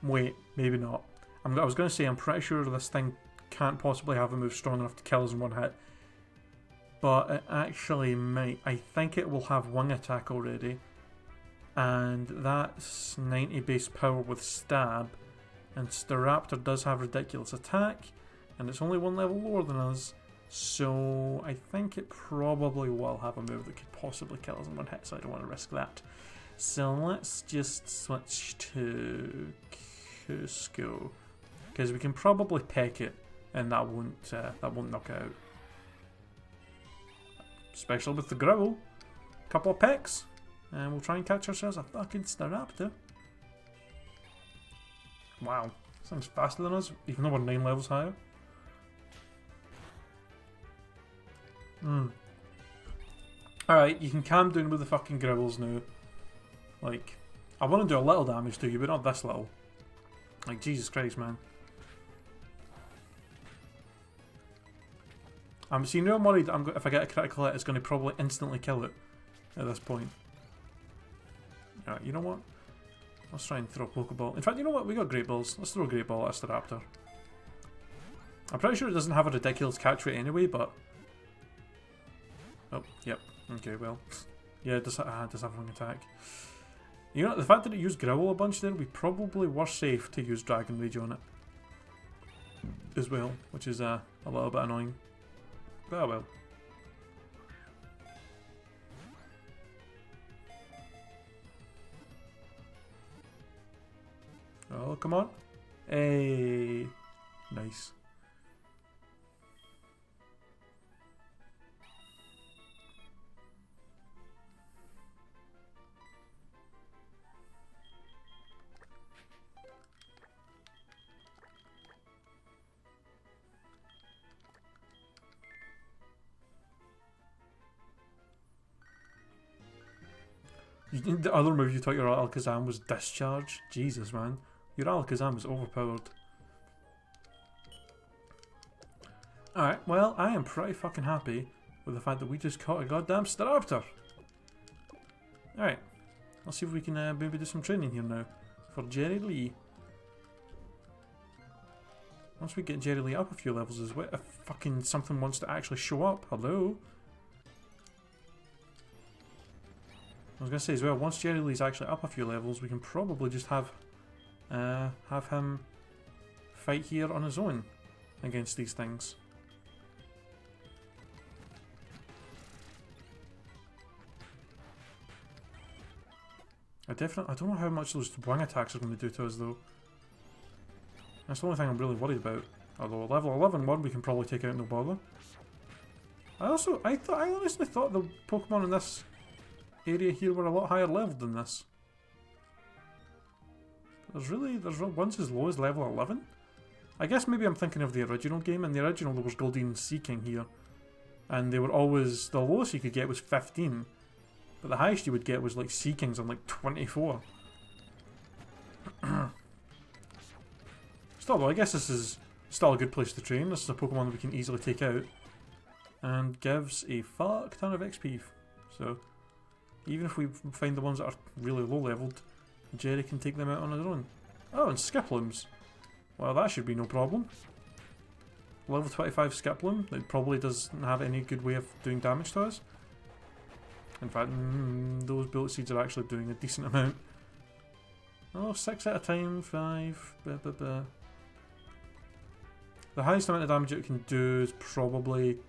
Wait, maybe not. I was going to say I'm pretty sure this thing can't possibly have a move strong enough to kill us in one hit. But it actually might. I think it will have wing attack already. And that's 90 base power with stab. And Staraptor does have ridiculous attack. And it's only one level lower than us. So I think it probably will have a move that could possibly kill us in one hit. So I don't want to risk that. So let's just switch to Cusco, because we can probably peck it, and that won't knock it out. Especially with the Growl, couple of pecks, and we'll try and catch ourselves a fucking Staraptor. Wow, this thing's faster than us, even though we're 9 levels higher. Alright, you can calm down with the fucking Growls now. Like, I want to do a little damage to you, but not this little. Like, Jesus Christ, man. See, now I'm worried if I get a critical hit, it's going to probably instantly kill it at this point. Alright, you know what? Let's try and throw a Pokeball. In fact, you know what? We got Great Balls. Let's throw a Great Ball at a Staraptor. I'm pretty sure it doesn't have a ridiculous catch rate anyway, but... Oh, yep. Okay, well. Yeah, it does have wing attack. You know, the fact that it used Growl a bunch there, we probably were safe to use Dragon Rage on it. As well, which is a little bit annoying. But oh well. Oh, come on. Hey. Nice. The other move you thought your Alakazam was Discharge? Jesus, man. Your Alakazam is overpowered. Alright, well, I am pretty fucking happy with the fact that we just caught a goddamn Staraptor. Alright, let's see if we can maybe do some training here now for Jerry Lee. Once we get Jerry Lee up a few levels as well, if fucking something wants to actually show up. Hello? I was going to say as well, once Jerry Lee's actually up a few levels, we can probably just have him fight here on his own against these things. I don't know how much those wing attacks are going to do to us though. That's the only thing I'm really worried about. Although level 11 one we can probably take out no bother. I honestly thought the Pokemon in this area here were a lot higher leveled than this. There's ones as low as level 11. I guess maybe I'm thinking of the original game. In the original there was Goldeen Sea King here. And they were always, the lowest you could get was 15. But the highest you would get was like Sea Kings on like 24. Still though, I guess this is still a good place to train. This is a Pokemon that we can easily take out. And gives a fuck ton of XP. So, even if we find the ones that are really low leveled, Jerry can take them out on his own. Oh, and Skiplums. Well, that should be no problem. Level 25 Skiploom, that probably doesn't have any good way of doing damage to us. In fact, those bullet seeds are actually doing a decent amount. Oh, 6 at a time, 5, The highest amount of damage it can do is probably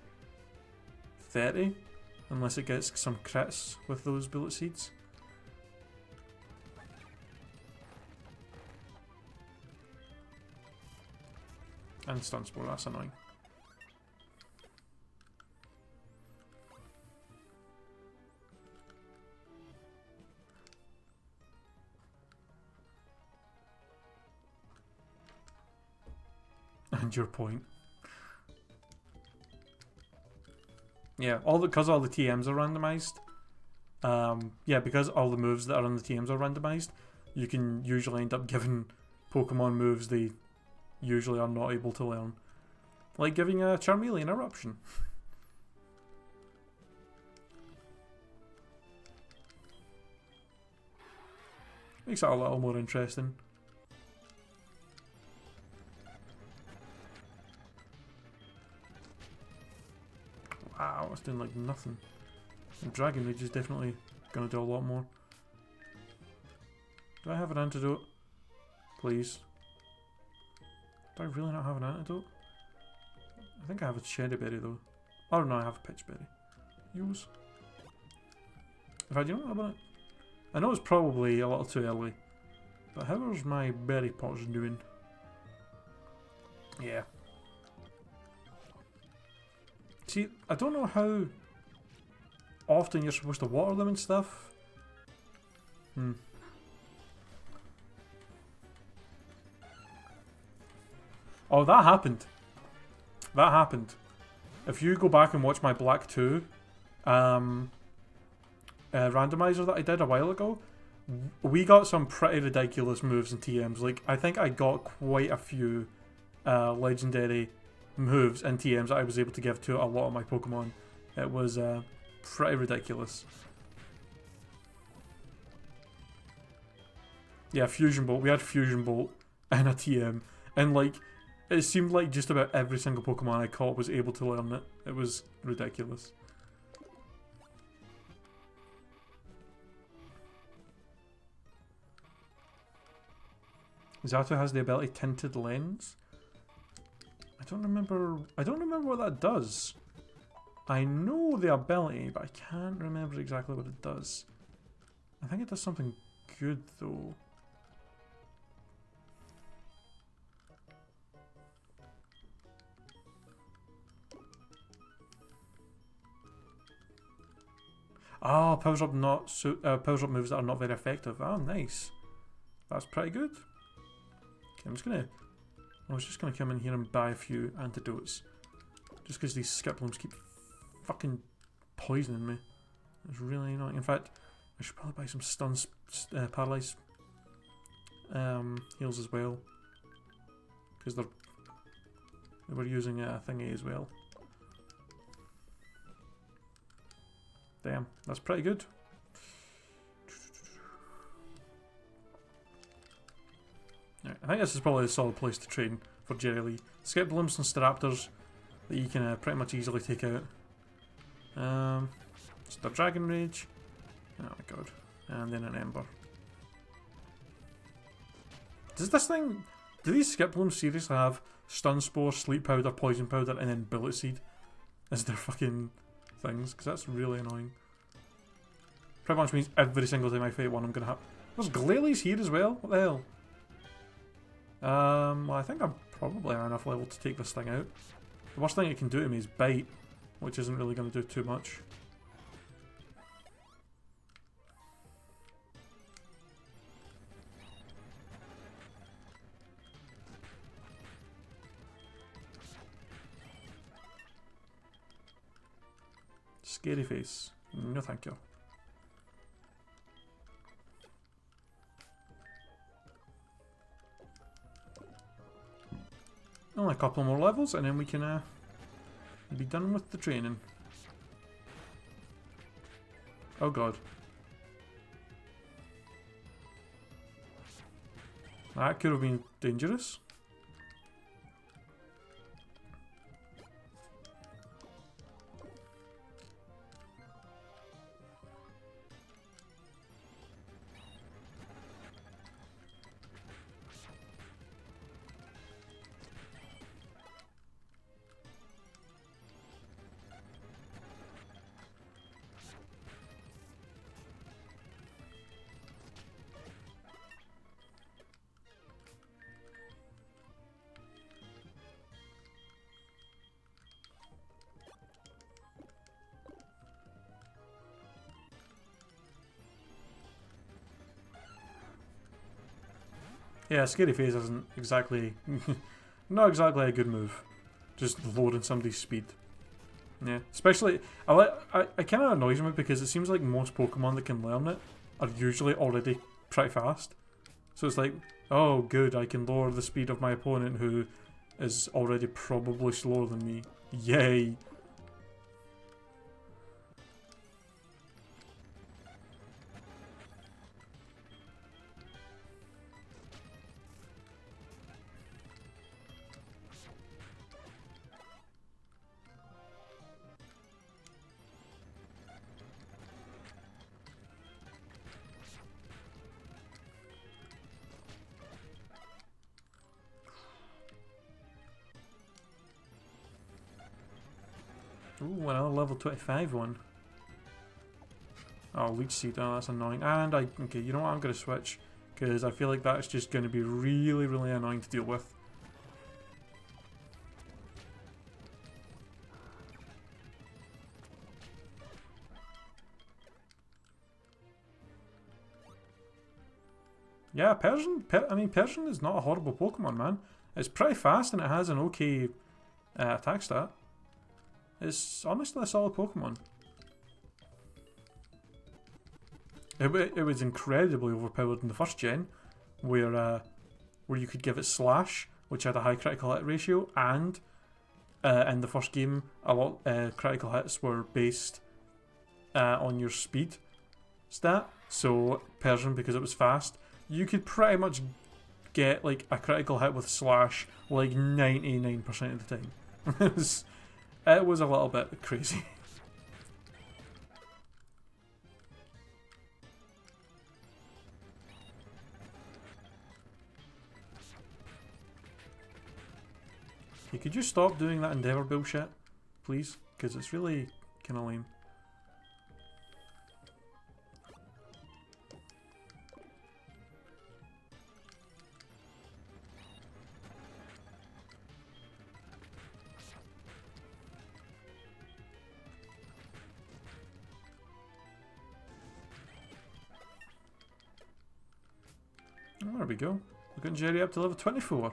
30, unless it gets some crits with those bullet seeds. And Stun Spore, that's annoying. And your point. Yeah, because all the TMs are randomized. Yeah, because all the moves that are on the TMs are randomized, you can usually end up giving Pokemon moves they usually are not able to learn. Like giving a Charmeleon Eruption. Makes it a little more interesting. Wow, it's doing like nothing. And Dragon Rage is definitely going to do a lot more. Do I have an antidote? Please. Do I really not have an antidote? I think I have a Cherry Berry though. Oh no, I have a Pitch Berry. Use. In fact, you know what? I know it's probably a little too early, but how's my berry pots doing? Yeah. See, I don't know how often you're supposed to water them and stuff. Oh, that happened. That happened. If you go back and watch my Black 2 randomizer that I did a while ago, we got some pretty ridiculous moves in TMs. Like, I think I got quite a few legendary moves and TMs that I was able to give to a lot of my Pokemon. It was pretty ridiculous. Yeah, Fusion Bolt. We had Fusion Bolt and a TM. And like, it seemed like just about every single Pokemon I caught was able to learn it. It was ridiculous. Zato has the ability Tinted Lens. I don't remember what that does. I know the ability, but I can't remember exactly what it does. I think it does something good though. Oh, powers up moves that are not very effective. Oh, nice. That's pretty good. Okay, I was just gonna come in here and buy a few antidotes. Just because these Skiplums keep fucking poisoning me. It's really annoying. In fact, I should probably buy some paralyze heals as well. Because they were using a thingy as well. Damn, that's pretty good. Right, I think this is probably a solid place to train for Jerry Lee. Skiplums and Staraptors that you can pretty much easily take out. Just a Dragon Rage. Oh my god. And then an Ember. Does this thing... Do these Skiplums seriously have Stun Spore, Sleep Powder, Poison Powder, and then Bullet Seed as their fucking things? Because that's really annoying. Pretty much means every single time I fight one I'm gonna have... There's Glalie here as well. What the hell? Well, I think I'm probably high enough level to take this thing out. The worst thing it can do to me is bite, which isn't really going to do too much. Scary face. No thank you. Only a couple more levels and then we can be done with the training. Oh god. That could have been dangerous. Yeah, scary face isn't exactly, not exactly a good move. Just lowering somebody's speed. Yeah, especially, it kind of annoys me because it seems like most Pokemon that can learn it are usually already pretty fast. So it's like, oh good, I can lower the speed of my opponent who is already probably slower than me. Yay! Ooh, another level 25 one. Oh, Leech Seed, oh that's annoying. And okay, you know what, I'm going to switch. Because I feel like that's just going to be really, really annoying to deal with. Yeah, Persian is not a horrible Pokemon, man. It's pretty fast and it has an okay attack stat. It's honestly a solid Pokemon. It was incredibly overpowered in the first gen, where you could give it Slash, which had a high critical hit ratio, and in the first game, a lot critical hits were based on your speed stat. So Persian, because it was fast, you could pretty much get like a critical hit with Slash like 99% of the time. It was a little bit crazy. Hey, could you stop doing that Endeavour bullshit, please? Because it's really kind of lame. Oh, there we go. We're getting Jerry up to level 24.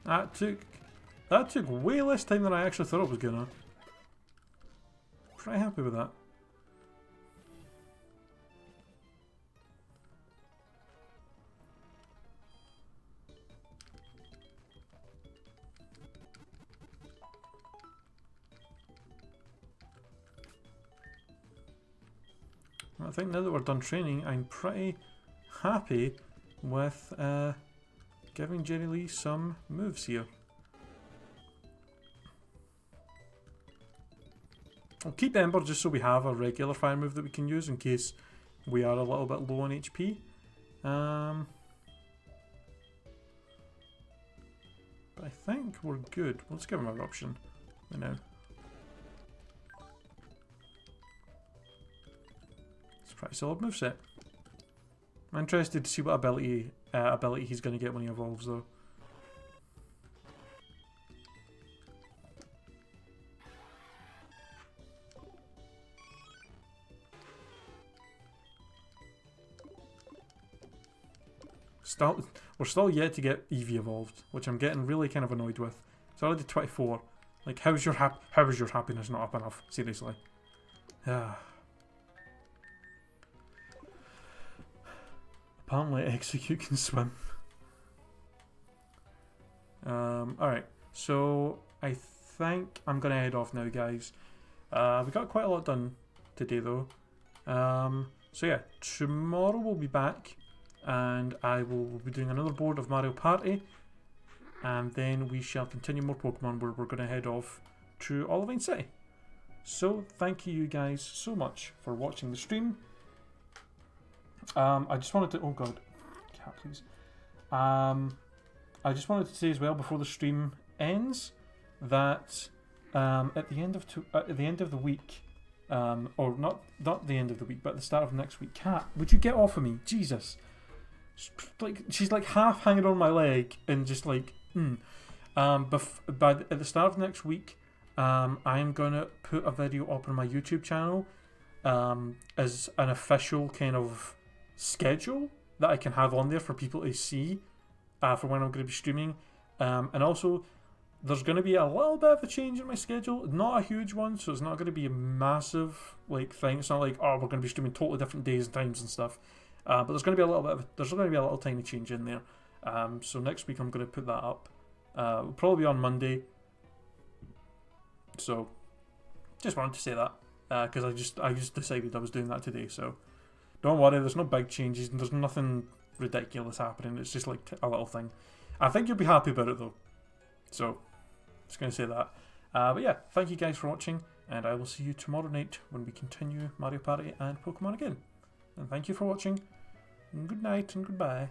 That took way less time than I actually thought it was gonna. Pretty happy with that. I think now that we're done training, I'm pretty happy with giving Jerry Lee some moves here. I'll keep Ember just so we have a regular fire move that we can use in case we are a little bit low on HP. But I think we're good. Let's give him Eruption for now. pretty solid moveset. I'm interested to see what ability he's going to get when he evolves, though. We're still yet to get Eevee evolved, which I'm getting really kind of annoyed with. It's already 24. Like, how is your happiness not up enough? Seriously. Apparently Execute can swim. Alright, so I think I'm going to head off now, guys. We got quite a lot done today, though. So yeah, tomorrow we'll be back, and I will be doing another board of Mario Party, and then we shall continue more Pokemon, where we're going to head off to Olivine City. So thank you guys so much for watching the stream. I just wanted to, oh god, cat please. I just wanted to say as well before the stream ends that at the end of the week, or not the end of the week, but at the start of next week, cat, would you get off of me? Jesus, like she's like half hanging on my leg and just like at the start of next week, I'm gonna put a video up on my YouTube channel as an official kind of schedule that I can have on there for people to see for when I'm going to be streaming, and also there's going to be a little bit of a change in my schedule, not a huge one, so it's not going to be a massive like thing. It's not like, oh, we're going to be streaming totally different days and times and stuff, but there's going to be a little tiny change in there. So next week I'm going to put that up. It'll probably be on Monday. So just wanted to say that because I just decided I was doing that today. So don't worry, there's no big changes and there's nothing ridiculous happening. It's just like a little thing. I think you'll be happy about it though. So just going to say that. But yeah, thank you guys for watching, and I will see you tomorrow night when we continue Mario Party and Pokemon again. And thank you for watching. And good night and goodbye.